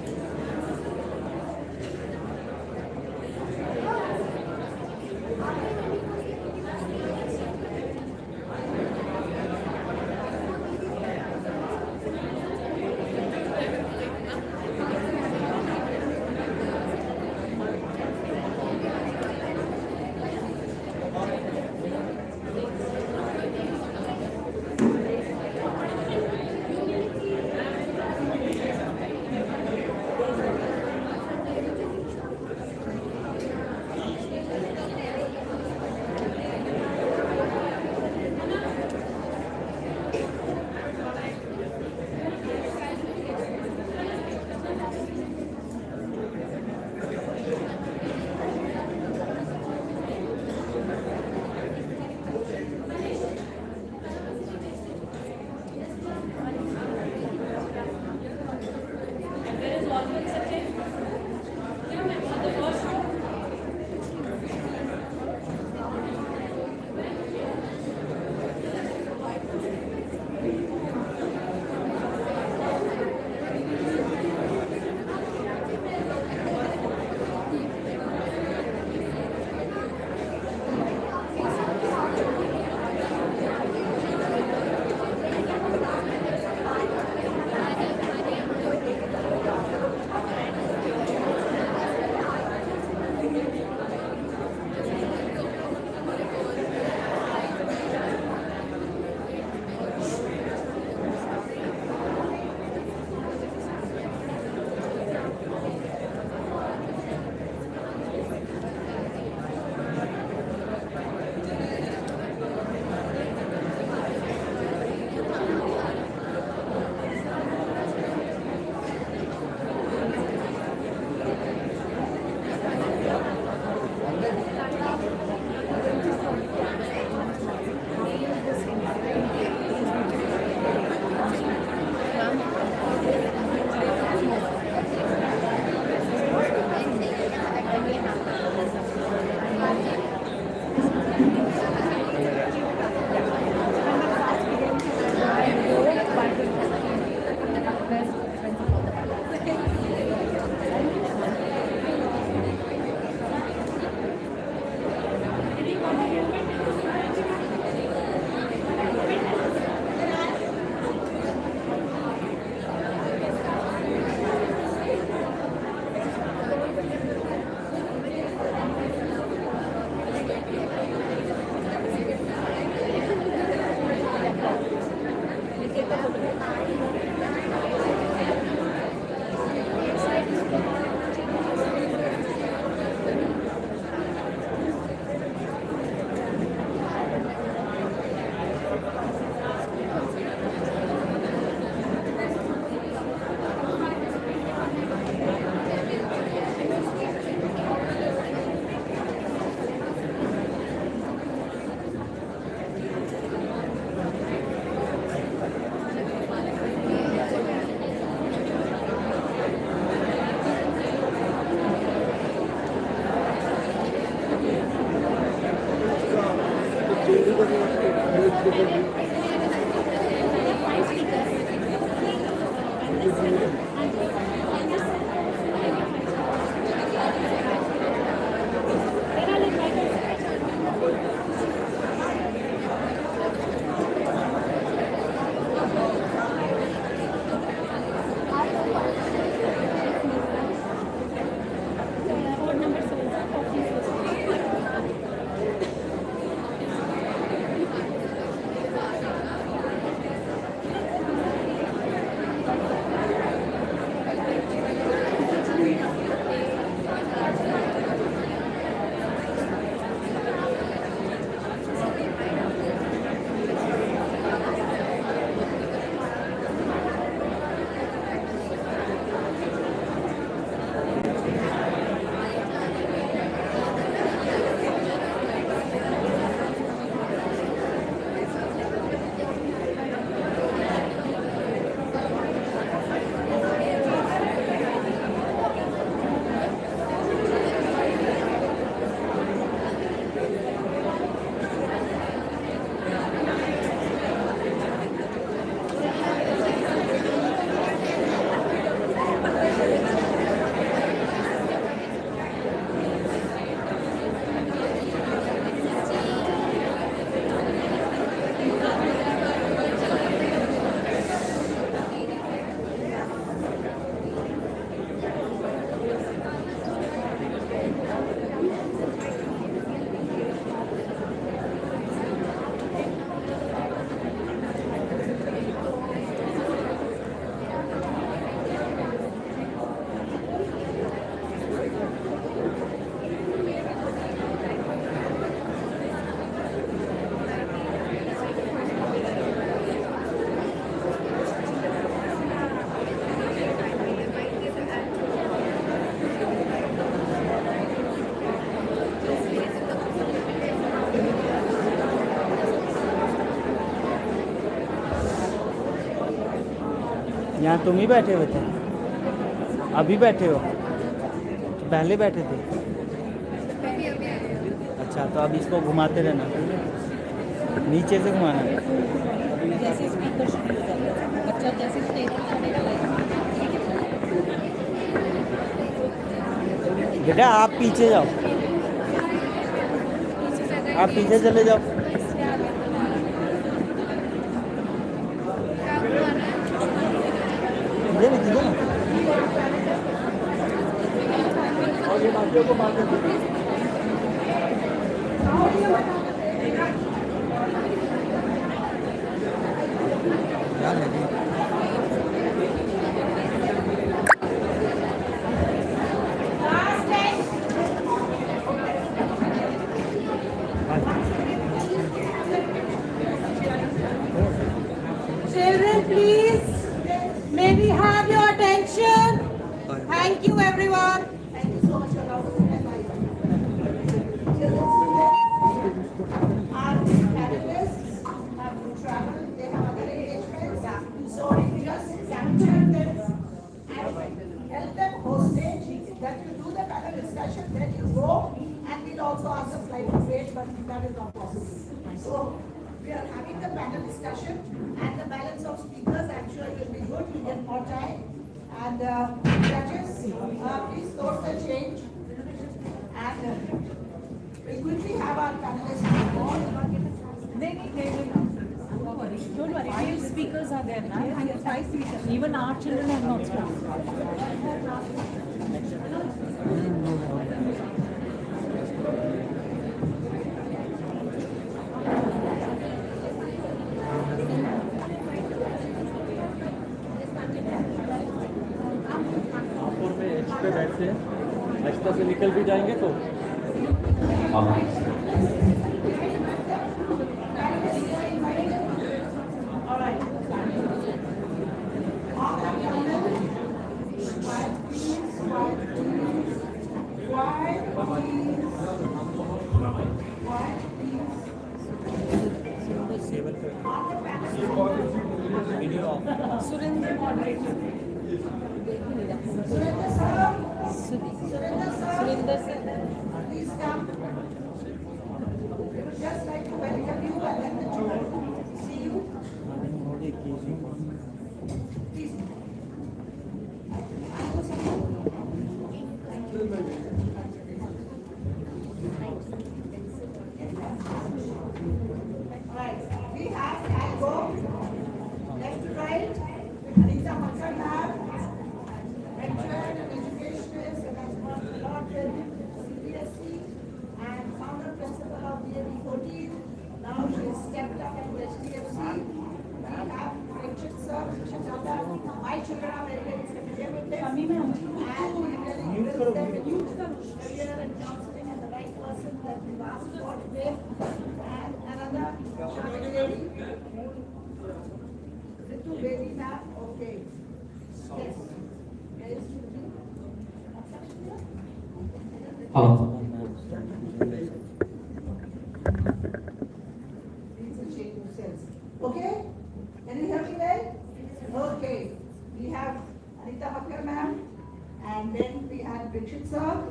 यहाँ तुम ही बैठे हुए थे, अभी बैठे हो, पहले बैठे थे। अच्छा, तो अब इसको घुमाते रहना, नीचे से घुमाना। जैसे स्पीकर शुरू हो जाता है, बच्चा जैसे स्टेज पे चढ़ेगा बेटा आप पीछे जाओ, आप पीछे चले जाओ। ये नहीं ना, और ये बाकियों को बात Children, please, may we have your attention? Thank you, everyone. Thank you so much for allowing me to our panelists have traveled, they have other engagements. So if you just capture them and help them hostage, that you do the panel discussion, then you go and we'll also ask the flight to wait, but that is not possible. So we are having the panel discussion and the balance of speakers, I'm sure it will be good, we get more time. And judges, please note the change. And we'll quickly have our panelists on. Don't worry, 5 speakers are there now. Even our children have not spoken. पे बैठते हैं, extra से निकल भी जाएंगे तो Surendra moderator. Surendra sir. Please come. We would just like to welcome you and let the children see you. Please. Right. We have Algo, left to right, Anita Makkar ma'am, lecturer and educationist and has worked a lot with CBSE and founder principal of DAV 14. Now she has stepped up into HDFC. We have Richard sir, my children are very, very familiar with them. And we really impress them with career and counseling and the right person that we've asked for today. And another lady, Ritu Bedi ma'am, okay. Yes. Yes. Okay? Can you hear me well? Okay. We have Anita Makkar ma'am, and then we have Richard sir,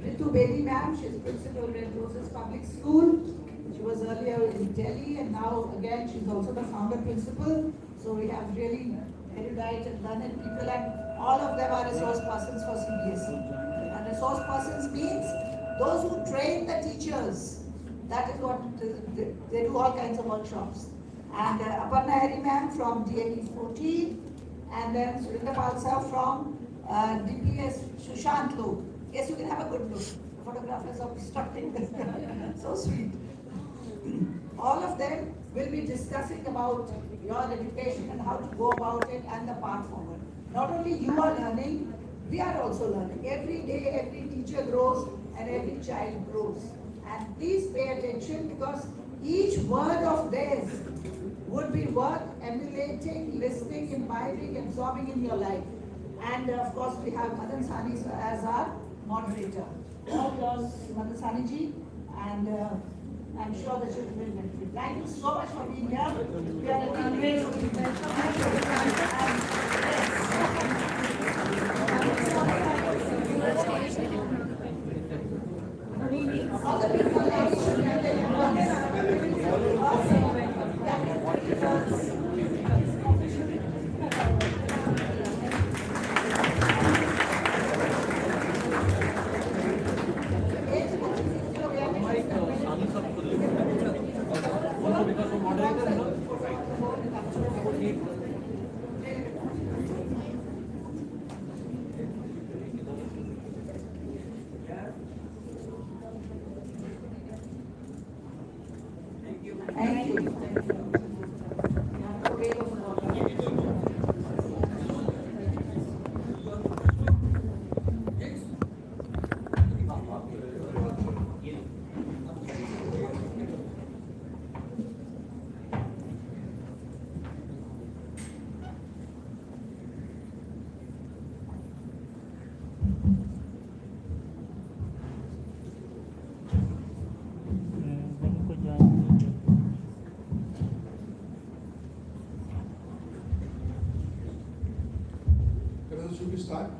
Ritu Bedi ma'am, she's principal of Red Roses Public School. She was earlier in Delhi and now again she's also the founder principal. So we have really erudite and learned people and all of them are resource persons for CBSE. And resource persons means those who train the teachers. That is what they do all kinds of workshops. And Aparna Hari ma'am from DAV 14 and then Surinder Palsa from DPS Sushant Loop. Yes, you can have a good look. The photographers are obstructing. So sweet. All of them will be discussing about your education and how to go about it and the path forward. Not only you are learning, we are also learning. Every day, every teacher grows and every child grows. And please pay attention because each word of theirs would be worth emulating, listening, imbibing, absorbing in your life. And of course, we have Madan Sani as our moderator. Madan Sani ji, and I'm sure that you will benefit. Thank you so much for being here. We are looking great to be all the people that should have the Thank you. Should we start?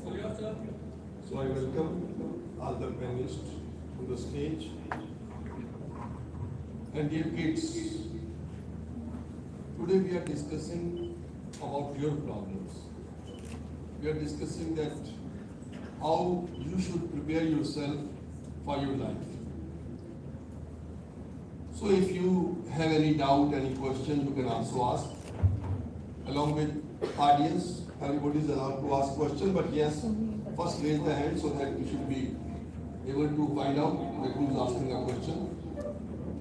So I welcome all the panelists to the stage. And dear kids, today we are discussing about your problems. We are discussing that how you should prepare yourself for your life. So if you have any doubt, any question, you can also ask. Along with audience, everybody is allowed to ask questions, but yes, first raise the hand so that you should be able to find out who is asking a question.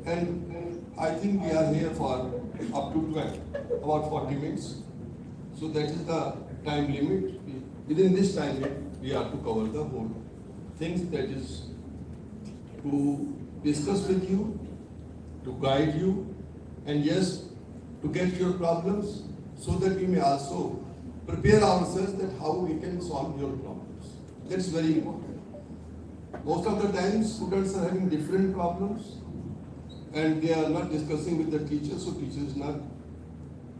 And I think we are here for up to 12, about 40 minutes. So that is the time limit. Within this time limit, we have to cover the whole things, that is to discuss with you, to guide you, and yes, to get your problems so that we may also prepare ourselves that how we can solve your problems. That's very important. Most of the time, students are having different problems and they are not discussing with the teacher, so teacher is not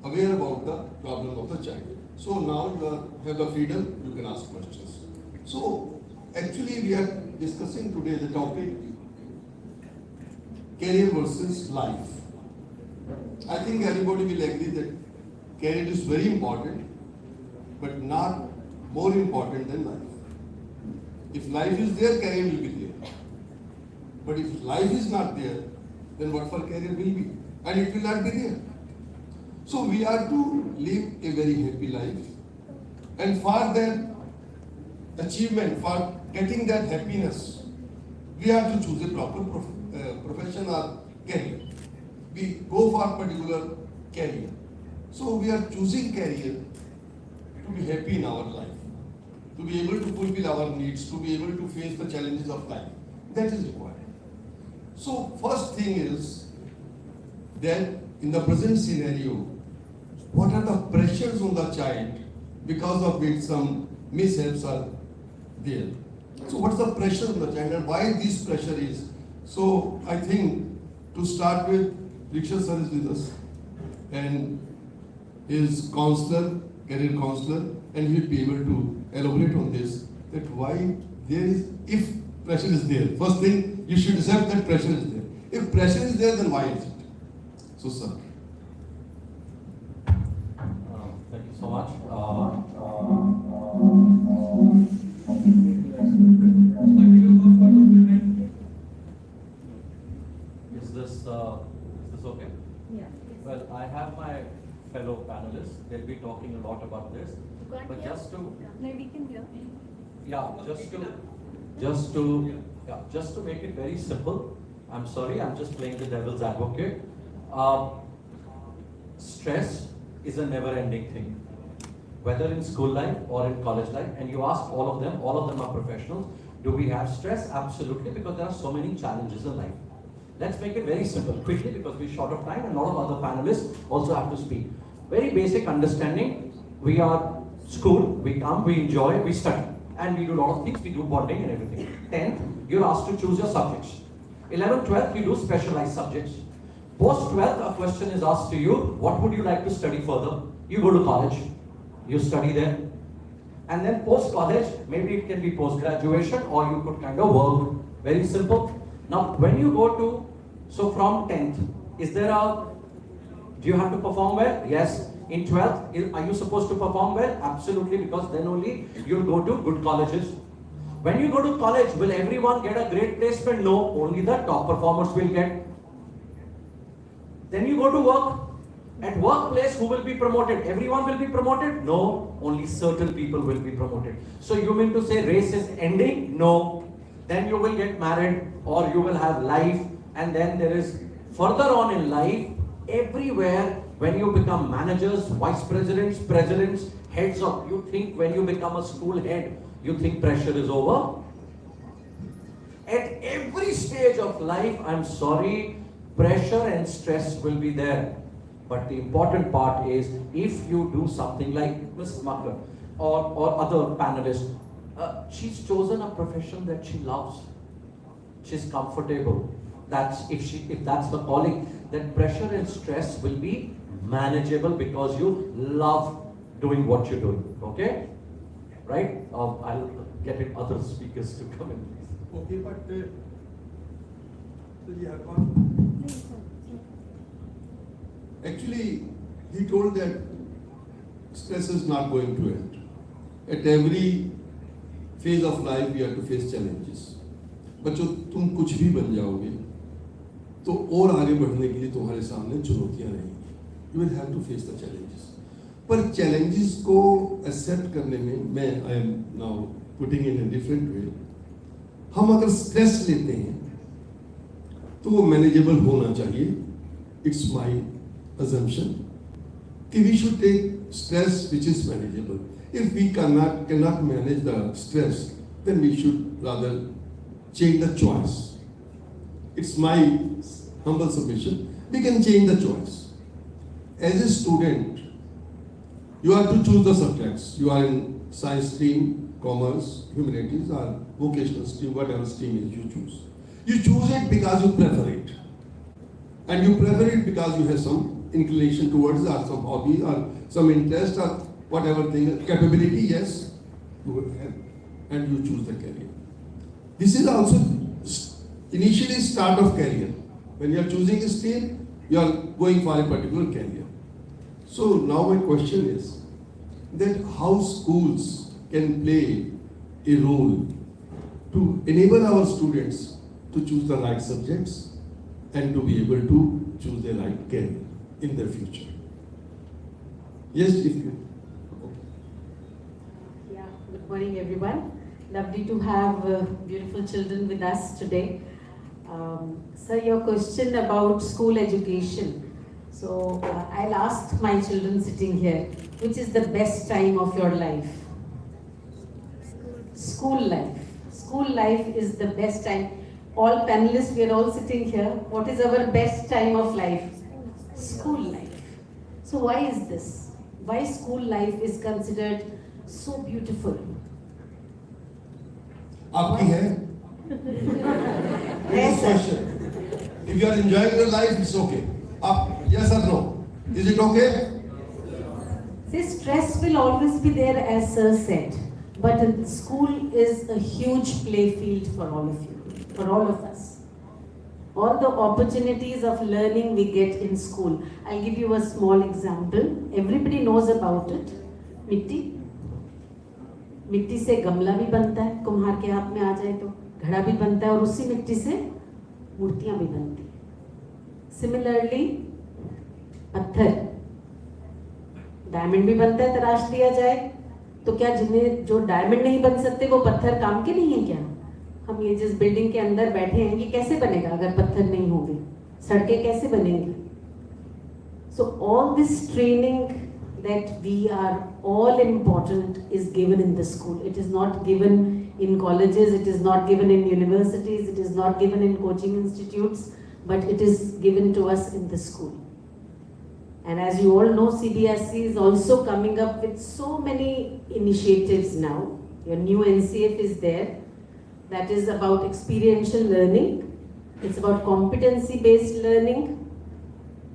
aware about the problem of the child. So now you have the freedom, you can ask questions. So actually we are discussing today the topic career versus life. I think everybody will agree that career is very important, but not more important than life. If life is there, career will be there. But if life is not there, then what for career will be? And it will not be there. So we are to live a very happy life. And for that achievement, for getting that happiness, we have to choose a proper profession or career. We go for a particular career. So we are choosing career to be happy in our life, to be able to fulfill our needs, to be able to face the challenges of life. That is required. So first thing is that in the present scenario, what are the pressures on the child because of which some mishaps are there? So what's the pressure on the child and why this pressure is? So I think to start with, Riksha sir is with us and is counselor, career counselor, and he will be able to elaborate on this, that why there is, if pressure is there, first thing you should accept that pressure is there. If pressure is there, then why is it? So sir. Thank you so much. Is this okay? Yeah. Well, I have my fellow panelists. They'll be talking a lot about this. But just to No, we can hear. just to make it very simple. I'm sorry, I'm just playing the devil's advocate. Stress is a never-ending thing, whether in school life or in college life. And you ask all of them are professionals. Do we have stress? Absolutely, because there are so many challenges in life. Let's make it very simple, quickly, because we're short of time and a lot of other panelists also have to speak. Very basic understanding. We are school, we come, we enjoy, we study. And we do a lot of things, we do bonding and everything. 10th, you're asked to choose your subjects. 11th, 12th, you do specialized subjects. Post 12th, a question is asked to you, what would you like to study further? You go to college, you study there. And then post college, maybe it can be post graduation or you could kind of work. Very simple. Now, when you go to, so from 10th, do you have to perform well? Yes. In 12th, are you supposed to perform well? Absolutely, because then only you'll go to good colleges. When you go to college, will everyone get a great placement? No, only the top performers will get. Then you go to work. At workplace, who will be promoted? Everyone will be promoted? No, only certain people will be promoted. So you mean to say race is ending? No. Then you will get married or you will have life, and then there is further on in life, everywhere when you become managers, vice presidents, presidents, heads of, you think when you become a school head, you think pressure is over? At every stage of life, I'm sorry, pressure and stress will be there. But the important part is, if you do something like Ms. Makar or other panelists, she's chosen a profession that she loves. She's comfortable. If that's the calling, then pressure and stress will be manageable because you love doing what you're doing. Okay? Right? I'll get in other speakers to come in, please. Okay, but actually, he told that stress is not going to end. At every phase of life, we have to face challenges. बच्चों, तुम कुछ भी बन जाओगे, तो और आगे बढ़ने के लिए तुम्हारे सामने चुनौतियां रहेंगी. You will have to face the challenges. पर challenges को accept करने में I am now putting in a different way. हम अगर stress लेते हैं, तो वो manageable होना चाहिए. It's my assumption. कि we should take stress which is manageable. If we cannot manage the stress, then we should rather change the choice. It's my humble submission. We can change the choice. As a student, you have to choose the subjects. You are in science stream, commerce, humanities, or vocational stream, whatever stream is you choose. You choose it because you prefer it. And you prefer it because you have some inclination towards it, or some hobby, or some interest, or whatever thing, capability, yes, you will have, and you choose the career. This is also initially start of career. When you are choosing a stream, you are going for a particular career. So now my question is that how schools can play a role to enable our students to choose the right subjects and to be able to choose the right career in their future. Yes, if you. Yeah, good morning everyone. Lovely to have beautiful children with us today. Sir, your question about school education. So I'll ask my children sitting here, which is the best time of your life? School life. School life is the best time. All panelists, we are all sitting here. What is our best time of life? School life. So why is this? Why school life is considered so beautiful? आपकी है? This question. If you are enjoying your life, it's okay. Yes or no? Is it okay? See, stress will always be there, as Sir said. But school is a huge play field for all of you, for all of us. All the opportunities of learning we get in school. I'll give you a small example. Everybody knows about it. मिट्टी. मिट्टी से गमला भी बनता है, कुम्हार के हाथ में आ जाए तो घड़ा भी बनता है, और उसी मिट्टी से मूर्तियां भी बनती हैं. सिमिलरली पत्थर, डायमंड भी बनता है, तराश दिया जाए तो क्या जिन्हें जो डायमंड नहीं बन सकते वो पत्थर काम के नहीं है क्या? हम ये जिस बिल्डिंग के अंदर बैठे हैं, ये कैसे बनेगा अगर पत्थर नहीं होंगे? सड़कें कैसे बनेंगी? So all this training that we are all important is given in the school. It is not given in colleges, it is not given in universities, it is not given in coaching institutes, but it is given to us in the school. And as you all know, CBSE is also coming up with so many initiatives now. Your new NCF is there, that is about experiential learning. It's about competency-based learning.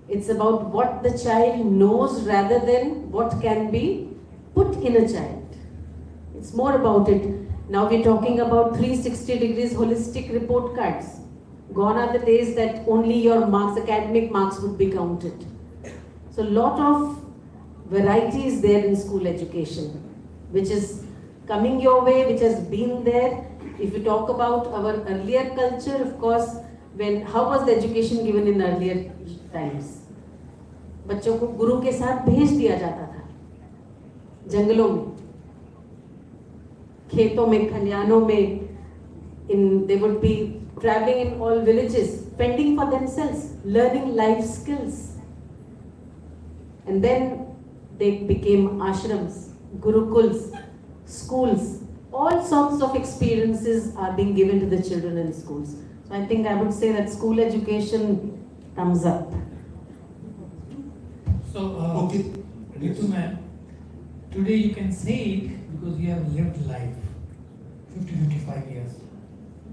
It's about what the child knows rather than what can be put in a child. It's more about it. Now we're talking about 360 degrees holistic report cards. Gone are the days that only your marks, academic marks would be counted. So a lot of variety is there in school education, which is coming your way, which has been there. If you talk about our earlier culture, of course, how was the education given in earlier times? बच्चों को गुरु के साथ भेज दिया जाता था, जंगलों में, खेतों में, खलियानों में. They would be traveling in all villages, fending for themselves, learning life skills. And then they became ashrams, gurukuls, schools. All sorts of experiences are being given to the children in schools. So I think I would say that school education thumbs up. So, Ritu ma'am, today you can say it because you have lived life, 50-55 years,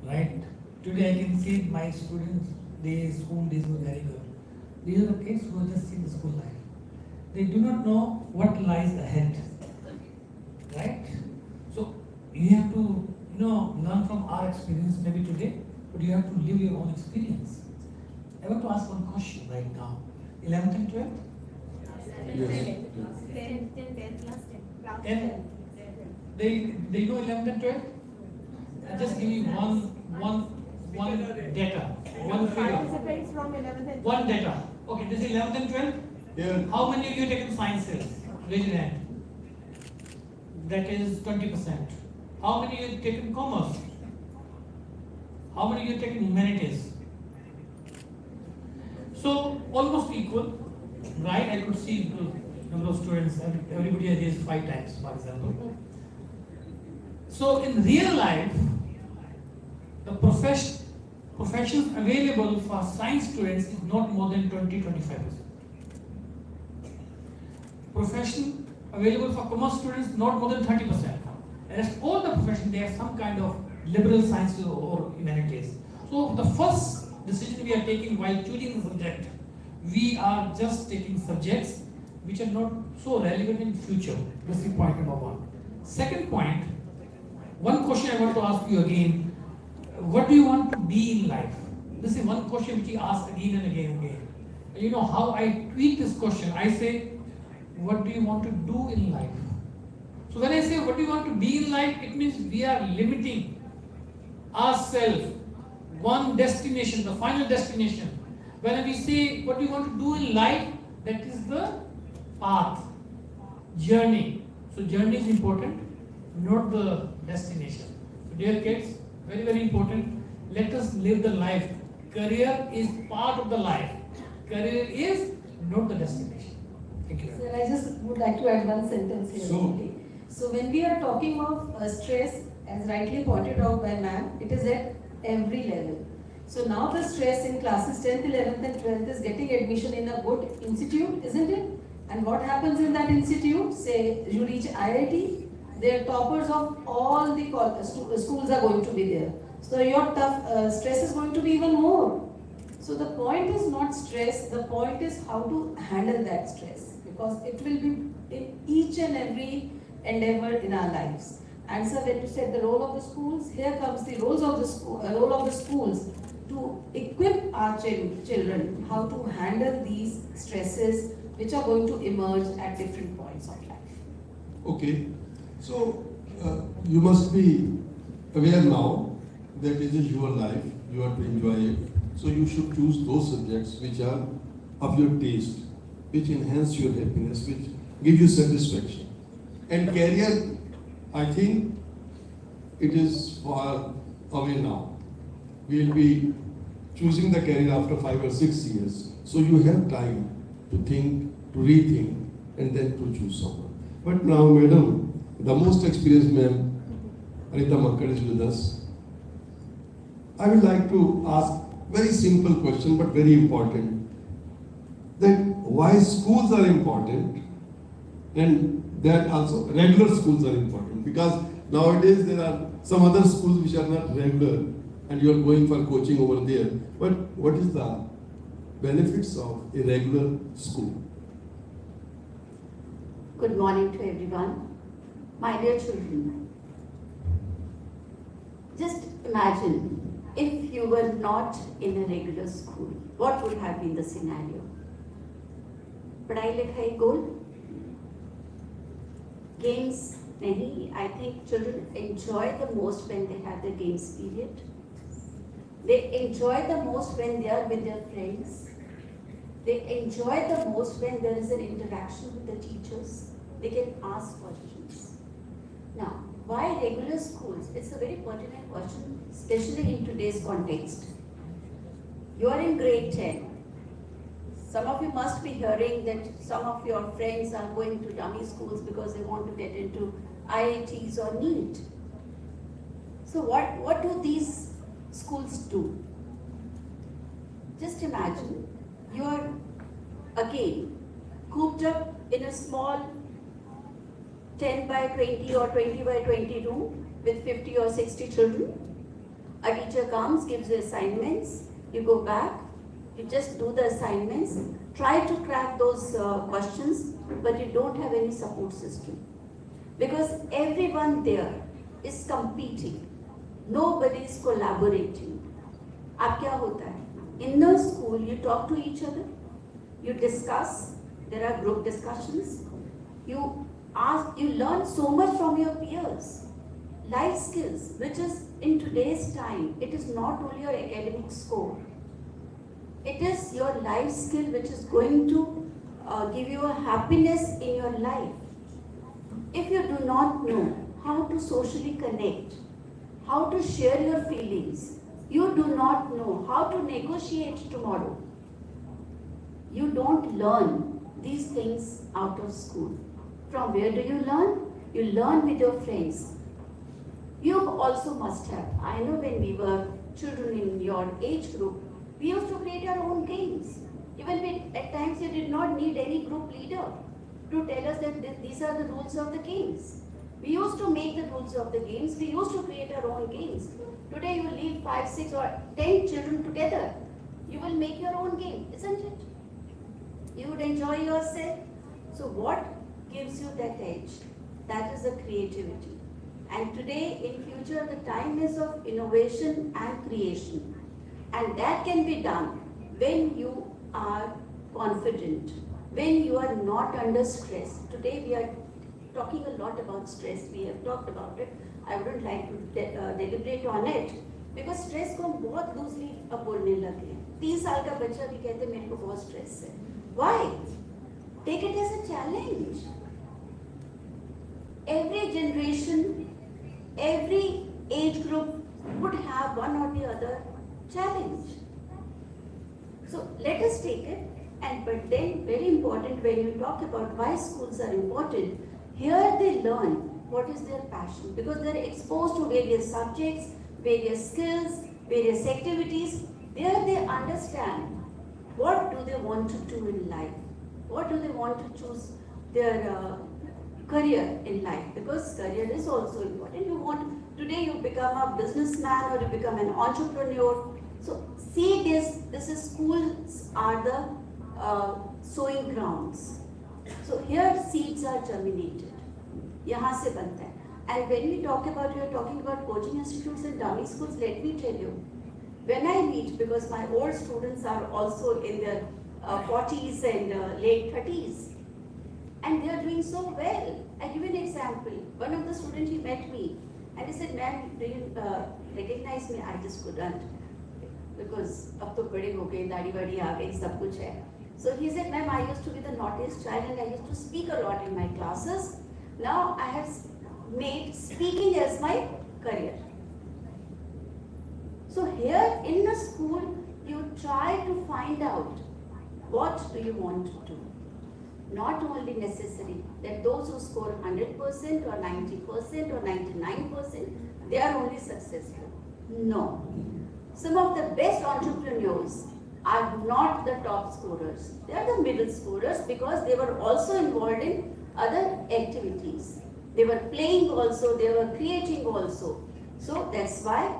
right? Today I can say my students, their school days were very good. These are the kids who are just in the school life. They do not know what lies ahead, right? So you have to, learn from our experience maybe today, but you have to live your own experience. I want to ask one question right now. 11th and 12th? Yes. 10? They know 11th and 12th? I'll just give you one data, one figure. One data. Okay, this is 11th and 12th? Yeah. How many of you have taken sciences? Raise your hand. That is 20%. How many of you have taken commerce? How many of you have taken humanities? So, almost equal, right? I could see the number of students, everybody has raised 5 times, for example. So, in real life, the professions available for science students is not more than 20-25%. Profession available for commerce students not more than 30%. And as all the professions, they have some kind of liberal sciences or humanities. So the first decision we are taking while choosing the subject, we are just taking subjects which are not so relevant in future. This is point number 1. Second point, one question I want to ask you again, what do you want to be in life? This is one question which he asks again and again and again. And you know how I tweak this question? I say, what do you want to do in life? So when I say what do you want to be in life, it means we are limiting ourselves, one destination, the final destination. When we say what do you want to do in life, that is the path, journey. So journey is important, not the destination. So dear kids, very, very important, let us live the life. Career is part of the life. Career is not the destination. Thank you. Sir, I just would like to add one sentence here. So when we are talking of stress, as rightly pointed out by ma'am, it is at every level. So now the stress in classes 10th, 11th and 12th is getting admission in a good institute, isn't it? And what happens in that institute? Say you reach IIT, the toppers of all the schools are going to be there. So your stress is going to be even more. So the point is not stress, the point is how to handle that stress, because it will be in each and every endeavor in our lives. And sir, when you said the role of the schools, here comes the role of the schools to equip our children how to handle these stresses which are going to emerge at different points of life. Okay, so you must be aware now that it is your life, you are to enjoy it. So you should choose those subjects which are of your taste, which enhance your happiness, which give you satisfaction. And career, I think it is far away now. We will be choosing the career after 5 or 6 years. So you have time to think, to rethink, and then to choose someone. But now, madam, the most experienced ma'am, Anita Makkad, is with us. I would like to ask very simple question, but very important. That why schools are important, and that also regular schools are important, because nowadays there are some other schools which are not regular, and you are going for coaching over there. But what is the benefits of a regular school? Good morning to everyone. My dear children, just imagine if you were not in a regular school, what would have been the scenario? पढ़ाई लिखाई गोल, games नहीं. I think children enjoy the most when they have the games period. They enjoy the most when they are with their friends. They enjoy the most when there is an interaction with the teachers. They can ask questions. Now, why regular schools? It's a very pertinent question, especially in today's context. You are in grade 10. Some of you must be hearing that some of your friends are going to dummy schools because they want to get into IITs or NEET. So what do these schools do? Just imagine you are again cooped up in a small 10 by 20 or 20 by 20 room with 50 or 60 children. A teacher comes, gives you assignments, you go back, you just do the assignments, try to crack those questions, but you don't have any support system. Because everyone there is competing. Nobody is collaborating. अब क्या होता है? In the school, you talk to each other, you discuss, there are group discussions, you learn so much from your peers. Life skills, which is in today's time, it is not only your academic score. It is your life skill which is going to give you a happiness in your life. If you do not know how to socially connect, how to share your feelings, you do not know how to negotiate tomorrow, you don't learn these things out of school. From where do you learn? You learn with your friends. You also must have. I know when we were children in your age group, we used to create our own games. Even when at times you did not need any group leader to tell us that these are the rules of the games. We used to make the rules of the games. We used to create our own games. Today you leave 5, 6 or 10 children together. You will make your own game, isn't it? You would enjoy yourself. So what gives you that edge? That is the creativity. And today, in future, the time is of innovation and creation. And that can be done when you are confident, when you are not under stress. Today we are talking a lot about stress. We have talked about it. I wouldn't like to deliberate on it because stress को हम बहुत loosely अब बोलने लगे. 3 साल का बच्चा भी कहते मेरे को बहुत stress है. Why? Take it as a challenge. Every generation, every age group would have one or the other challenge. So let us take it, but then very important when you talk about why schools are important, here they learn what is their passion because they are exposed to various subjects, various skills, various activities. There they understand what do they want to do in life, what do they want to choose their career in life because career is also important. You want today you become a businessman or you become an entrepreneur. So see this is schools are the sowing grounds. So here seeds are germinated. यहाँ से बनता है. And when we talk about, you are talking about coaching institutes and dummy schools, let me tell you, when I meet, because my old students are also in their 40s and late 30s, and they are doing so well. I give you an example. One of the students, he met me and he said, ma'am, do you recognize me? I just couldn't because अब तो बड़े हो गए, दाढ़ी वाड़ी आ गई, सब कुछ है. So he said, ma'am, I used to be the naughtiest child and I used to speak a lot in my classes. Now I have made speaking as my career. So here in the school, you try to find out what do you want to do. Not only necessary that those who score 100% or 90% or 99%, they are only successful. No. Some of the best entrepreneurs are not the top scorers. They are the middle scorers because they were also involved in other activities. They were playing also, they were creating also. So that's why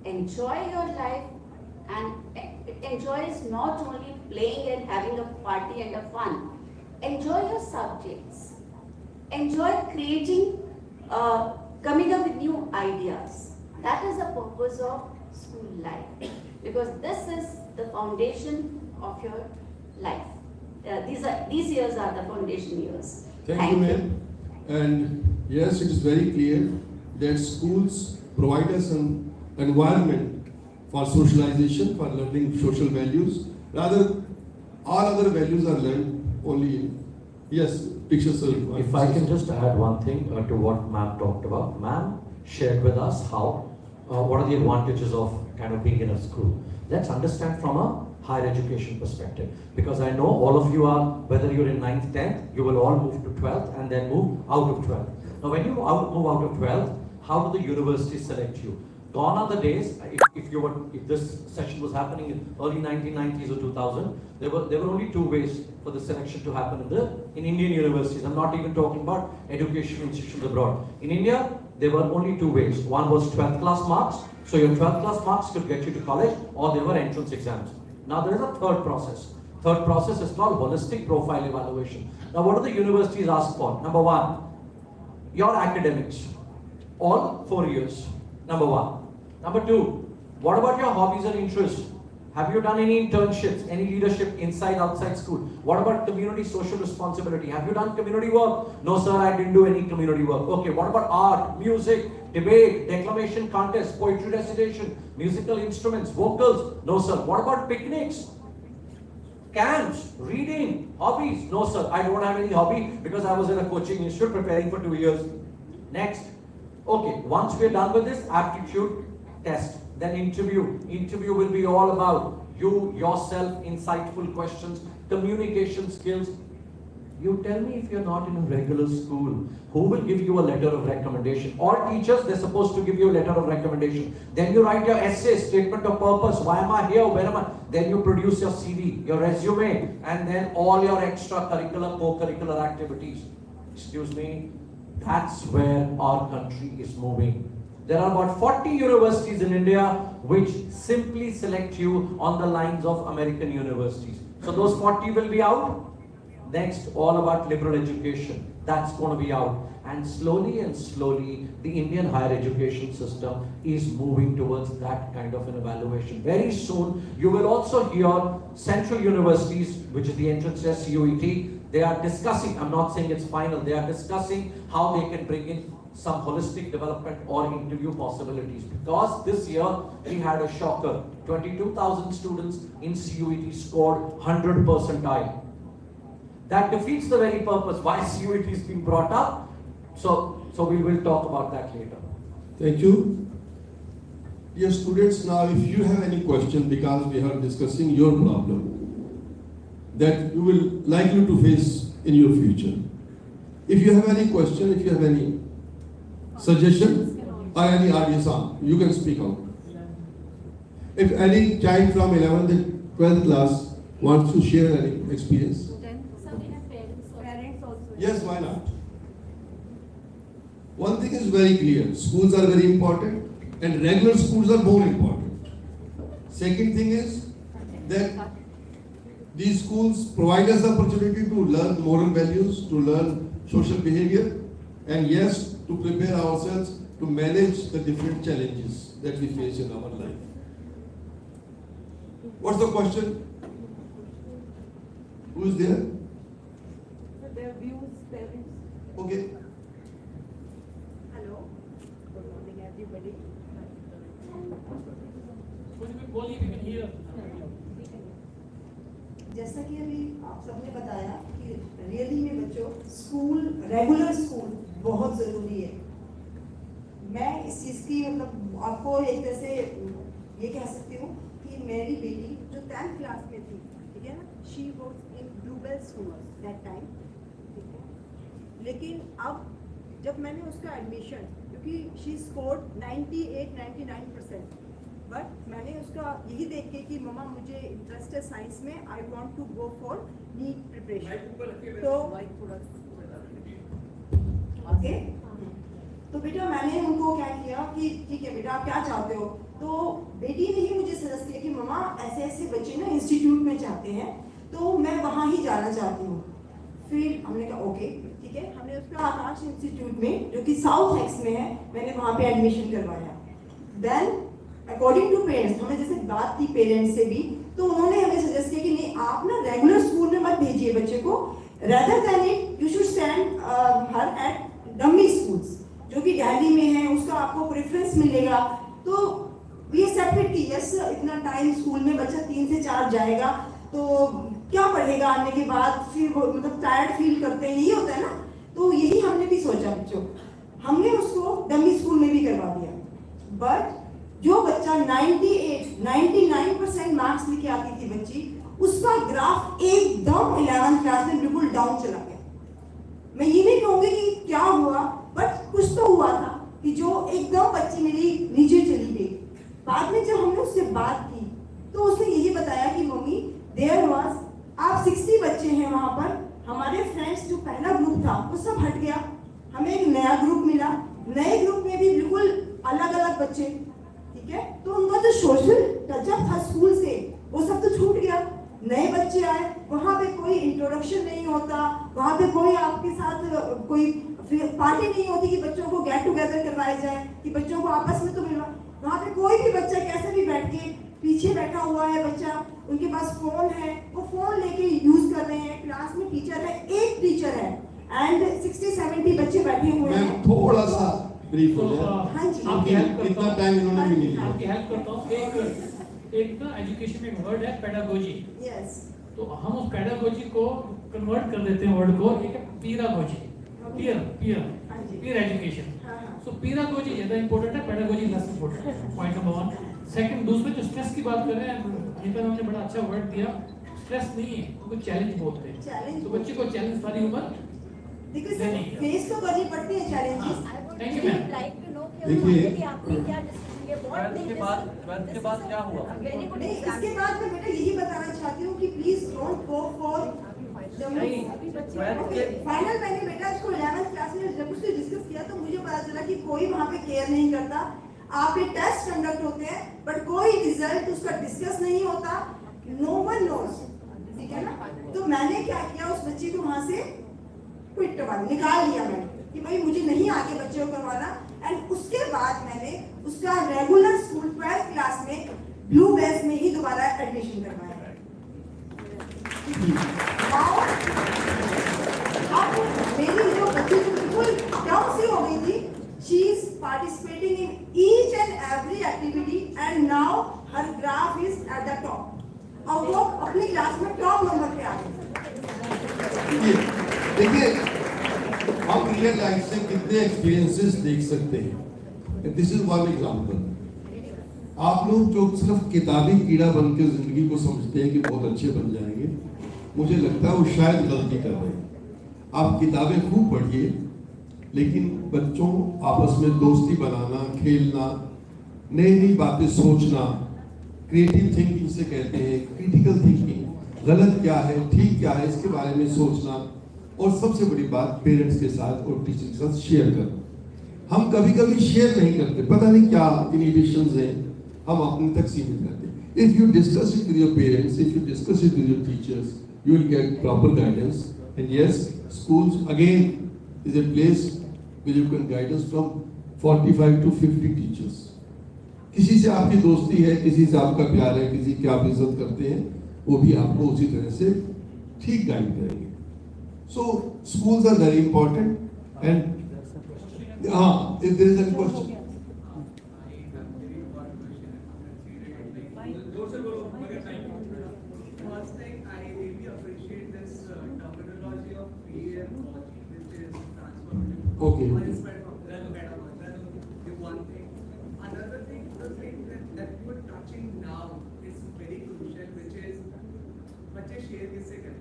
enjoy your life, and enjoy is not only playing and having a party and a fun. Enjoy your subjects. Enjoy creating, coming up with new ideas. That is the purpose of school life, because this is the foundation of your life. These years are the foundation years. Thank you, ma'am. And yes, it is very clear that schools provide us an environment for socialization, for learning social values. Rather, all other values are learned only in, yes, teacher sir. If I can just add one thing to what ma'am talked about. Ma'am shared with us how, what are the advantages of kind of being in a school. Let's understand from a higher education perspective. Because I know all of you are, whether you're in 9th, 10th, you will all move to 12th and then move out of 12th. Now when you move out of 12th, how do the universities select you? Gone are the days, if this session was happening in early 1990s or 2000, there were only two ways for the selection to happen in Indian universities. I'm not even talking about education institutions abroad. In India, there were only two ways. One was 12th class marks, so your 12th class marks could get you to college, or there were entrance exams. Now there is a third process. Third process is called holistic profile evaluation. Now what do the universities ask for? Number one, your academics, all 4 years, number one. Number two, what about your hobbies and interests? Have you done any internships, any leadership inside, outside school? What about community social responsibility? Have you done community work? No sir, I didn't do any community work. Okay, what about art, music, debate, declamation contest, poetry recitation, musical instruments, vocals? No sir. What about picnics, camps, reading, hobbies? No sir, I don't have any hobby because I was in a coaching institute preparing for 2 years. Next. Okay, once we're done with this, aptitude test, then interview. Interview will be all about you, yourself, insightful questions, communication skills. You tell me if you're not in a regular school, who will give you a letter of recommendation? All teachers, they're supposed to give you a letter of recommendation. Then you write your essay, statement of purpose, why am I here, where am I? Then you produce your CV, your resume, and then all your extracurricular, co-curricular activities. Excuse me, that's where our country is moving. There are about 40 universities in India which simply select you on the lines of American universities. So those 40 will be out. Next, all about liberal education. That's going to be out. And slowly and slowly, the Indian higher education system is moving towards that kind of an evaluation. Very soon, you will also hear central universities, which is the entrance test, CUET, they are discussing, I'm not saying it's final, they are discussing how they can bring in some holistic development or interview possibilities. Because this year, we had a shocker. 22,000 students in CUET scored 100 percentile. That defeats the very purpose why CUET is being brought up. So we will talk about that later. Thank you. Dear students, now if you have any question, because we are discussing your problem that you will likely to face in your future. If you have any question, if you have any suggestion or any idea, you can speak out. If any child from 11th and 12th class wants to share any experience. Yes, why not? One thing is very clear, schools are very important and regular schools are more important. Second thing is that these schools provide us the opportunity to learn moral values, to learn social behavior, and yes, to prepare ourselves to manage the different challenges that we face in our life. What's the question? Who is there? Their views, parents. Okay. Hello. Good morning, everybody. जैसा कि अभी आप सबने बताया कि really में बच्चों school regular school बहुत ज़रूरी है. मैं इस चीज़ की मतलब आपको एक तरह से ये कह सकती हूँ कि मेरी बेटी जो 10th क्लास में थी, ठीक है ना, she was in Bluebell school that time, ठीक है. लेकिन अब जब मैंने उसका एडमिशन, क्योंकि शी स्कोर्ड 98-99%, बट मैंने उसका यही देख के कि मम्मा मुझे इंटरेस्ट है साइंस में, I want to go for NEET preparation, तो ओके, तो बेटा मैंने उनको क्या किया कि ठीक है बेटा आप क्या चाहते हो, तो बेटी ने ही मुझे सजेस्ट किया कि मम्मा ऐसे ऐसे बच्चे ना इंस्टीट्यूट में चाहते हैं, तो मैं वहाँ ही जाना चाहती हूँ। फिर हमने कहा ओके ठीक है, हमने उसका आकाश इंस्टीट्यूट में जो कि साउथ एक्स में है, मैंने वहाँ पे एडमिशन करवाया। देन अकॉर्डिंग टू पेरेंट्स, हमने जैसे बात की पेरेंट्स से भी, तो उन्होंने हमें सजेस्ट किया कि नहीं आप ना रेगुलर स्कूल में मत भेजिए बच्चे को, rather than it you should send her at dummy schools जो कि दिल्ली में है, उसका आपको प्रेफरेंस मिलेगा। तो वी एक्सेप्टेड कि यस इतना टाइम स्कूल में बच्चा 3 से 4 जाएगा तो क्या पढ़ेगा आने के बाद, फिर वो मतलब टायर्ड फील करते हैं, यही होता है ना। तो यही हमने भी सोचा बच्चों, हमने उसको डमी स्कूल में भी करवा दिया। बट जो बच्चा 99% मार्क्स लेके आती थी बच्ची, उसका ग्राफ एकदम 11th क्लास में बिल्कुल डाउन चला गया। मैं ये नहीं कहूंगी कि क्या हुआ, बट कुछ तो हुआ था कि जो एकदम बच्ची मेरी नीचे चली गई। बाद में जब हमने उससे बात की तो उसने यही बताया कि मम्मी देयर वाज, आप 60 बच्चे हैं वहां पर, हमारे फ्रेंड्स जो पहला ग्रुप था वो सब हट गया, हमें एक नया ग्रुप मिला, नए ग्रुप में भी बिल्कुल अलग अलग बच्चे, ठीक है। तो उनका जो सोशल टचअप था स्कूल से वो सब तो छूट गया, नए बच्चे आए, वहाँ पे कोई इंट्रोडक्शन नहीं होता, वहाँ पे कोई आपके साथ कोई पार्टी नहीं होती कि बच्चों को गेट टुगेदर करवाया जाए, कि बच्चों को आपस में तो मिलवा, वहाँ पे कोई भी बच्चा कैसे भी बैठ के पीछे बैठा हुआ है बच्चा, उनके पास फोन है, वो फोन लेके यूज कर रहे हैं, क्लास में टीचर है, एक टीचर है एंड 60-70 बच्चे बैठे हुए हैं। थोड़ा सा ब्रीफ हो जाए। हाँ जी, आपकी हेल्प इतना टाइम इन्होंने भी नहीं लिया। आपकी हेल्प करता हूँ। एक ना एजुकेशन में वर्ड है पेडागोजी। यस। तो हम उस पेडागोजी को कन्वर्ट कर देते हैं वर्ड को, एक है पीरागोजी, पीर एजुकेशन। सो पीरागोजी ज्यादा इंपॉर्टेंट है, पेडागोजी लेस इंपॉर्टेंट है, पॉइंट नंबर 1। सेकंड, दूसरे जो स्ट्रेस की बात कर रहे हैं, अनिता मैम ने बड़ा अच्छा वर्ड दिया, स्ट्रेस नहीं है, उनको चैलेंज बोलते हैं। तो बच्चे को चैलेंज सारी उम्र देखिए सर, फेस तो करनी पड़ती है चैलेंजेस। Thank you ma'am. देखिए आपने क्या डिसीजन लिया, ट्वेल्थ के बाद क्या हुआ? Very good. इसके बाद मैं बेटा यही बताना चाहती हूँ कि please don't go for final. मैंने बेटा इसको 11th क्लास में जब उससे डिस्कस किया तो मुझे पता चला कि कोई वहाँ पे केयर नहीं करता, आपके टेस्ट कंडक्ट होते हैं बट कोई रिजल्ट उसका डिस्कस नहीं होता, नो वन नोस, ठीक है ना। तो मैंने क्या किया, उस बच्चे को वहाँ से क्विट करवा निकाल लिया मैंने कि भाई मुझे नहीं आगे बच्चे को करवाना। एंड उसके बाद मैंने उसका रेगुलर स्कूल 12th क्लास में ब्लू बेल्स में ही दोबारा एडमिशन करवाया। अब मेरी जो बच्ची बिल्कुल डाउन सी हो गई थी, she is participating in each and every activity and now her graph is at the top. अब वो अपनी क्लास में टॉप नंबर पे आ गई। देखिए हम रियल लाइफ से कितने एक्सपीरियंसेस देख सकते हैं। This is one example. आप लोग जो सिर्फ किताबी कीड़ा बन के जिंदगी को समझते हैं कि बहुत अच्छे बन जाएंगे, मुझे लगता है वो शायद गलती कर रहे हैं। आप किताबें खूब पढ़िए, लेकिन बच्चों आपस में दोस्ती बनाना, खेलना, नई नई बातें सोचना, क्रिएटिव थिंकिंग से कहते हैं, क्रिटिकल थिंकिंग, गलत क्या है ठीक क्या है इसके बारे में सोचना, और सबसे बड़ी बात पेरेंट्स के साथ और टीचर के साथ शेयर करना। हम कभी कभी शेयर नहीं करते, पता नहीं क्या इनहिबिशंस हैं, हम अपने तक सीमित करते हैं। If you discuss it with your parents, if you discuss it with your teachers, you will get proper guidance. And yes, schools again is a place where you can guidance from 45 to 50 teachers. किसी से आपकी दोस्ती है, किसी से आपका प्यार है, किसी की आप इज्जत करते हैं, वो भी आपको उसी तरह से ठीक गाइड करेंगे। So schools are very important. And if there is any question. Okay. Another thing, the thing that you are touching now is very crucial, which is बच्चे share किससे करें?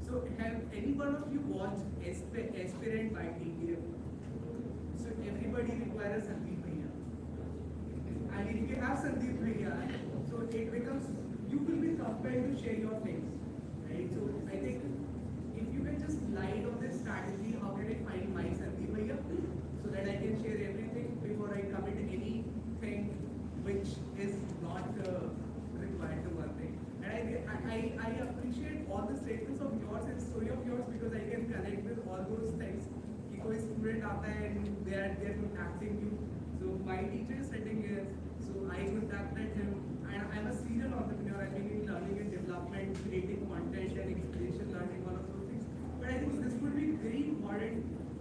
So have any one of you watched Aspirant by TPM? So everybody requires Sandeep Bhaiya. And if you have Sandeep Bhaiya, so it becomes, you will be compelled to share your things, right? So I think if you can just light on this strategy, how can I find my Sandeep Bhaiya so that I can share everything before I commit anything which is not required to one thing. And I appreciate all the statements of yours and story of yours because I can connect with all those things. कि कोई student आता है and they are contacting you. So my teacher is sitting here, so I contacted him. And I'm a serial entrepreneur. I've been in learning and development, creating content and inspiration learning, all of those things. But I think this would be very important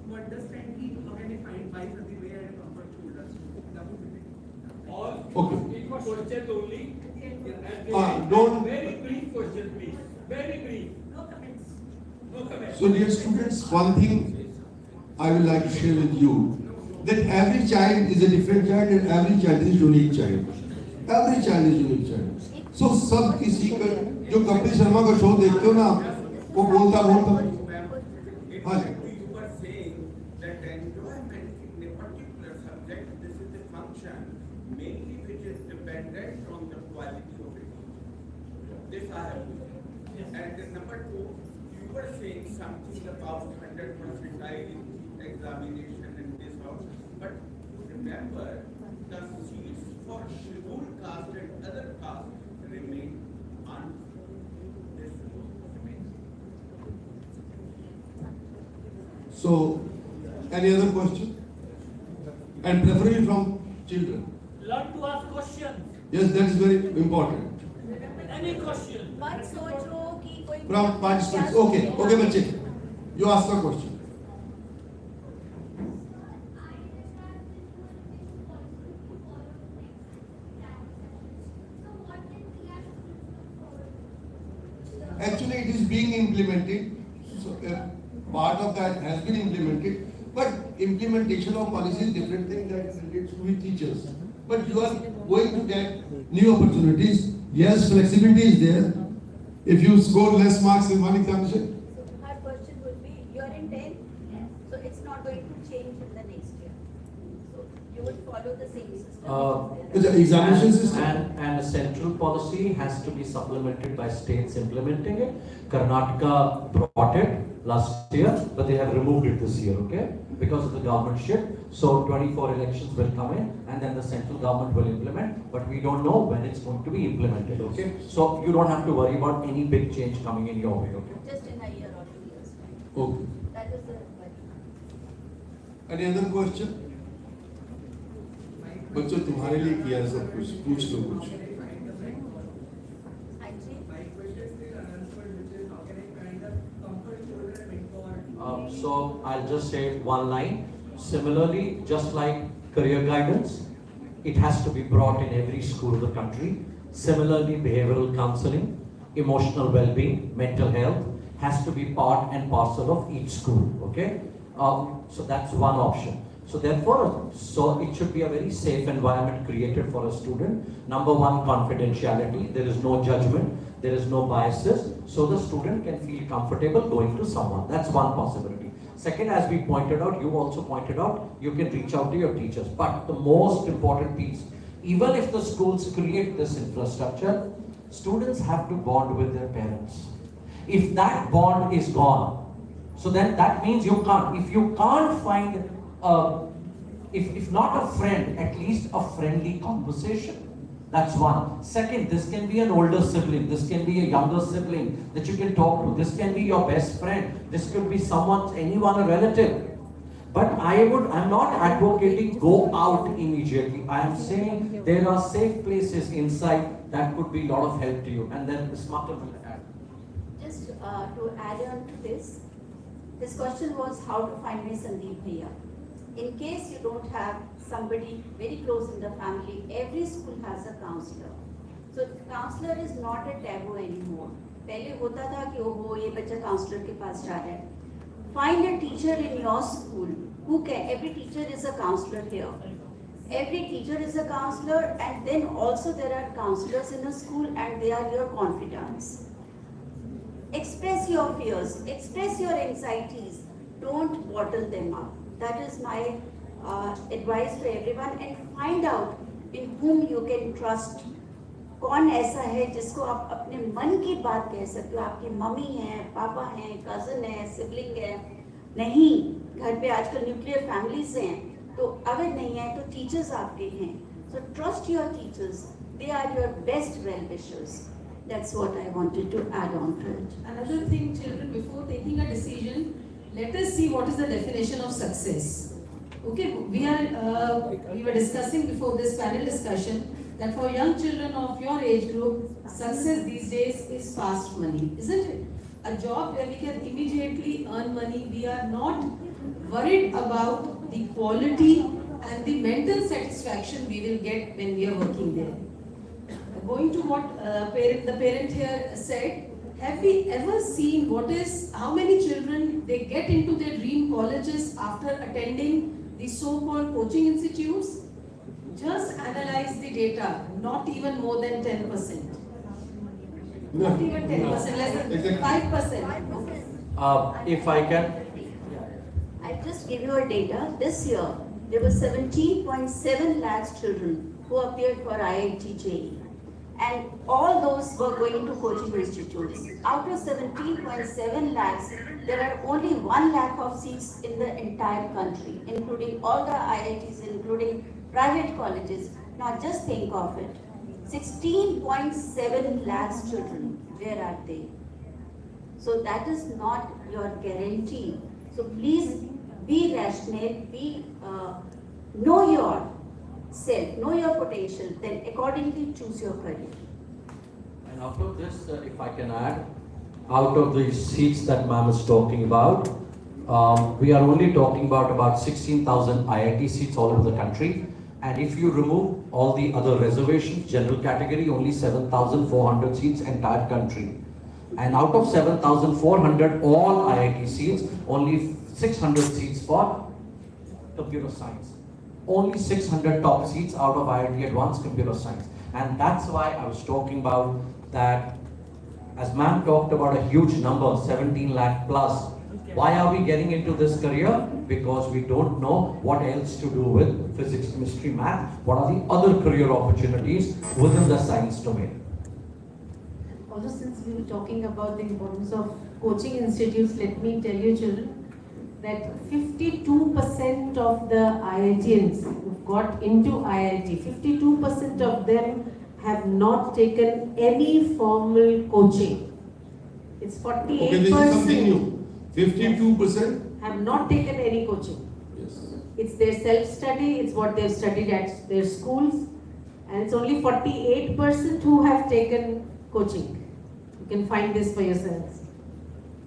to understand how can I find wise at the way and comfort shoulders. That would be it. All Okay. questions only. Don't. Very brief question, please. Very brief. No comments. No comments. So dear students, one thing I would like to share with you, that every child is a different child and every child is a unique child. Every child is a unique child. So सब किसी का जो कपिल शर्मा का show देखते हो ना, वो बोलता हाँ जी. You were saying that enjoyment in a particular subject, this is a function mainly which is dependent on the quality of it. This I have. And then number two, you were saying something about 100% examination and this out, but remember the seats for scheduled caste and other castes remain So, any other question? And preferably from children. Learn to ask questions. Yes, that is very important. Any question. मत सोचो कि कोई From participants. Okay, okay, बच्चे. You ask the question. Actually, it is being implemented. So, part of that has been implemented. But implementation of policy is different thing that relates to with teachers. But you are going to get new opportunities. Yes, flexibility is there. If you score less marks in one examination. So my question would be, you are in 10th, so it's not going to change in the next year. So you would follow the same system. The examination system. And a central policy has to be supplemented by states implementing it. Karnataka brought it last year, but they have removed it this year, okay? Because of the government shift. So 24 elections will come in and then the central government will implement, but we don't know when it's going to be implemented, okay? So you don't have to worry about any big change coming in your way, okay? Just in a year or 2 years. Okay. That is the Any other question? बच्चों तुम्हारे लिए किया है सब कुछ, पूछ लो कुछ. So I'll just say one line. Similarly, just like career guidance, it has to be brought in every school of the country. Similarly, behavioral counseling, emotional well-being, mental health has to be part and parcel of each school, okay? So that's one option. So therefore, it should be a very safe environment created for a student. Number one, confidentiality. There is no judgment. There is no biases. So the student can feel comfortable going to someone. That's one possibility. Second, as we pointed out, you also pointed out, you can reach out to your teachers. But the most important piece, even if the schools create this infrastructure, students have to bond with their parents. If that bond is gone, so then that means you can't. If you can't find, if not a friend, at least a friendly conversation. That's one. Second, this can be an older sibling. This can be a younger sibling that you can talk to. This can be your best friend. This could be anyone, a relative. But I'm not advocating go out immediately. I am saying there are safe places inside that could be a lot of help to you. And then Ms. Makar will add. Just to add on to this question was how to find my Sandeep Bhaiya. In case you don't have somebody very close in the family, every school has a counselor. So counselor is not a taboo anymore. पहले होता था कि ओहो ये बच्चा counselor के पास जा रहा है. Find a teacher in your school who can. Every teacher is a counselor here. Every teacher is a counselor, and then also there are counselors in a school, and they are your confidants. Express your fears, express your anxieties. Don't bottle them up. That is my advice to everyone, and find out in whom you can trust. कौन ऐसा है जिसको आप अपने मन की बात कह सकते हो? आपकी मम्मी है, पापा हैं, कजन है, सिबलिंग है? नहीं, घर पे आजकल न्यूक्लियर फैमिलीज हैं, तो अगर नहीं है तो टीचर्स आपके हैं. So trust your teachers. They are your best well-wishers. That's what I wanted to add on to it. Another thing, children, before taking a decision, let us see what is the definition of success. Okay, we were discussing before this panel discussion that for young children of your age group, success these days is fast money, isn't it? A job where we can immediately earn money. We are not worried about the quality and the mental satisfaction we will get when we are working there. Going to what the parent here said, have we ever seen how many children they get into their dream colleges after attending the so-called coaching institutes? Just analyze the data, not even more than 10%. Not even 10%, less than 5%. If I can. I'll just give you a data. This year, there were 17.7 lakhs children who appeared for IIT JEE. And all those were going into coaching institutes. Out of 17.7 lakhs, there are only 1 lakh of seats in the entire country, including all the IITs, including private colleges. Now just think of it. 16.7 lakhs children, where are they? So that is not your guarantee. So please be rational, know yourself, know your potential, then accordingly choose your career. And out of this, if I can add, out of the seats that ma'am is talking about, we are only talking about 16,000 IIT seats all over the country. And if you remove all the other reservations, general category, only 7,400 seats entire country. And out of 7,400 all IIT seats, only 600 seats for computer science. Only 600 top seats out of IIT Advanced Computer Science. And that's why I was talking about that, as ma'am talked about a huge number, 17 lakh plus. Why are we getting into this career? Because we don't know what else to do with physics, chemistry, math. What are the other career opportunities within the science domain? Also, since we were talking about the importance of coaching institutes, let me tell you children that 52% of the IITians who got into IIT, 52% of them have not taken any formal coaching. It's 48%. Okay, this is something new. 52% have not taken any coaching. Yes. It's their self-study, it's what they've studied at their schools, and it's only 48% who have taken coaching. You can find this for yourselves.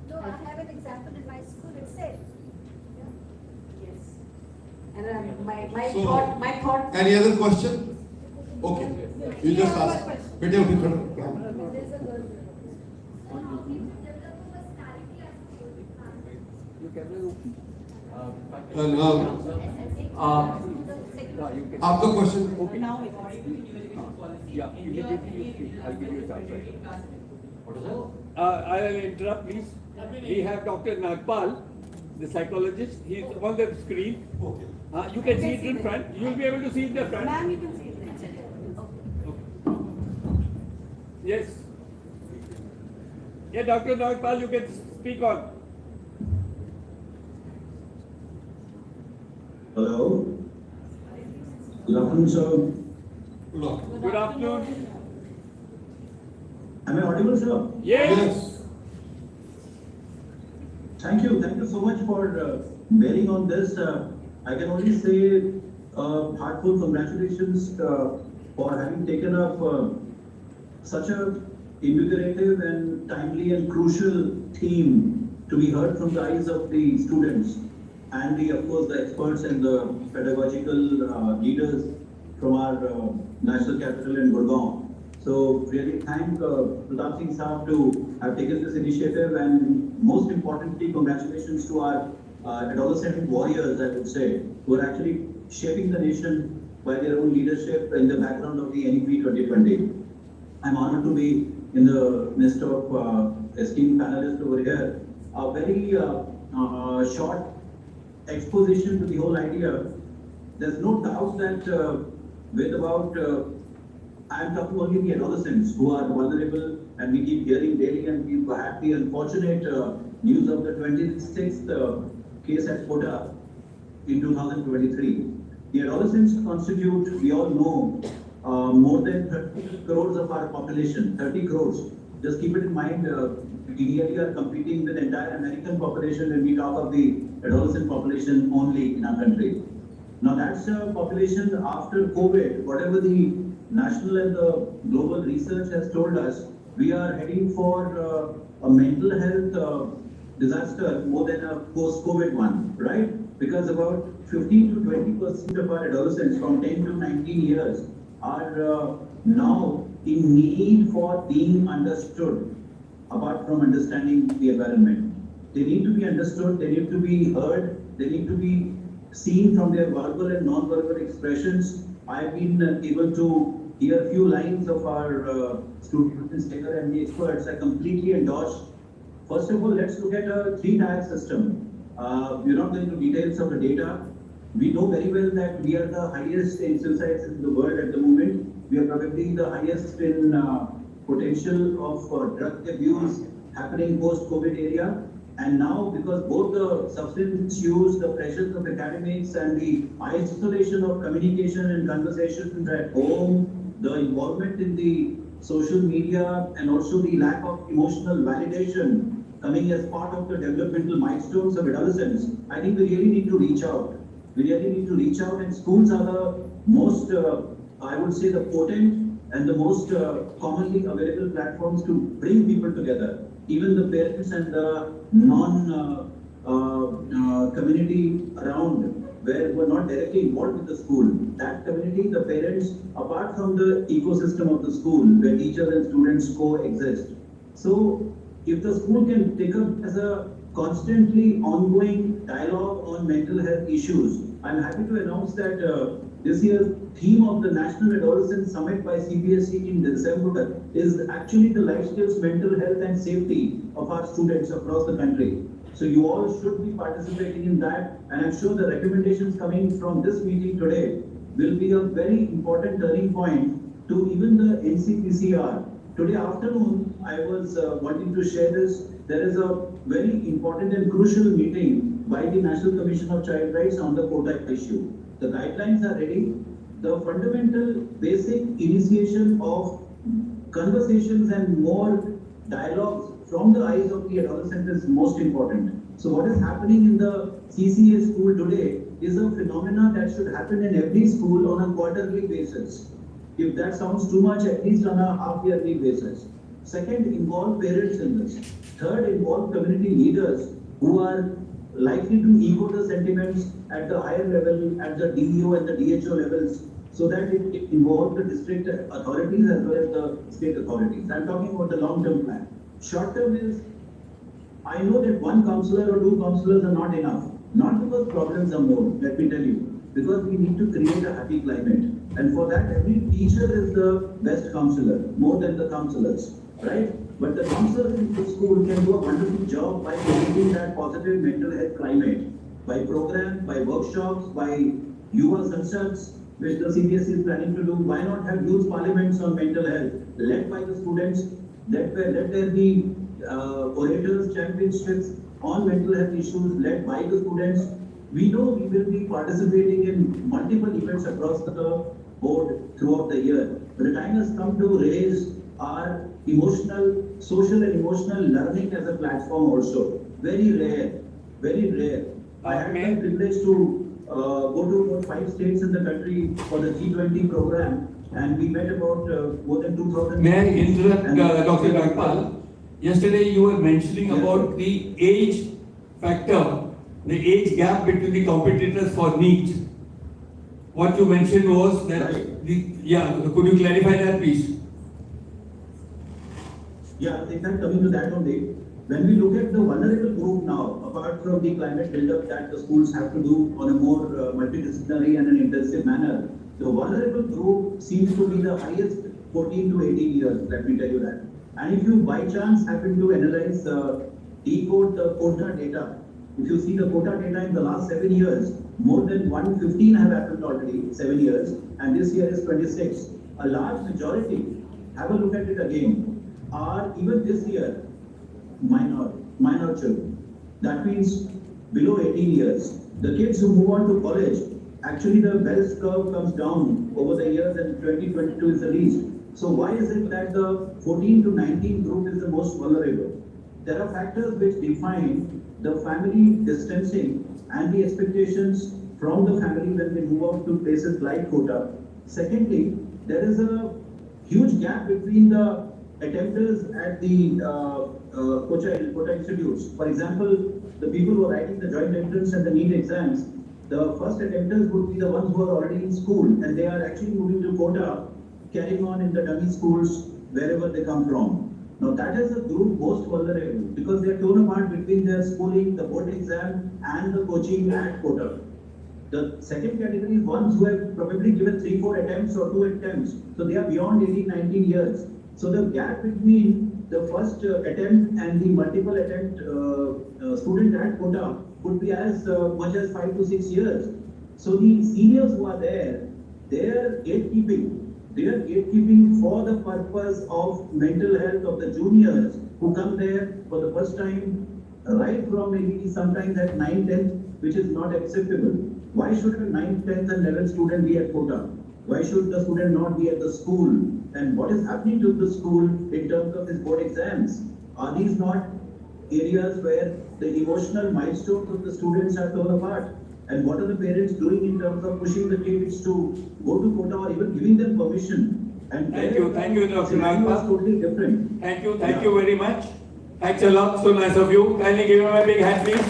No, I have an example in my school itself. Yes. And my So, thought. Any other question? Okay. You just ask. Bete uthi khada. आपका question Yeah, immediately you speak. I'll give you a chance. What is that? I'll interrupt, please. We have Dr. Nagpal, the psychologist. He's on the screen. Okay. You can see it in front. You'll be able to see it in the front. Ma'am, you can see it. Yes. Yeah, Dr. Nagpal, you can speak on. Hello. Good afternoon, sir. Good afternoon. Am I audible, sir? Yes. Thank you so much for bearing on this. I can only say heartfelt congratulations for having taken up such a invigorative and timely and crucial theme to be heard from the eyes of the students and of course, the experts and the pedagogical leaders from our national capital in Gurugram. So really thank Pratap Singh Saab to have taken this initiative, and most importantly, congratulations to our adolescent warriors, I would say, who are actually shaping the nation by their own leadership in the background of the NEP 2020. I'm honored to be in the midst of esteemed panelists over here. A very short exposition to the whole idea. There's no doubt that I'm talking only the adolescents who are vulnerable, and we keep hearing daily, and we've had the unfortunate news of the 26th case at Kota in 2023. The adolescents constitute, we all know, more than 30 crores of our population, 30 crores. Just keep it in mind, we really are competing with the entire American population when we talk of the adolescent population only in our country. Now that's a population after COVID, whatever the national and the global research has told us, we are heading for a mental health disaster more than a post-COVID one, right? Because about 15 to 20% of our adolescents from 10 to 19 years are now in need for being understood, apart from understanding the environment. They need to be understood, they need to be heard, they need to be seen from their verbal and non-verbal expressions. I've been able to hear a few lines of our students and the experts. I completely endorse. First of all, let's look at a three-tier system. We're not going into details of the data. We know very well that we are the highest in suicides in the world at the moment. We are probably the highest in potential of drug abuse happening post-COVID area. And now, because both the substance use, the pressures of academics, and the isolation of communication and conversations at home, the involvement in the social media, and also the lack of emotional validation coming as part of the developmental milestones of adolescence, I think we really need to reach out. We really need to reach out, and schools are the most, I would say, the potent and the most commonly available platforms to bring people together. Even the parents and the non-community around where were not directly involved with the school. That community, the parents, apart from the ecosystem of the school where teachers and students coexist. So if the school can take up as a constantly ongoing dialogue on mental health issues, I'm happy to announce that this year's theme of the National Adolescent Summit by CBSE in December is actually the life skills, mental health and safety of our students across the country. So you all should be participating in that, and I'm sure the recommendations coming from this meeting today will be a very important turning point to even the NCPCR. Today afternoon, I was wanting to share this. There is a very important and crucial meeting by the National Commission of Child Rights on the quota issue. The guidelines are ready. The fundamental basic initiation of conversations and more dialogues from the eyes of the adolescent is most important. So what is happening in the CCA school today is a phenomenon that should happen in every school on a quarterly basis. If that sounds too much, at least on a half-yearly basis. Second, involve parents in this. Third, involve community leaders who are likely to echo the sentiments at the higher level, at the DEO and the DHO levels, so that it involves the district authorities as well as the state authorities. I'm talking about the long-term plan. Short-term is, I know that one counselor or two counselors are not enough. Not because problems are more, let me tell you, because we need to create a happy climate. And for that, every teacher is the best counselor, more than the counselors, right? But the counselors in the school can do a wonderful job by creating that positive mental health climate, by programs, by workshops, by Yuva Sansats, which the CBSE is planning to do. Why not have youth parliaments on mental health, led by the students? Let there be orators, championships on mental health issues led by the students. We know we will be participating in multiple events across the board throughout the year. But the time has come to raise our emotional, social and emotional learning as a platform also. Very rare, very rare. I had the privilege to go to about 5 states in the country for the G20 program, and we met about more than 2,000. May I interrupt Dr. Nagpal? Yesterday you were mentioning about the age factor, the age gap between the competitors for NEET. What you mentioned was that, could you clarify that please? Yeah, in fact, coming to that only, when we look at the vulnerable group now, apart from the climate build-up that the schools have to do on a more multidisciplinary and an intensive manner, the vulnerable group seems to be the highest 14 to 18 years, let me tell you that. And if you by chance happen to analyze, decode the quota data, if you see the quota data in the last 7 years, more than 115 have happened already, 7 years, and this year is 26. A large majority, have a look at it again, are even this year minor children. That means below 18 years. The kids who move on to college, actually the Bell's curve comes down over the years and 2022 is the least. So why is it that the 14 to 19 group is the most vulnerable? There are factors which define the family distancing and the expectations from the family when they move out to places like Kota. Secondly, there is a huge gap between the attempters at the Kota institutes. For example, the people who are writing the joint entrance and the NEET exams, the first attempters would be the ones who are already in school and they are actually moving to Kota, carrying on in the dummy schools wherever they come from. Now that is a group most vulnerable because they are torn apart between their schooling, the board exam and the coaching at Kota. The second category is ones who have probably given 3-4 attempts or 2 attempts. So they are beyond 18-19 years. So the gap between the first attempt and the multiple attempt student at Kota could be as much as 5 to 6 years. So the seniors who are there, they are gatekeeping. They are gatekeeping for the purpose of mental health of the juniors who come there for the first time, right from maybe sometimes at 9th, 10th, which is not acceptable. Why should a 9th, 10th and 11th student be at Kota? Why should the student not be at the school? And what is happening to the school in terms of his board exams? Are these not areas where the emotional milestones of the students are torn apart? And what are the parents doing in terms of pushing the kids to go to Kota or even giving them permission? And thank you, Dr. Nagpal. Totally different. Thank you very much. Thanks a lot, so nice of you. Kindly give him a big hand, please.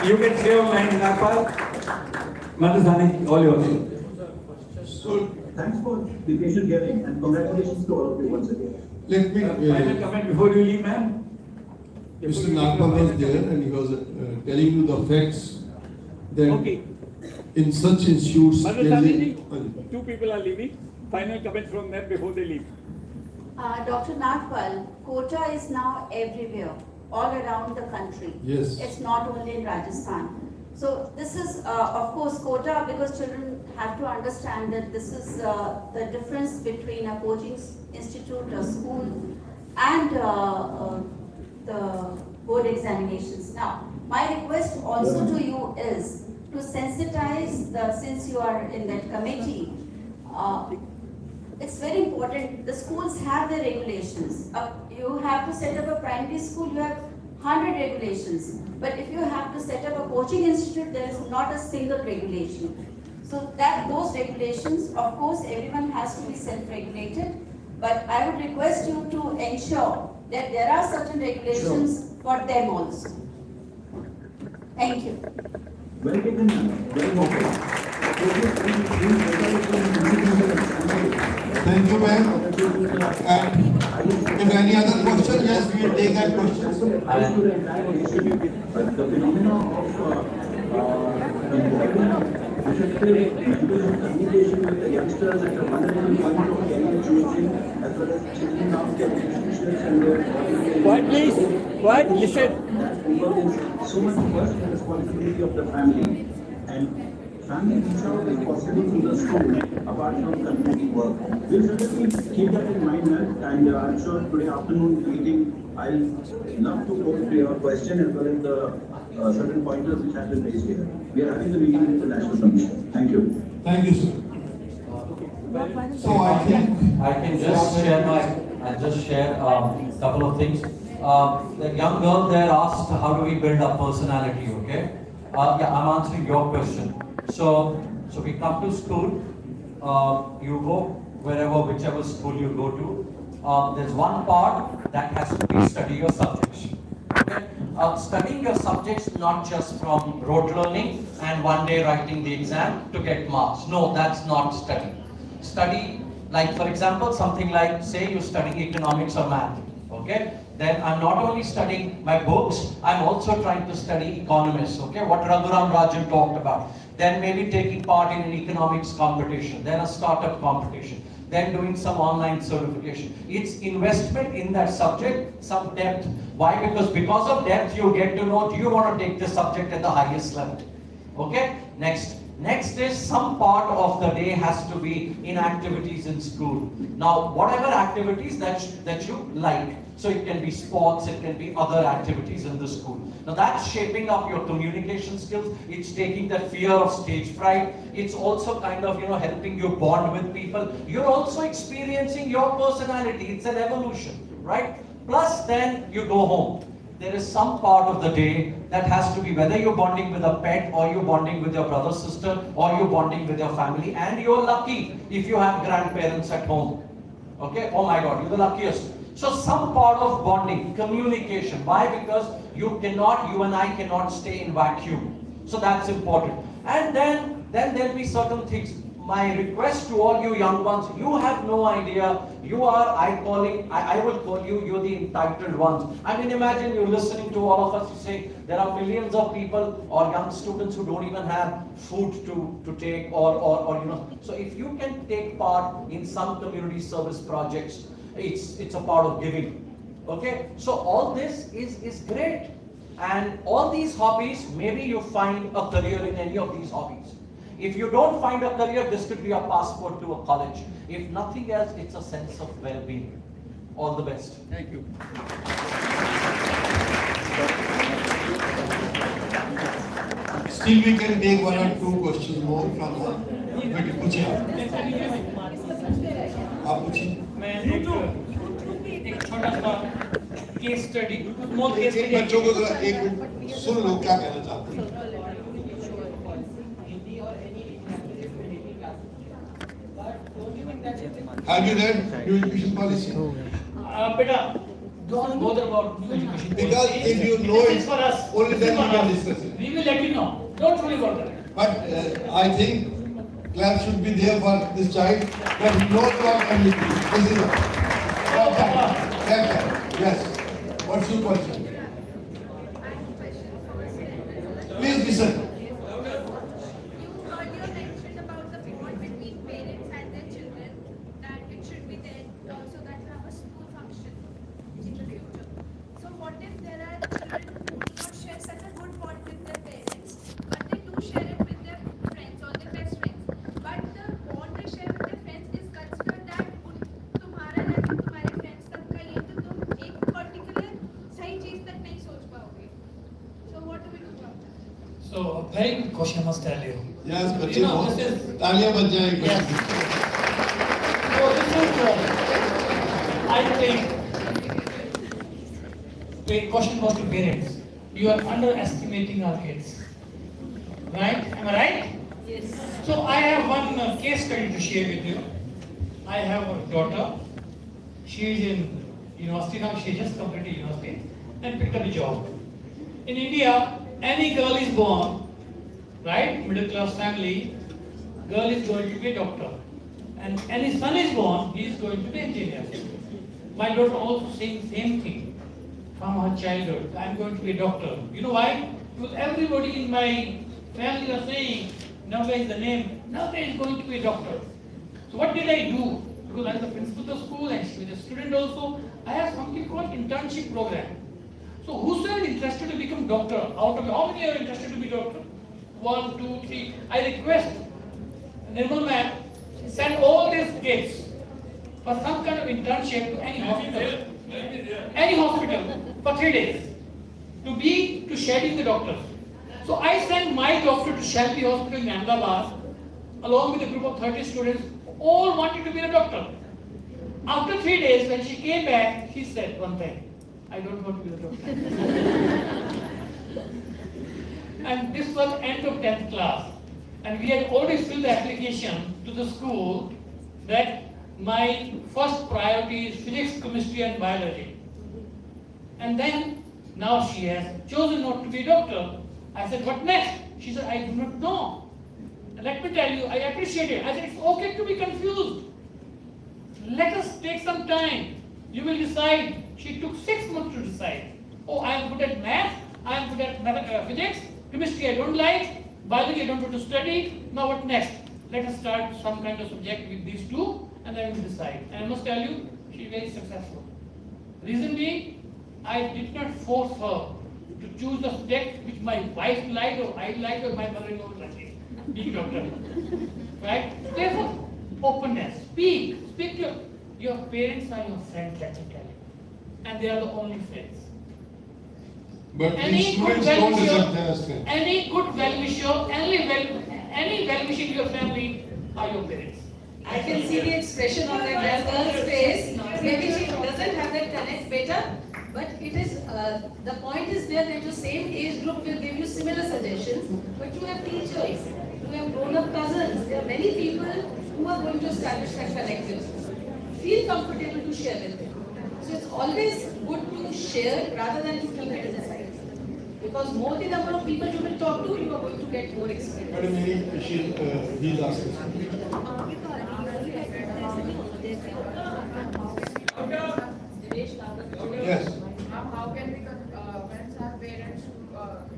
You can stay online, Nagpal. Madhusani, all yours. So, thanks for the patient hearing and congratulations to all of you once again. Let me. Final comment before you leave, ma'am. Mr. Nagpal was there and he was telling you the facts that in such institutes. Madhusani, 2 people are leaving. Final comment from them before they leave. Dr. Nagpal, Kota is now everywhere, all around the country. Yes. It's not only in Rajasthan. So this is, of course, Kota, because children have to understand that this is the difference between a coaching institute, a school, and the board examinations. Now, my request also to you is to sensitize since you are in that committee, it's very important. The schools have their regulations. You have to set up a primary school, you have 100 regulations. But if you have to set up a coaching institute, there is not a single regulation. So those regulations, of course, everyone has to be self-regulated. But I would request you to ensure that there are certain regulations for them also. Thank you. Well taken, very well. Thank you, ma'am. And if any other question, yes, we will take that question. But the phenomena of involving communication with the youngsters at a wonderful point of career changing, as well as changing out their relationships and their. Quiet, please. Quiet, listen. So much personal responsibility of the family. And family reach out if possible to the school apart from community work. We'll certainly keep that in mind, ma'am, and I'm sure today afternoon meeting I'll love to go to your question as well as the certain pointers which have been raised here. We are having the meeting with the National Commission. Thank you. Thank you, sir. So I think I can just share a couple of things. The young girl there asked, how do we build our personality, okay? Yeah, I'm answering your question. So we come to school, you go whichever school you go to. There's one part that has to be study your subjects. Okay? Studying your subjects not just from rote learning and one day writing the exam to get marks. No, that's not study. Study, like for example, something like, say you study economics or math, okay? Then I'm not only studying my books, I'm also trying to study economists, okay? What Gurugram Rajan talked about. Then maybe taking part in an economics competition, then a startup competition, then doing some online certification. It's investment in that subject, some depth. Why? Because of depth, you get to know, do you want to take this subject at the highest level? Okay? Next, Next is some part of the day has to be in activities in school. Now, whatever activities that you like. So it can be sports, it can be other activities in the school. Now that's shaping up your communication skills. It's taking the fear of stage fright. It's also kind of, helping you bond with people. You're also experiencing your personality. It's an evolution, right? Plus then you go home. There is some part of the day that has to be, whether you're bonding with a pet or you're bonding with your brother, sister, or you're bonding with your family, and you're lucky if you have grandparents at home. Okay? Oh my God, you're the luckiest. So some part of bonding, communication. Why? Because you and I cannot stay in vacuum. So that's important. And then there'll be certain things. My request to all you young ones, you have no idea. You are, I will call you, you're the entitled ones. I mean, imagine you're listening to all of us, you say, there are millions of people or young students who don't even have food to take or. So if you can take part in some community service projects, it's a part of giving. Okay? So all this is great. And all these hobbies, maybe you find a career in any of these hobbies. If you don't find a career, this could be a passport to a college. If nothing else, it's a sense of well-being. All the best. Thank you. Still we can take one or two questions more from her. But पूछिए आप पूछिए मैं एक छोटा सा case study small case study बच्चों को जरा एक मिनट सुन लो क्या कहना चाहते हैं Have you read new education policy? Beta, don't bother about new education policy. Because if you know it, for us, only then we can discuss it. We will let you know. Don't worry about that. But I think class should be there for this child that he knows about community. This is yes. What's your question? Please listen. So, very good question, I must tell you. Yes, but you know, this is तालियां बज जाएंगी. Yes. So this is, I think, the question goes to parents. You are underestimating our kids, right? Am I right? Yes. So I have one case study to share with you. I have a daughter. She is in university now. She just completed university and picked up a job. In India, any girl is born, right, middle class family, girl is going to be a doctor. And any son is born, he is going to be an engineer. My daughter also saying same thing from her childhood. I am going to be a doctor. You know why? Because everybody in my family are saying, Navya is the name, Navya is going to be a doctor. So what did I do? Because I am the principal of the school and she was a student also, I have something called internship program. So whosoever is interested to become doctor, out of how many are interested to be doctor? 1, 2, 3. I request Nirmal ma'am, send all these kids for some kind of internship to any hospital for 3 days to schedule the doctors. So I sent my doctor to Shelby Hospital in Ahmedabad along with a group of 30 students who all wanted to be a doctor. After 3 days, when she came back, she said one thing. I don't want to be a doctor. And this was end of 10th class. And we had already filled the application to the school that my first priority is physics, chemistry and biology. And then, now she has chosen not to be a doctor. I said, what next? She said, I do not know. And let me tell you, I appreciate it. I said, it's okay to be confused. Let us take some time. You will decide. She took 6 months to decide. Oh, I am good at math, I am good at physics, chemistry I don't like, biology I don't want to study. Now what next? Let us start some kind of subject with these two and then we will decide. And I must tell you, she is very successful. Reason being, I did not force her to choose the subject which my wife liked or I liked or my mother-in-law liked. being doctor. Right? Therefore, openness. Speak to your parents are your friends, let me tell you. And they are the only friends. But these students don't accept them as friends. Any good well-wisher, any well-wisher in your family are your parents. I can see the expression on that girl's face. Maybe she doesn't have that connect better, but it is the point is there that your same age group will give you similar suggestions, but you have teachers, you have grown-up cousins. There are many people who are going to establish that connect with you. Feel comfortable to share with them. So it's always good to share rather than to keep it inside. Because more the number of people you will talk to, you are going to get more experience. Madam, he's asking. Yes. How can we convince our parents to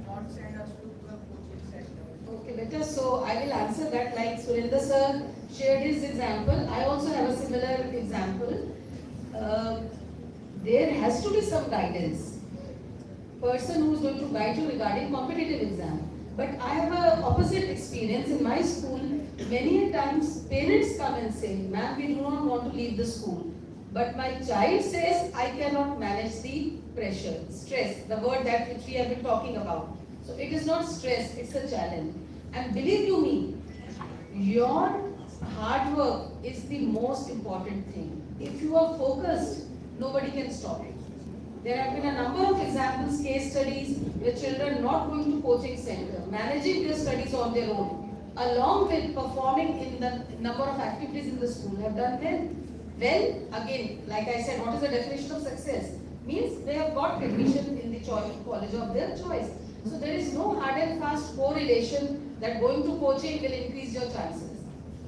not send us to the coaching center? Okay, better. So I will answer that like Surendra sir shared his example. I also have a similar example. There has to be some guidance. Person who is going to guide you regarding competitive exam. But I have an opposite experience in my school. Many times parents come and say, ma'am, we do not want to leave the school. But my child says, I cannot manage the pressure, stress, the word that which we have been talking about. So it is not stress, it's a challenge. And believe you me, your hard work is the most important thing. If you are focused, nobody can stop it. There have been a number of examples, case studies, where children not going to coaching center, managing their studies on their own, along with performing in the number of activities in the school, have done well. Well, again, like I said, what is the definition of success? Means they have got admission in the college of their choice. So there is no hard and fast correlation that going to coaching will increase your chances.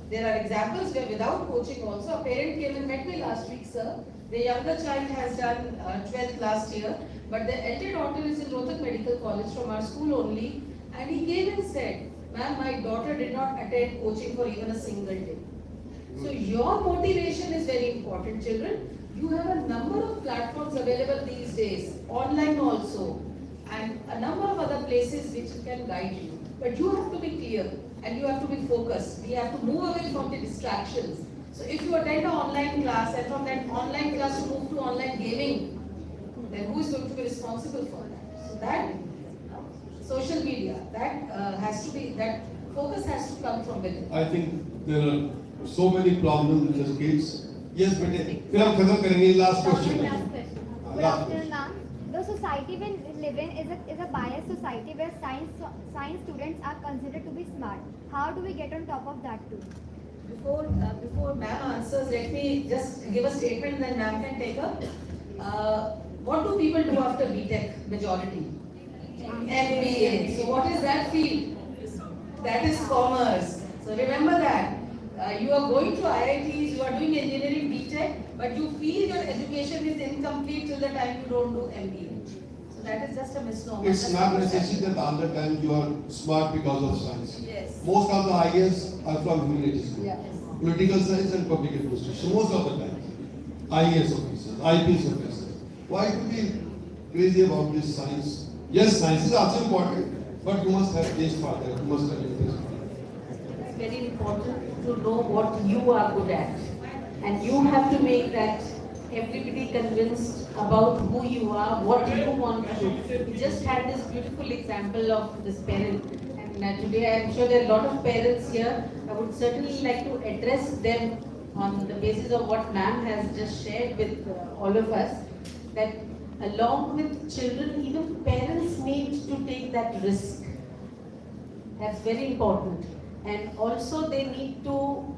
There are examples where without coaching also, a parent came and met me last week, sir. The younger child has done 12th last year, but the elder daughter is in Rohtak Medical College from our school only, and he came and said, ma'am, my daughter did not attend coaching for even a single day. So your motivation is very important, children. You have a number of platforms available these days, online also, and a number of other places which can guide you. But you have to be clear and you have to be focused. We have to move away from the distractions. So if you attend an online class and from that online class you move to online gaming, then who is going to be responsible for that? So that social media, that has to be, that focus has to come from within. I think there are so many problems with the kids. Yes, bete. फिर हम खत्म करेंगे last question. Good afternoon, ma'am. The society we live in is a biased society where science students are considered to be smart. How do we get on top of that too? Before ma'am answers, let me just give a statement that ma'am can take up. What do people do after BTech majority? MBA. So what is that field? That is commerce. So remember that. You are going to IITs, you are doing engineering BTech, but you feel your education is incomplete till the time you don't do MBA. So that is just a misnomer. It's not necessary that all the time you are smart because of science. Yes. Most of the IAS are from humanities. Yes. Political science and public administration. Most of the time. IAS officers, IPS officers. Why to be crazy about this science? Yes, science is also important, but you must have taste for that. You must have interest. It's very important to know what you are good at, and you have to make that everybody convinced about who you are, what you want to do. We just had this beautiful example of this parent, and today I am sure there are a lot of parents here. I would certainly like to address them on the basis of what ma'am has just shared with all of us, that along with children, even parents need to take that risk. That's very important. And also they need to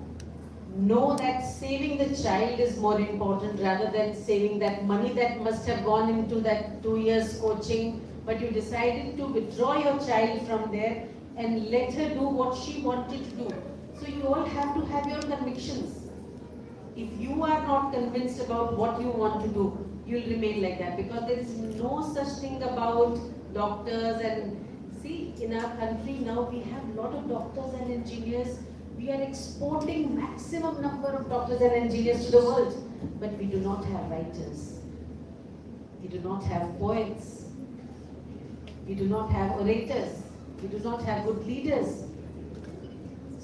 know that saving the child is more important rather than saving that money that must have gone into that 2 years coaching, but you decided to withdraw your child from there and let her do what she wanted to do. So you all have to have your convictions. If you are not convinced about what you want to do, you'll remain like that, because there is no such thing about doctors. And see, in our country now we have a lot of doctors and engineers. We are exporting maximum number of doctors and engineers to the world, but we do not have writers. We do not have poets. We do not have orators. We do not have good leaders.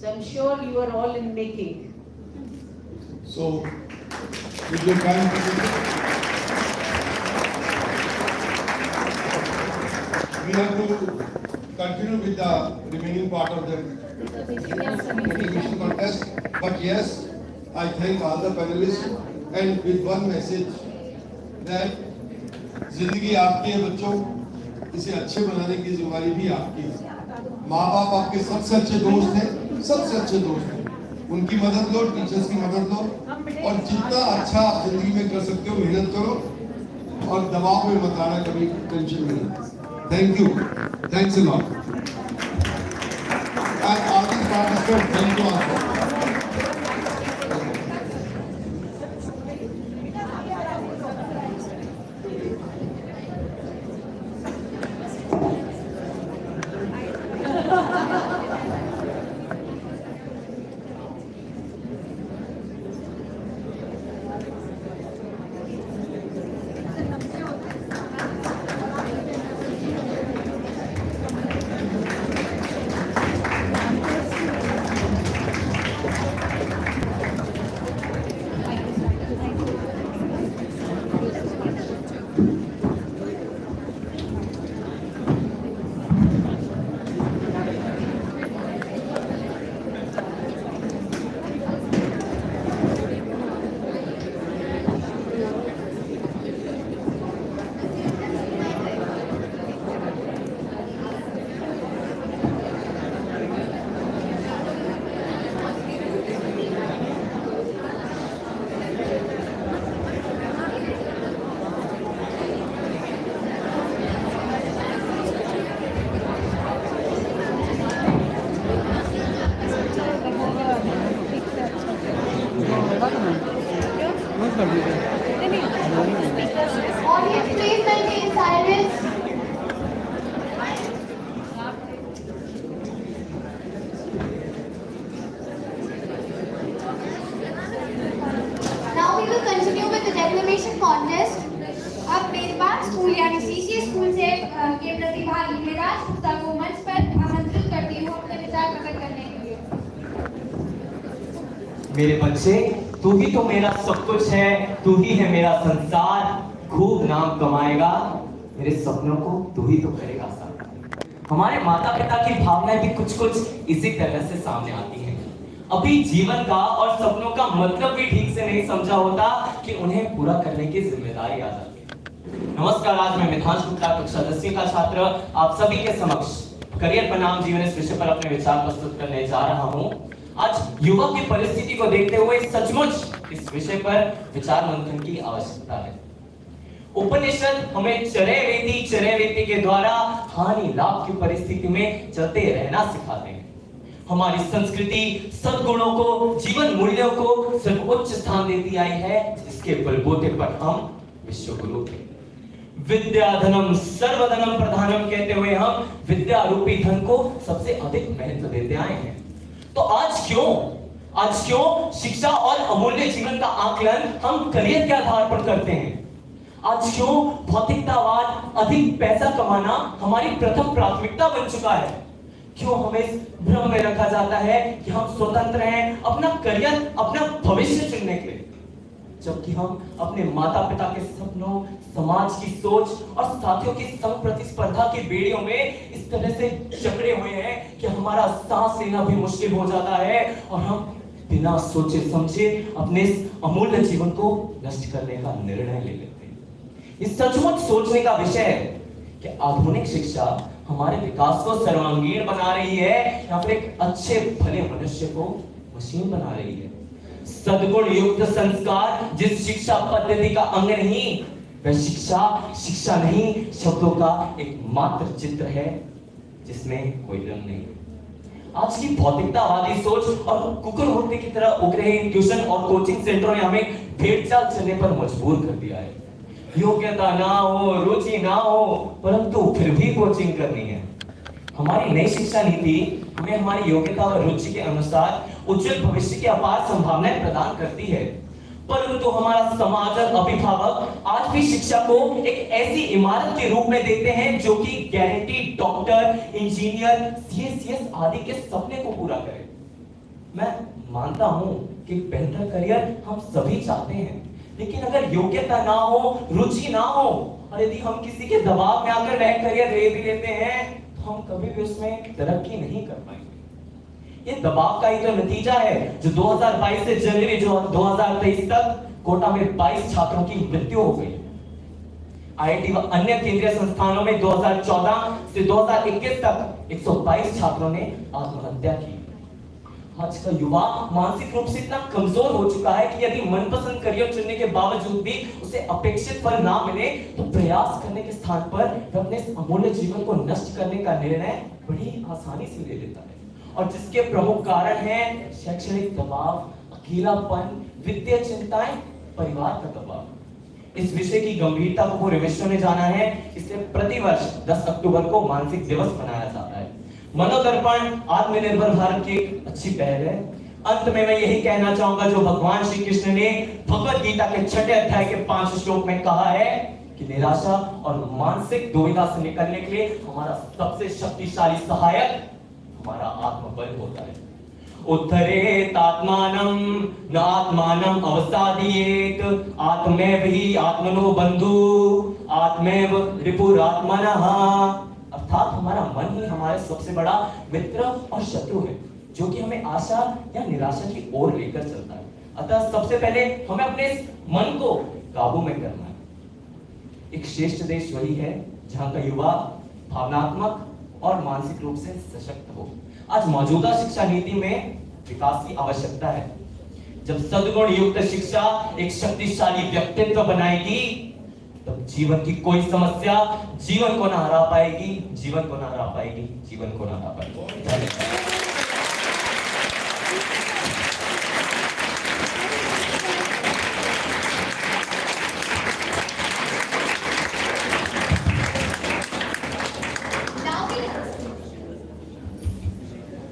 So I'm sure you are all in making. So, with your kind permission, we have to continue with the remaining part of the Declamation contest. But yes, I thank all the panelists and with one message that जिंदगी आपकी है बच्चों, इसे अच्छे बनाने की जिम्मेदारी भी आपकी है। माँ बाप आपके सबसे अच्छे दोस्त हैं, सबसे अच्छे दोस्त हैं। उनकी मदद लो, टीचर्स की मदद लो और जितना अच्छा आप जिंदगी में कर सकते हो मेहनत करो और दबाव में मत आना, कभी टेंशन में नहीं। Thank you, thanks a lot. And all these participants, thank you also. Audience, please maintain silence. Now we will continue with the declamation contest. अब मेरे पास स्कूल यानी CCA स्कूल से के प्रतिभागी मेराज गुप्ता को मंच पर आमंत्रित करती हूँ अपने विचार प्रकट करने के लिए। मेरे बच्चे, तू ही तो मेरा सब कुछ है, तू ही है मेरा संसार, खूब नाम कमाएगा, मेरे सपनों को तू ही तो करेगा साकार। हमारे माता पिता की भावनाएं भी कुछ कुछ इसी तरह से सामने आती हैं। अभी जीवन का और सपनों का मतलब भी ठीक से नहीं समझा होता कि उन्हें पूरा करने की जिम्मेदारी आ जाती है। नमस्कार, आज मैं मिथांश गुप्ता कक्षा 10वीं का छात्र आप सभी के समक्ष करियर बनाम जीवन इस विषय पर अपने विचार प्रस्तुत करने जा रहा हूँ। आज युवा की परिस्थिति को देखते हुए सचमुच इस विषय पर विचार मंथन की आवश्यकता है। उपनिषद हमें चरैवेति के द्वारा हानि लाभ की परिस्थिति में चलते रहना सिखाते हैं। हमारी संस्कृति सद्गुणों को, जीवन मूल्यों को सर्वोच्च स्थान देती आई है, जिसके बलबूते पर हम विश्व गुरु थे। विद्या धनम सर्वधनम प्रधानम कहते हुए हम विद्या रूपी धन को सबसे अधिक महत्व देते आए हैं। तो आज क्यों शिक्षा और अमूल्य जीवन का आकलन हम करियर के आधार पर करते हैं? आज क्यों भौतिकतावाद, अधिक पैसा कमाना हमारी प्रथम प्राथमिकता बन चुका है? क्यों हमें इस भ्रम में रखा जाता है कि हम स्वतंत्र हैं अपना करियर, अपना भविष्य चुनने के लिए, जबकि हम अपने माता पिता के सपनों, समाज की सोच और साथियों की संग प्रतिस्पर्धा की बेड़ियों में इस तरह से जकड़े हुए हैं कि हमारा सांस लेना भी मुश्किल हो जाता है और हम बिना सोचे समझे अपने इस अमूल्य जीवन को नष्ट करने का निर्णय ले लेते हैं। ये सचमुच सोचने का विषय है कि आधुनिक शिक्षा हमारे विकास को सर्वांगीण बना रही है या फिर एक अच्छे भले मनुष्य को मशीन बना रही है। सद्गुण युक्त संस्कार जिस शिक्षा पद्धति का अंग नहीं, वह शिक्षा नहीं, शब्दों का एक मात्र चित्र है जिसमें कोई रंग नहीं। आज की भौतिकतावादी सोच और कुकुरमुर्ति की तरह उग रहे ट्यूशन और कोचिंग सेंटरों ने हमें भेड़चाल चलने पर मजबूर कर दिया है। योग्यता ना हो, रुचि ना हो, परंतु फिर भी कोचिंग करनी है। हमारी नई शिक्षा नीति हमें हमारी योग्यता और रुचि के अनुसार उज्जवल भविष्य की अपार संभावनाएं प्रदान करती है, परंतु हमारा समाज और अभिभावक आज भी शिक्षा को एक ऐसी इमारत के रूप में देते हैं जो कि गारंटी डॉक्टर, इंजीनियर, सीएस आदि के सपने को पूरा करे। मैं मानता हूं कि बेहतर करियर हम सभी चाहते हैं, लेकिन अगर योग्यता ना हो, रुचि ना हो, और यदि हम किसी के दबाव में आकर वह करियर ले भी लेते हैं तो हम कभी भी उसमें तरक्की नहीं कर पाएंगे। ये दबाव का ही तो नतीजा है जो 2022 से जनवरी 2023 तक कोटा में 22 छात्रों की मृत्यु हो गई। आईआईटी व अन्य केंद्रीय संस्थानों में 2014 से 2021 तक 122 छात्रों ने आत्महत्या की। आज का युवा मानसिक रूप से इतना कमजोर हो चुका है कि यदि मनपसंद करियर चुनने के बावजूद भी उसे अपेक्षित फल ना मिले तो प्रयास करने के स्थान पर वह अपने अमूल्य जीवन को नष्ट करने का निर्णय बड़ी आसानी से ले लेता है, और जिसके प्रमुख कारण हैं शैक्षणिक दबाव, अकेलापन, वित्तीय चिंताएं, परिवार का दबाव। इस विषय की गंभीरता को पूरे विश्व ने जाना है, इसलिए प्रतिवर्ष 10 अक्टूबर को मानसिक दिवस मनाया जाता है। मनोदर्पण आत्मनिर्भर भारत की अच्छी पहल है। अंत में मैं यही कहना चाहूंगा जो भगवान श्री कृष्ण ने भगवत गीता के 6 अध्याय के 5 श्लोक में कहा है कि निराशा और मानसिक दुविधा से निकलने के लिए हमारा सबसे शक्तिशाली सहायक हमारा आत्मबल होता है। उत्तरेत आत्मानं न आत्मानं अवसादयेत आत्मैव हि आत्मनो बंधु आत्मैव रिपुरात्मनः। अर्थात हमारा मन ही हमारे सबसे बड़ा मित्र और शत्रु है, जो कि हमें आशा या निराशा की ओर लेकर चलता है। अतः सबसे पहले हमें अपने इस मन को काबू में करना है। एक श्रेष्ठ देश वही है जहां का युवा भावनात्मक और मानसिक रूप से सशक्त हो। आज मौजूदा शिक्षा नीति में विकास की आवश्यकता है। जब सद्गुण युक्त शिक्षा एक शक्तिशाली व्यक्तित्व बनाएगी तब जीवन की कोई समस्या जीवन को ना हरा पाएगी, जीवन को ना हरा पाएगी, जीवन को ना हरा पाएगी।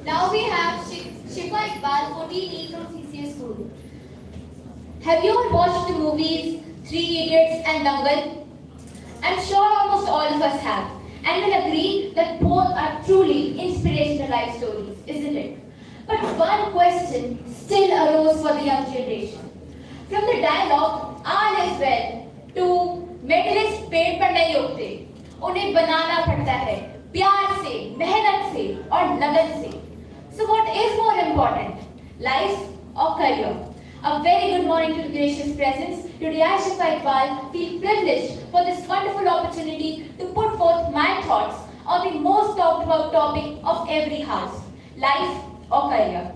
Now we have Shifa Iqbal, 14E from CCA school. Have you all watched the movies Three Idiots and Dangal? I'm sure almost all of us have, and will agree that both are truly inspirational life stories, isn't it? But one question still arose for the young generation. From the dialogue, all is well, to medalist पेड़ पर नहीं उगते, उन्हें बनाना पड़ता है प्यार से, मेहनत से और लगन से. So what is more important, life or career? A very good morning to the gracious presence. Today I, Shifa Iqbal, feel privileged for this wonderful opportunity to put forth my thoughts on the most talked about topic of every house, life or career.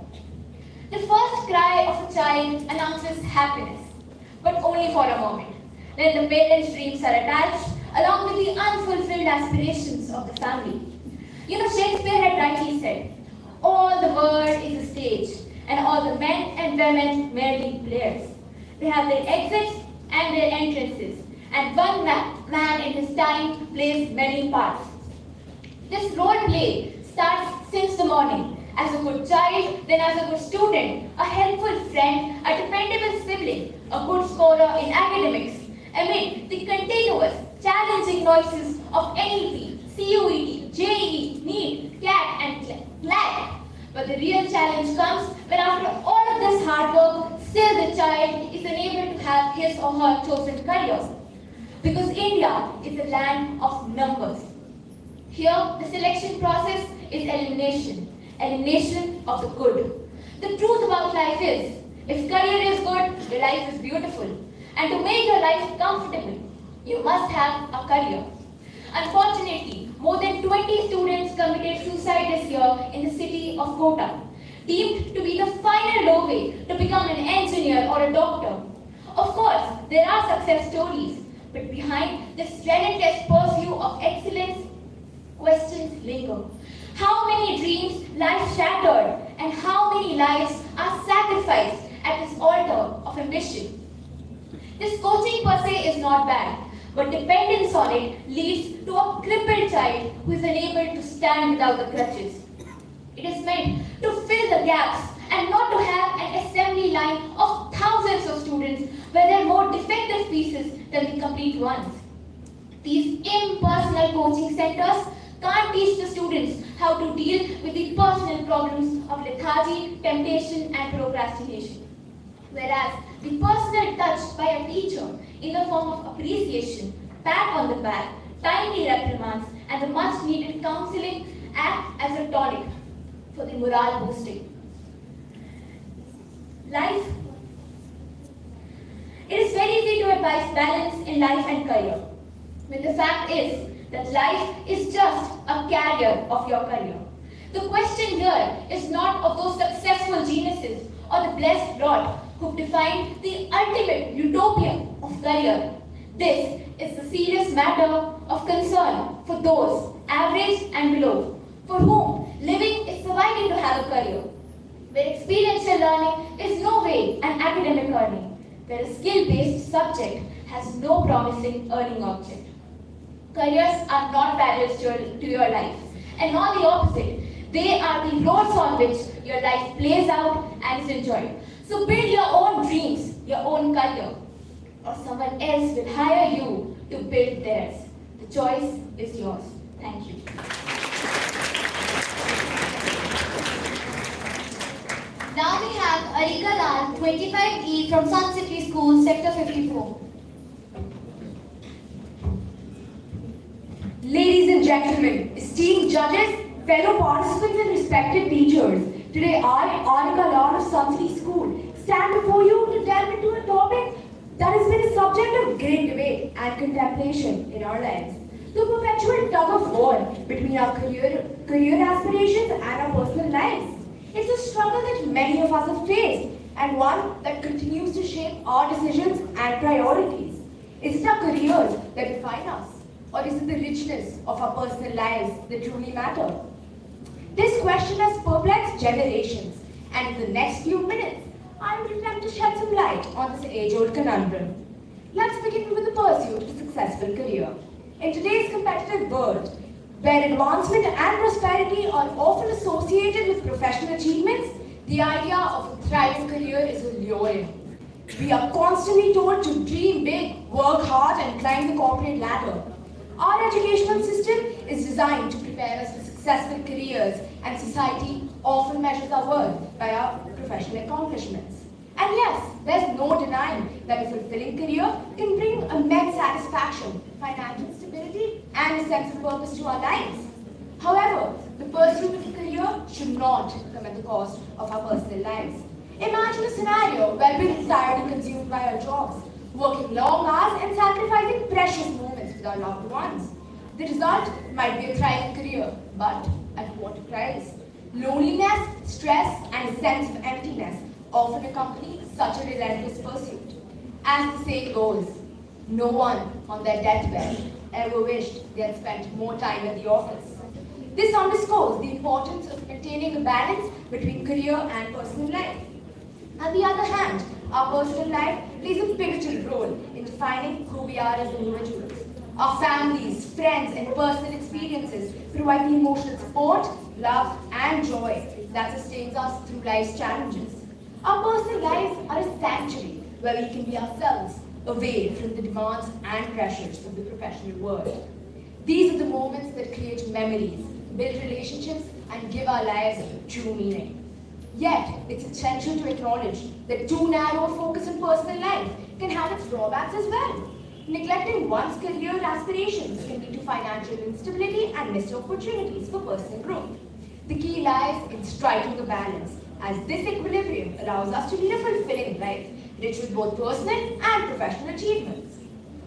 The first cry of a child announces happiness, but only for a moment. Then the parents' dreams are attached along with the unfulfilled aspirations of the family. You know, Shakespeare had rightly said, all the world is a stage, and all the men and women merely players. They have their exits and their entrances, and one man in his time plays many parts. This role play starts since the morning, as a good child, then as a good student, a helpful friend, a dependable sibling, a good scholar in academics, amid the continuous, challenging noises of NEP, CUET, JEE, NEET, CAT and CLAT. But the real challenge comes when after all of this hard work, still the child is unable to have his or her chosen career. Because India is a land of numbers. Here, the selection process is elimination. Elimination of the good. The truth about life is, if career is good, your life is beautiful. And to make your life comfortable, you must have a career. Unfortunately, more than 20 students committed suicide this year in the city of Kota, deemed to be the final doorway to become an engineer or a doctor. Of course, there are success stories, but behind this relentless pursuit of excellence, questions linger. How many dreams lie shattered, and how many lives are sacrificed at this altar of ambition? This coaching per se is not bad, but dependence on it leads to a crippled child who is unable to stand without the crutches. It is meant to fill the gaps and not to have an assembly line of thousands of students where there are more defective pieces than the complete ones. These impersonal coaching centers can't teach the students how to deal with the personal problems of lethargy, temptation, and procrastination. Whereas the personal touch by a teacher in the form of appreciation, pat on the back, timely reprimands, and the much needed counseling act as a tonic for the morale boosting. Life. It is very easy to advise balance in life and career, when the fact is that life is just a carrier of your career. The question here is not of those successful geniuses or the blessed lot who defined the ultimate utopia of career. This is the serious matter of concern for those average and below, for whom living is surviving to have a career, where experiential learning is no way an academic earning, where a skill-based subject has no promising earning object. Careers are not barriers to your life, and not the opposite. They are the roads on which your life plays out and is enjoyed. So build your own dreams, your own career, or someone else will hire you to build theirs. The choice is yours. Thank you. Now we have Arika Lal, 25E from Sun City School, Sector 54. Ladies and gentlemen, esteemed judges, fellow participants and respected teachers, today I, Arika Lal of Sun City School, stand before you to delve into a topic that has been a subject of great debate and contemplation in our lives. The perpetual tug of war between our career aspirations and our personal lives. It's a struggle that many of us have faced, and one that continues to shape our decisions and priorities. Is it our careers that define us, or is it the richness of our personal lives that truly matter? This question has perplexed generations, and in the next few minutes, I will attempt to shed some light on this age-old conundrum. Let's begin with the pursuit of a successful career. In today's competitive world, where advancement and prosperity are often associated with professional achievements, the idea of a thriving career is alluring. We are constantly told to dream big, work hard, and climb the corporate ladder. Our educational system is designed to prepare us for successful careers, and society often measures our worth by our professional accomplishments. And yes, there's no denying that a fulfilling career can bring immense satisfaction, financial stability, and a sense of purpose to our lives. However, the pursuit of a career should not come at the cost of our personal lives. Imagine a scenario where we're tired and consumed by our jobs, working long hours and sacrificing precious moments with our loved ones. The result might be a thriving career, but at what price? Loneliness, stress, and a sense of emptiness often accompany such a relentless pursuit. As the saying goes, no one on their deathbed ever wished they had spent more time at the office. This underscores the importance of maintaining a balance between career and personal life. On the other hand, our personal life plays a pivotal role in defining who we are as individuals. Our families, friends, and personal experiences provide the emotional support, love, and joy that sustains us through life's challenges. Our personal lives are a sanctuary where we can be ourselves, away from the demands and pressures of the professional world. These are the moments that create memories, build relationships, and give our lives true meaning. Yet, it's essential to acknowledge that too narrow a focus on personal life can have its drawbacks as well. Neglecting one's career aspirations can lead to financial instability and missed opportunities for personal growth. The key lies in striking a balance, as this equilibrium allows us to lead a fulfilling life, rich with both personal and professional achievements.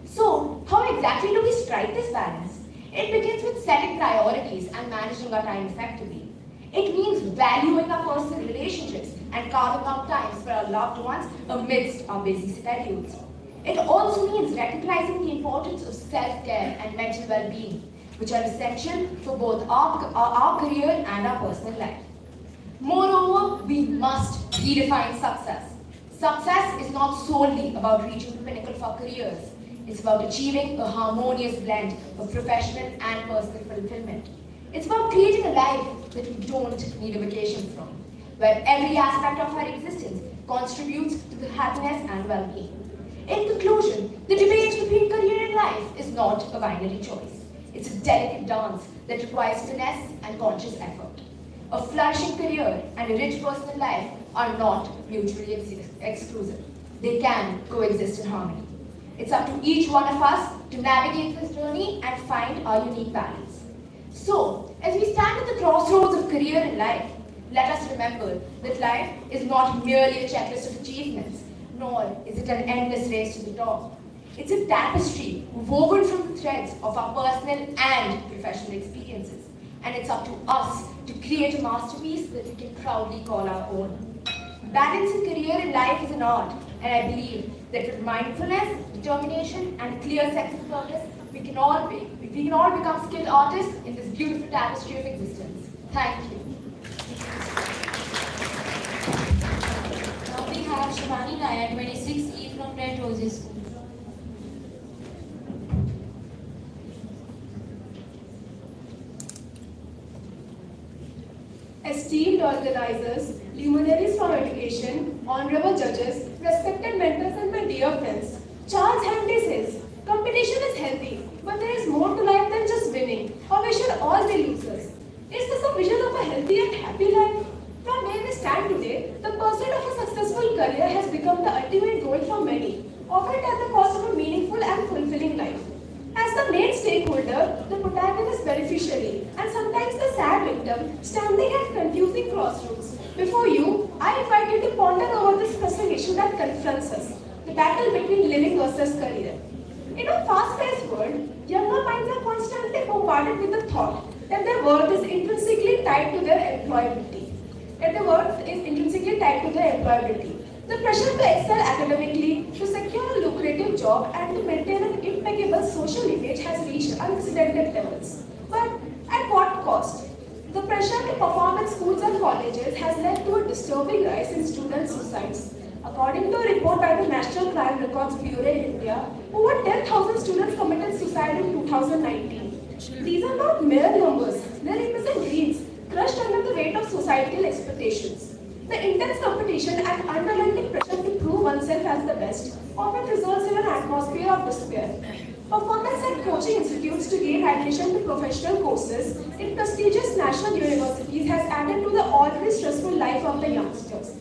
So, how exactly do we strike this balance? It begins with setting priorities and managing our time effectively. It means valuing our personal relationships and carving out times for our loved ones amidst our busy schedules. It also means recognizing the importance of self-care and mental well-being, which are essential for both our career and our personal life. Moreover, we must redefine success. Success is not solely about reaching the pinnacle of our careers. It's about achieving a harmonious blend of professional and personal fulfillment. It's about creating a life that we don't need a vacation from, where every aspect of our existence contributes to the happiness and well-being. In conclusion, the debate between career and life is not a binary choice. It's a delicate dance that requires finesse and conscious effort. A flourishing career and a rich personal life are not mutually exclusive. They can coexist in harmony. It's up to each one of us to navigate this journey and find our unique balance. So, as we stand at the crossroads of career and life, let us remember that life is not merely a checklist of achievements, nor is it an endless race to the top. It's a tapestry woven from the threads of our personal and professional experiences. And it's up to us to create a masterpiece that we can proudly call our own. Balancing career and life is an art, and I believe that with mindfulness, determination, and a clear sense of purpose, we can all become skilled artists in this beautiful tapestry of existence. Thank you. Now we have Shivani Nayak, 26E from Red Roses School. Esteemed organizers, luminaries from education, honorable judges, respected mentors and my dear friends. Charles Hamday says, competition is healthy, but there is more to life than just winning, or we should all be losers. Is this a vision of a healthy and happy life? From where we stand today, the pursuit of a successful career has become the ultimate goal for many, often at the cost of a meaningful and fulfilling life. As the main stakeholder, the protagonist beneficiary, and sometimes the sad victim, standing at confusing crossroads. Before you, I invite you to ponder over this pressing issue that confronts us, the battle between living versus career. In a fast-paced world, younger minds are constantly bombarded with the thought that their worth is intrinsically tied to their employability. The pressure to excel academically, to secure a lucrative job, and to maintain an impeccable social image has reached unprecedented levels. But at what cost? The pressure to perform in schools and colleges has led to a disturbing rise in student suicides. According to a report by the National Crime Records Bureau in India, over 10,000 students committed suicide in 2019. These are not mere numbers, they represent dreams crushed under the weight of societal expectations. The intense competition and unrelenting pressure to prove oneself as the best often results in an atmosphere of despair. Performance at coaching institutes to gain admission to professional courses in prestigious national universities has added to the already stressful life of the youngsters.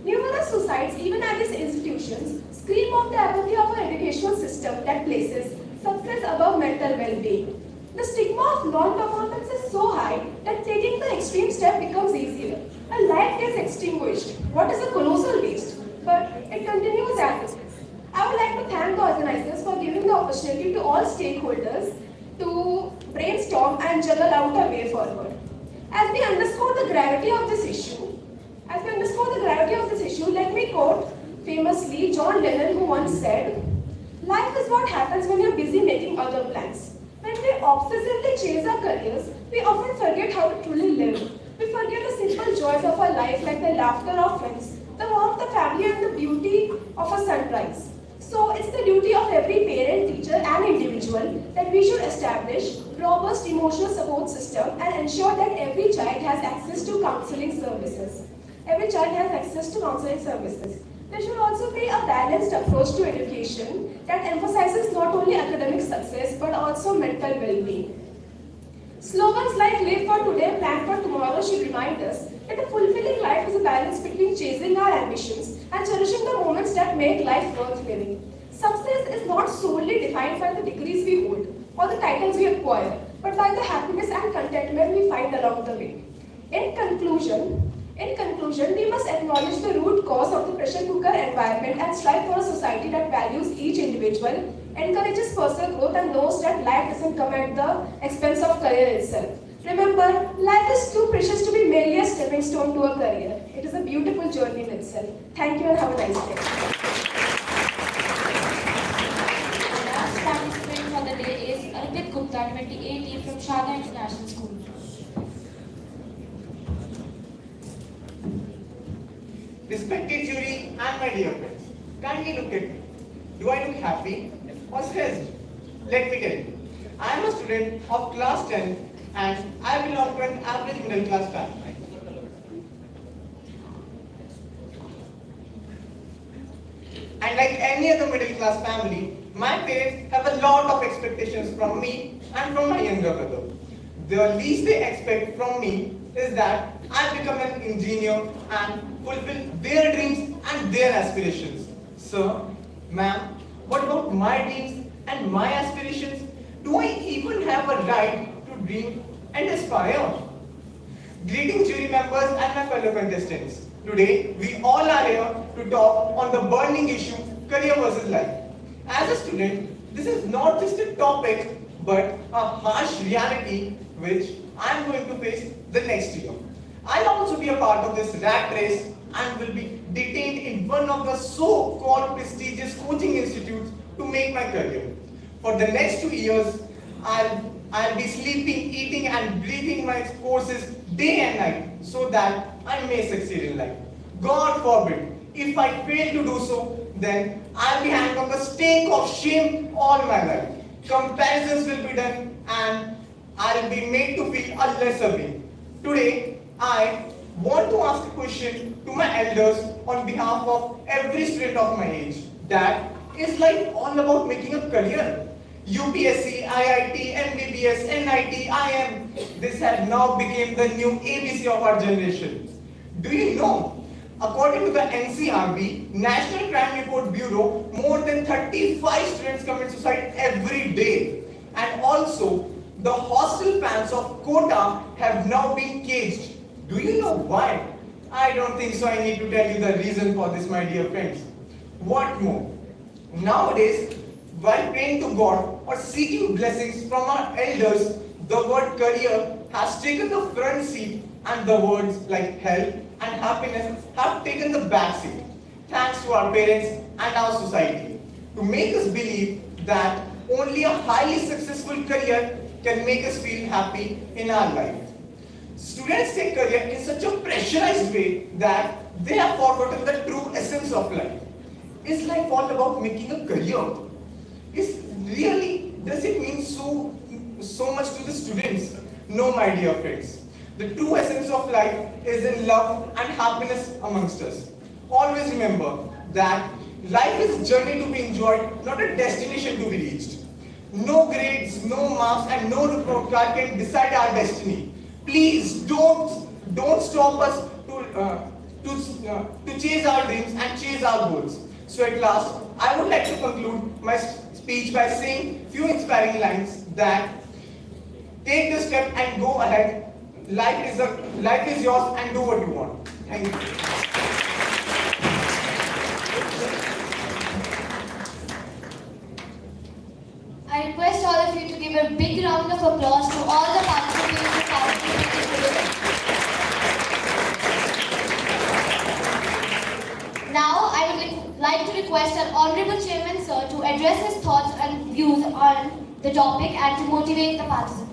Numerous suicides, even at these institutions, scream of the apathy of our educational system that places success above mental well-being. The stigma of non-performance is so high that taking the extreme step becomes easier. A life gets extinguished. What is a colossal waste? But it continues as it is. I would like to thank the organizers for giving the opportunity to all stakeholders to brainstorm and juggle out a way forward. As we underscore the gravity of this issue, let me quote famously John Lennon, who once said, "Life is what happens when you're busy making other plans. When we obsessively chase our careers, we often forget how to truly live. We forget the simple joys of our life, like the laughter of friends, the warmth of family, and the beauty of a sunrise. So it's the duty of every parent, teacher, and individual that we should establish robust emotional support system and ensure that every child has access to counseling services. There should also be a balanced approach to education that emphasizes not only academic success but also mental well-being. Slogans like "Live for today, plan for tomorrow" should remind us that a fulfilling life is a balance between chasing our ambitions and cherishing the moments that make life worth living. Success is not solely defined by the degrees we hold or the titles we acquire, but by the happiness and contentment we find along the way. In conclusion, we must acknowledge the root cause of the pressure cooker environment and strive for a society that values each individual, encourages personal growth, and knows that life doesn't come at the expense of career itself. Remember, life is too precious to be merely a stepping stone to a career. It is a beautiful journey in itself. Thank you and have a nice day. The last participant for the day is Arpit Gupta, 28E from Shada International School. Respected jury and my dear friends, kindly look at me. Do I look happy or stressed? Let me tell you. I am a student of class 10 and I belong to an average middle class family. And like any other middle class family, My parents have a lot of expectations from me and from my younger brother. The least they expect from me is that I become an engineer and fulfill their dreams and their aspirations. Sir, ma'am, what about my dreams and my aspirations? Do I even have a right to dream and aspire? Greetings, jury members and my fellow contestants. Today, we all are here to talk on the burning issue, career versus life. As a student, this is not just a topic, but a harsh reality which I am going to face the next year. I'll also be a part of this rat race and will be detained in one of the so-called prestigious coaching institutes to make my career. For the next 2 years, I'll be sleeping, eating and breathing my courses day and night so that I may succeed in life. God forbid, if I fail to do so, then I'll be hanged on the stake of shame all my life. Comparisons will be done and I'll be made to feel a lesser being. Today, I want to ask a question to my elders on behalf of every student of my age. That is life all about making a career? UPSC, IIT, MBBS, NIT, IM. This has now become the new ABC of our generation. Do you know? According to the NCRB, National Crime Report Bureau, more than 35 students commit suicide every day. And also, the hostel fans of Kota have now been caged. Do you know why? I don't think so. I need to tell you the reason for this, my dear friends. What more? Nowadays, while praying to God or seeking blessings from our elders, the word career has taken the front seat and the words like health and happiness have taken the back seat. Thanks to our parents and our society to make us believe that only a highly successful career can make us feel happy in our life. Students take career in such a pressurized way that they have forgotten the true essence of life. Is life all about making a career? Does it mean so much to the students? No, my dear friends. The true essence of life is in love and happiness amongst us. Always remember that life is a journey to be enjoyed, not a destination to be reached. No grades, no marks, and no report card can decide our destiny. Please don't stop us to chase our dreams and chase our goals. So at last, I would like to conclude my speech by saying few inspiring lines that take the step and go ahead. Life is yours and do what you want. Thank you. I request all of you to give a big round of applause to all the participants who participated today. Now, I would like to request our Honorable Chairman, Sir, to address his thoughts and views on the topic and to motivate the participants.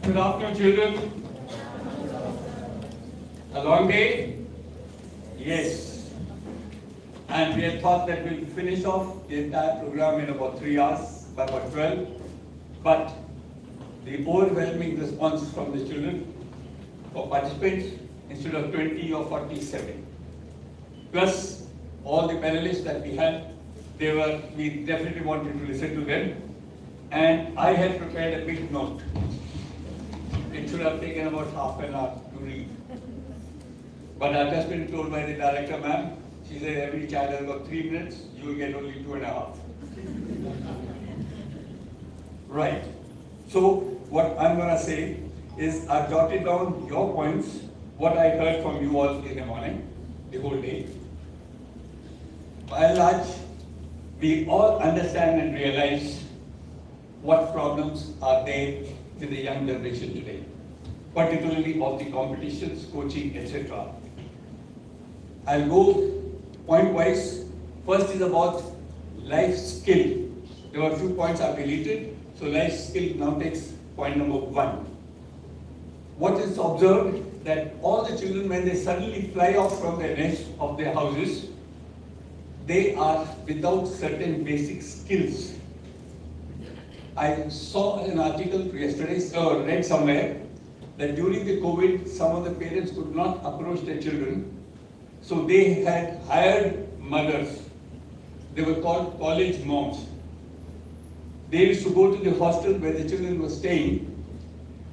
Good afternoon, children. A long day? Yes. And we had thought that we'll finish off the entire program in about 3 hours, by about 12. But the overwhelming response from the children for participants, instead of 20 or 47. Plus, all the panelists that we had, we definitely wanted to listen to them. And I had prepared a big note. It should have taken about half an hour to read. But I've just been told by the director, ma'am, she said every child has got 3 minutes, you will get only 2.5. Right. So what I'm going to say is I've jotted down your points, what I heard from you all in the morning, the whole day. By and large, we all understand and realize what problems are there in the young generation today, particularly of the competitions, coaching, etc. I'll go point-wise. First is about life skill. There were a few points I've deleted, so life skill now takes point number 1. What is observed that all the children, when they suddenly fly off from their nest of their houses, they are without certain basic skills. I saw an article yesterday, read somewhere, that during the COVID, some of the parents could not approach their children. So they had hired mothers. They were called college moms. They used to go to the hostel where the children were staying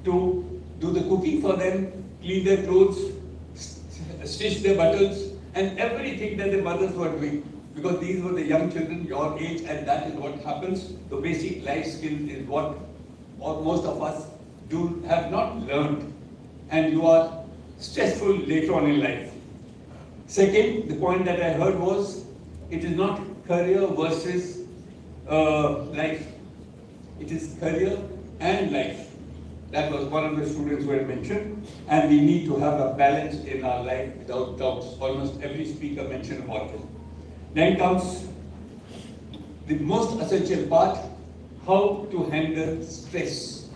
to do the cooking for them, clean their clothes, stitch their buttons, and everything that the mothers were doing. Because these were the young children, your age, and that is what happens. The basic life skills is what most of us have not learned, and you are stressful later on in life. Second, the point that I heard was, it is not career versus life. It is career and life. That was one of the students who had mentioned, and we need to have a balance in our life without doubts. Almost every speaker mentioned about it. Then comes the most essential part, how to handle stress.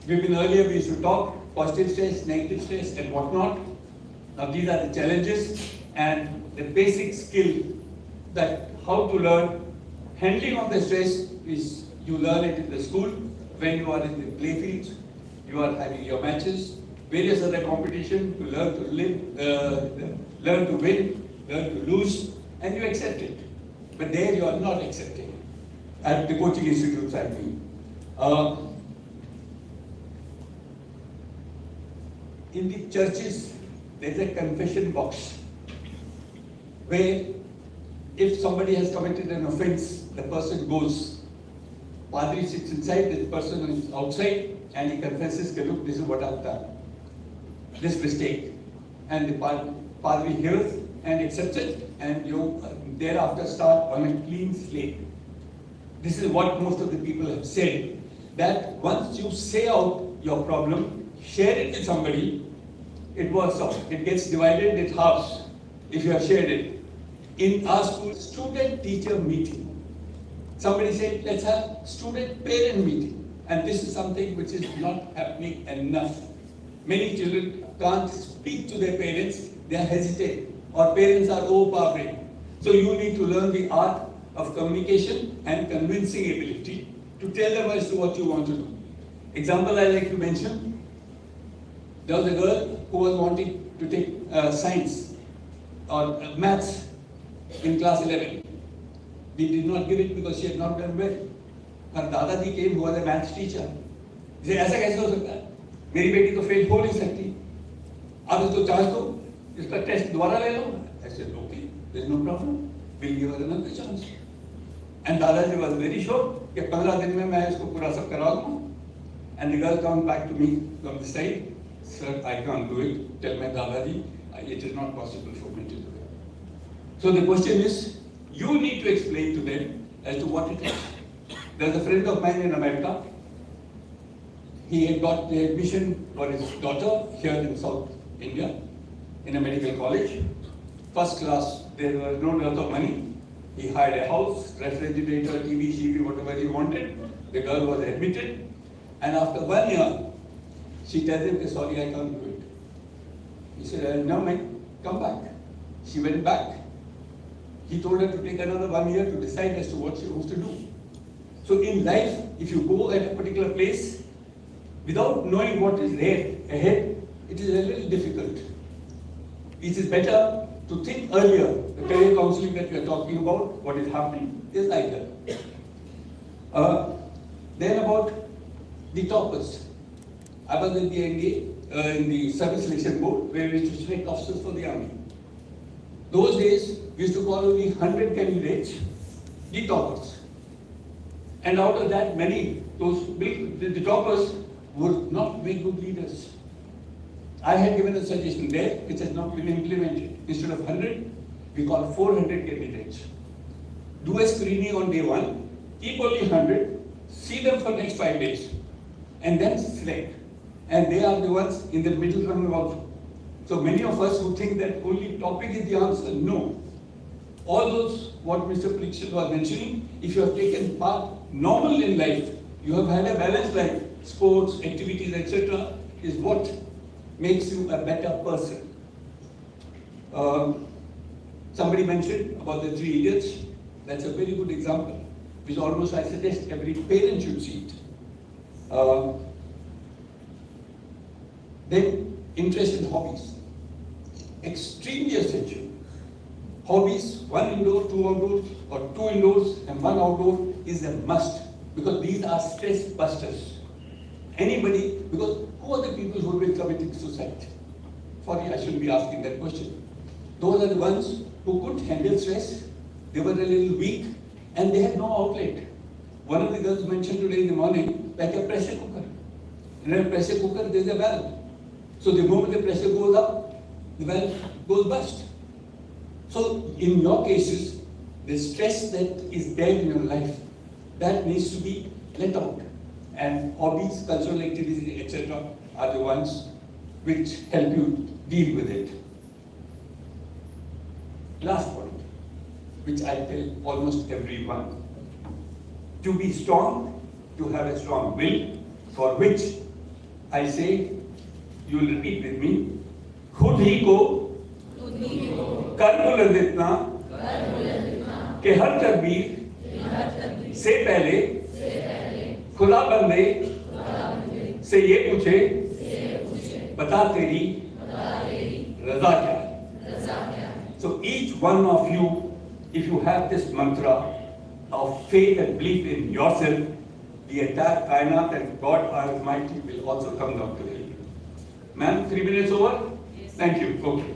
We used to talk positive stress, negative stress, and whatnot. Now these are the challenges and the basic skill that how to learn. Handling of the stress is you learn it in the school, when you are in the play fields, you are having your matches, various other competitions, you learn to live, learn to win, learn to lose, and you accept it. But there you are not accepting. At the coaching institutes, I mean. In the churches, there's a confession box where if somebody has committed an offense, the person goes. Padri sits inside, this person is outside, and he confesses, look, this is what I've done. This mistake. And the Padri hears and accepts it, and you thereafter start on a clean slate. This is what most of the people have said, that once you say out your problem, share it with somebody, it works out. It gets divided into halves if you have shared it. In our school, student-teacher meeting, somebody said, let's have student-parent meeting. And this is something which is not happening enough. Many children can't speak to their parents, they are hesitant, or parents are overpowering. So you need to learn the art of communication and convincing ability to tell them as to what you want to do. Example I like to mention, there was a girl who was wanting to take science or maths in class 11. We did not give it because she had not done well. Her Dadaji came, who was a maths teacher. He said, ऐसा कैसे हो सकता है? मेरी बेटी तो fail हो नहीं सकती. आप इसको चांस दो, इसका टेस्ट दोबारा ले लो. I said, okay, there's no problem. We'll give her another chance. And Dadaji was very sure कि 15 दिन में मैं इसको पूरा सब करा दूँगा. And the girl comes back to me from the side. Sir, I can't do it. Tell my Dadaji, it is not possible for me to do it. So the question is, you need to explain to them as to what it is. There's a friend of mine in America. He had got the admission for his daughter here in South India in a medical college. First class, there was no dearth of money. He hired a house, refrigerator, TV, CP, whatever he wanted. The girl was admitted. And after 1 year, she tells him, sorry, I can't do it. He said, no, mate, come back. She went back. He told her to take another 1 year to decide as to what she wants to do. So in life, if you go at a particular place, without knowing what is there ahead, it is a little difficult. It is better to think earlier. The career counseling that we are talking about, what is happening, is like that. Then about the toppers. I was in the NDA, in the Service Selection Board, where we used to select officers for the army. Those days, we used to call only 100 candidates the toppers. And out of that, many, the toppers would not make good leaders. I had given a suggestion there, which has not been implemented. Instead of 100, we call 400 candidates. Do a screening on day 1, keep only 100, see them for next 5 days, and then select. And they are the ones in the middle run also. So many of us who think that only topic is the answer, no. All those, what Mr. Prikshit was mentioning, if you have taken part normal in life, you have had a balanced life, sports, activities, etc., is what makes you a better person. Somebody mentioned about the 3 idiots. That's a very good example, which almost I suggest every parent should see it. Then, interest in hobbies. extremely essential. Hobbies, one indoor, two outdoors, or two indoors and one outdoor is a must, because these are stress busters. Anybody, because who are the people who will commit suicide? Sorry, I shouldn't be asking that question. Those are the ones who couldn't handle stress, they were a little weak, and they had no outlet. One of the girls mentioned today in the morning, like a pressure cooker. In a pressure cooker, there's a valve. So the moment the pressure goes up, the valve goes bust. So in your cases, the stress that is there in your life, that needs to be let out. And hobbies, cultural activities, etc. are the ones which help you deal with it. Last point, which I tell almost everyone. To be strong, to have a strong will, for which I say, you will repeat with me, खुद ही को कर बुलंद इतना कि हर तकबीर से पहले खुदा बंदे से ये पूछे बता तेरी रजा क्या. So each one of you, if you have this mantra of faith and belief in yourself, the entire kainat and God Almighty will also come down to you. Ma'am, 3 minutes over? Yes. Thank you. Okay.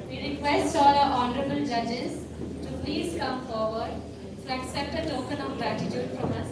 We request all our honorable judges to please come forward to accept a token of gratitude from us.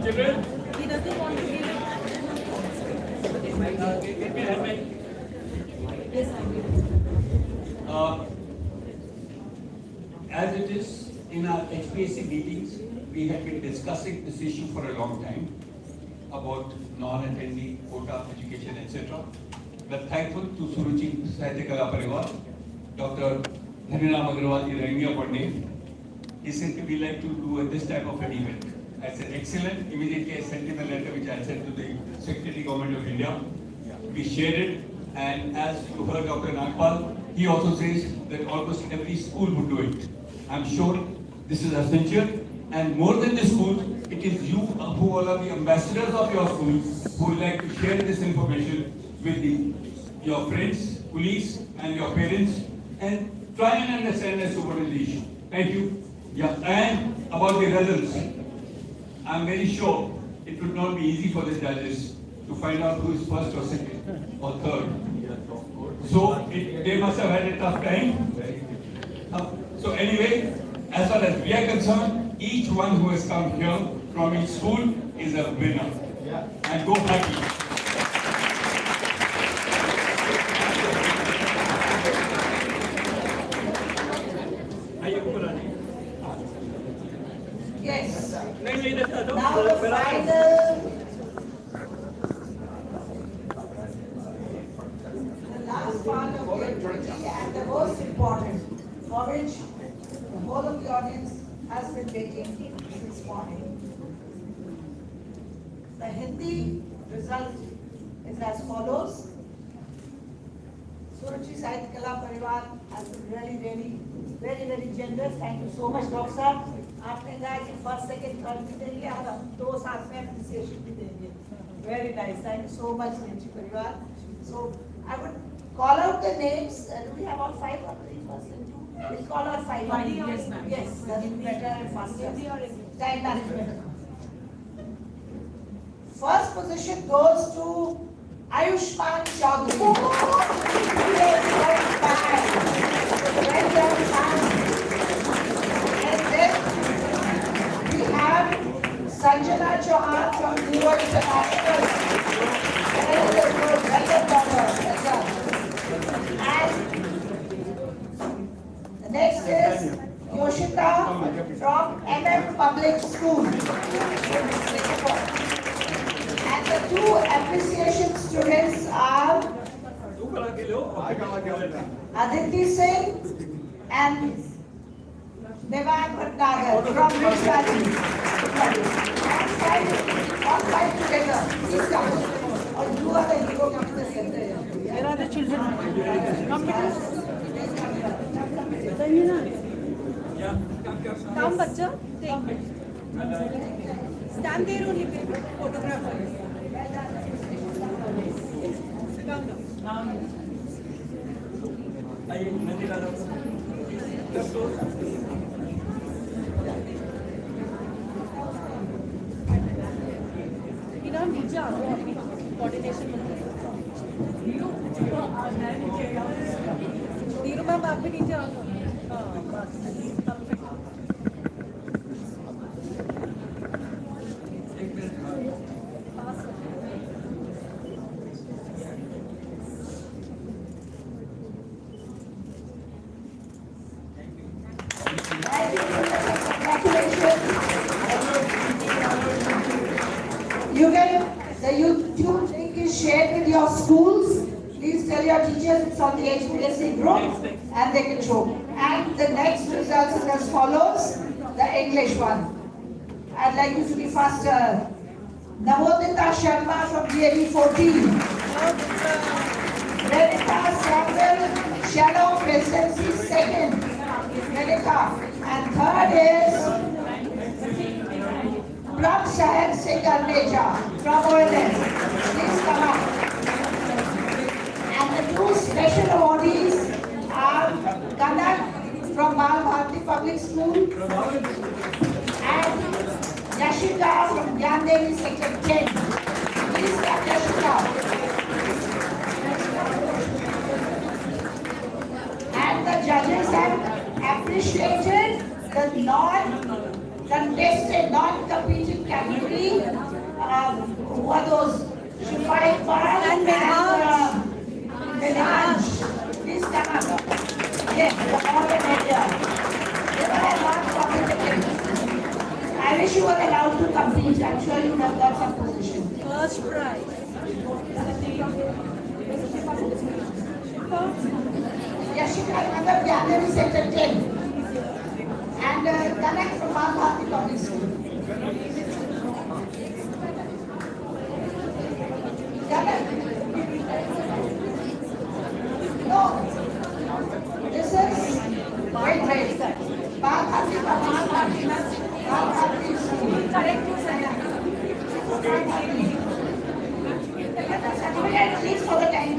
Children? He doesn't want to give it. Get me a helmet. Yes, I will. As it is in our HPSC meetings, we have been discussing this issue for a long time about non-attending quota education, etc. We're thankful to Suruchi, Sahitya, Pariwar, Dr. Dhaniram Agarwal, Rangia Pandey. He said we like to do this type of an event. I said, excellent. Immediately I sent him a letter which I sent to the Secretary Government of India. We shared it, and as you heard Dr. Nagpal, he also says that almost every school would do it. I'm sure this is essential, and more than the schools, it is you who all are the ambassadors of your schools who would like to share this information with your friends, colleagues, and your parents, and try and understand as to what is the issue. Thank you. Yeah, and about the results, I'm very sure it would not be easy for the judges to find out who is first or second or third. So they must have had a tough time. So anyway, as far as we are concerned, each one who has come here from each school is a winner. And go happy. Yes. Now the final. The last part of the activity and the most important for for which the whole of the audience has been waiting since morning. The Hindi result is as follows. Suruchi Sahitya Pariwar has been really, very generous. Thank you so much, Dr. Sahab. आपने कहा कि first second third भी देंगे और हम 2 साथ में appreciation भी देंगे. Very nice. Thank you so much, Suruchi Pariwar. So I would call out the names. Do we have all 5 or 3 first and 2? We'll call out 5. Yes, ma'am. Yes, that will be better and faster. Time management. First position goes to Ayushman Chaudhary. Well done. And then we have Sanjana Chauhan from New International. And the next is Yoshita from MM Public School. And the 2 appreciation students are Aditi Singh and Devang Bhatnagar from Rich Valley. All 5 together. Please come. Or you are the hero of the center. Where are the children? Come, bachcha. Stand there only, photographer. नीचे आ coordination Neeru ma'am आप भी नीचे आ You get the YouTube link is shared with your schools. Please tell your teachers it's on the HPSC group and they can show. And the next results is as follows. The English one. I'd like you to be faster. Navodita Sharma from DAV 14. Renita Samuel, Shadow Presidency 2nd. Renita. And third is Pram Sahib Singh Arneja from OLS. Please come up. And the 2 special awardees are Kanak from Bal Bharati Public School and Yashika from Gyan Devi Sector 10. Please come, Yashika. And the judges have appreciated the non-contested, non-competing category. Who are those? Shifai Paral and Melange. Please come up. Yes, the moderator. They were not competent. I wish you were allowed to compete. I'm sure you would have got some position. First prize. Yashika, remember Gyan Sector 10. And Kanak from Bal Bharati Public School. No. This is wait. Bal Bharati School. Correct you, at least for the time.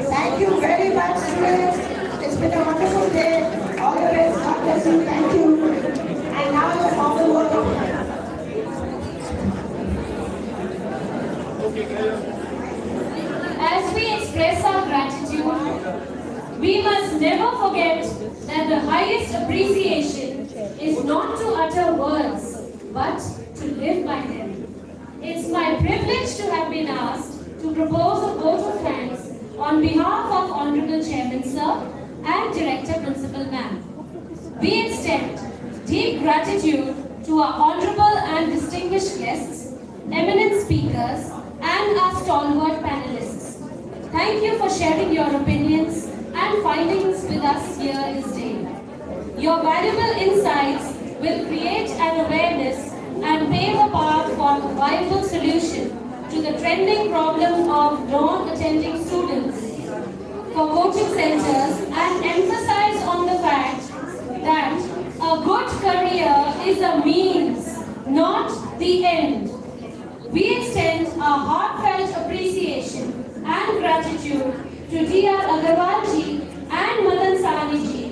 Thank you very much, students. It's been a wonderful day. All the best. God bless you. Thank you. And now your formal work of As we express our gratitude must never forget that the highest appreciation is not to utter words, but to live by them. It's my privilege to have been asked to propose a vote of thanks on behalf of Honorable Chairman Sir and Director Principal Ma'am. We extend deep gratitude to our honorable and distinguished guests, eminent speakers, and our stalwart panelists. Thank you for sharing your opinions and findings with us here this day. Your valuable insights will create an awareness and pave a path for a viable solution to the trending problem of non-attending students for coaching centers and emphasize on the fact that a good career is a means, not the end. We extend our heartfelt appreciation and gratitude to D.R. Agarwal ji and Madan Sahani ji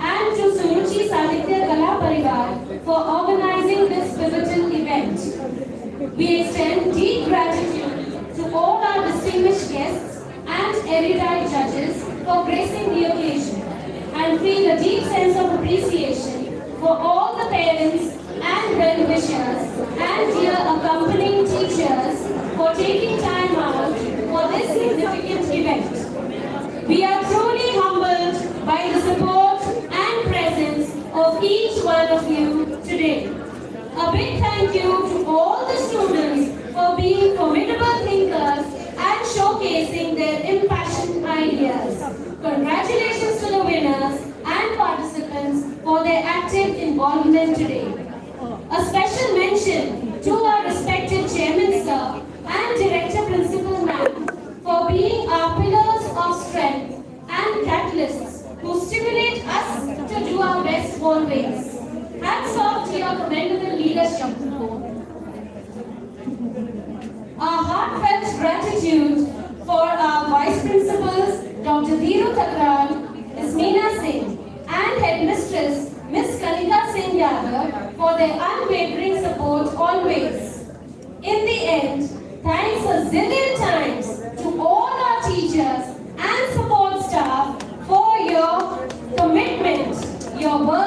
and to Suruchi Sahitya Kala Pariwar for organizing this pivotal event. We extend deep gratitude to all our distinguished guests and erudite judges for gracing the occasion and feel a deep sense of appreciation for all the parents and well-wishers and dear accompanying teachers for taking time out for this significant event. We are truly humbled by the support and presence of each one of you today. A big thank you to all the students for being formidable thinkers and showcasing their impassioned ideas. Congratulations to the winners and participants for their active involvement today. A special mention to our respected Chairman Sir and Director Principal Ma'am for being our pillars of strength and catalysts who stimulate us to do our best always. Hats off to your commendable leadership. Our heartfelt gratitude for our Vice Principals, Dr. Dhiru Thakran, Ms. Meena Singh, and Headmistress, Ms. Kanika Singh Yadav, for their unwavering support always. In the end, thanks a zillion times to all our teachers and support staff for your commitment, your work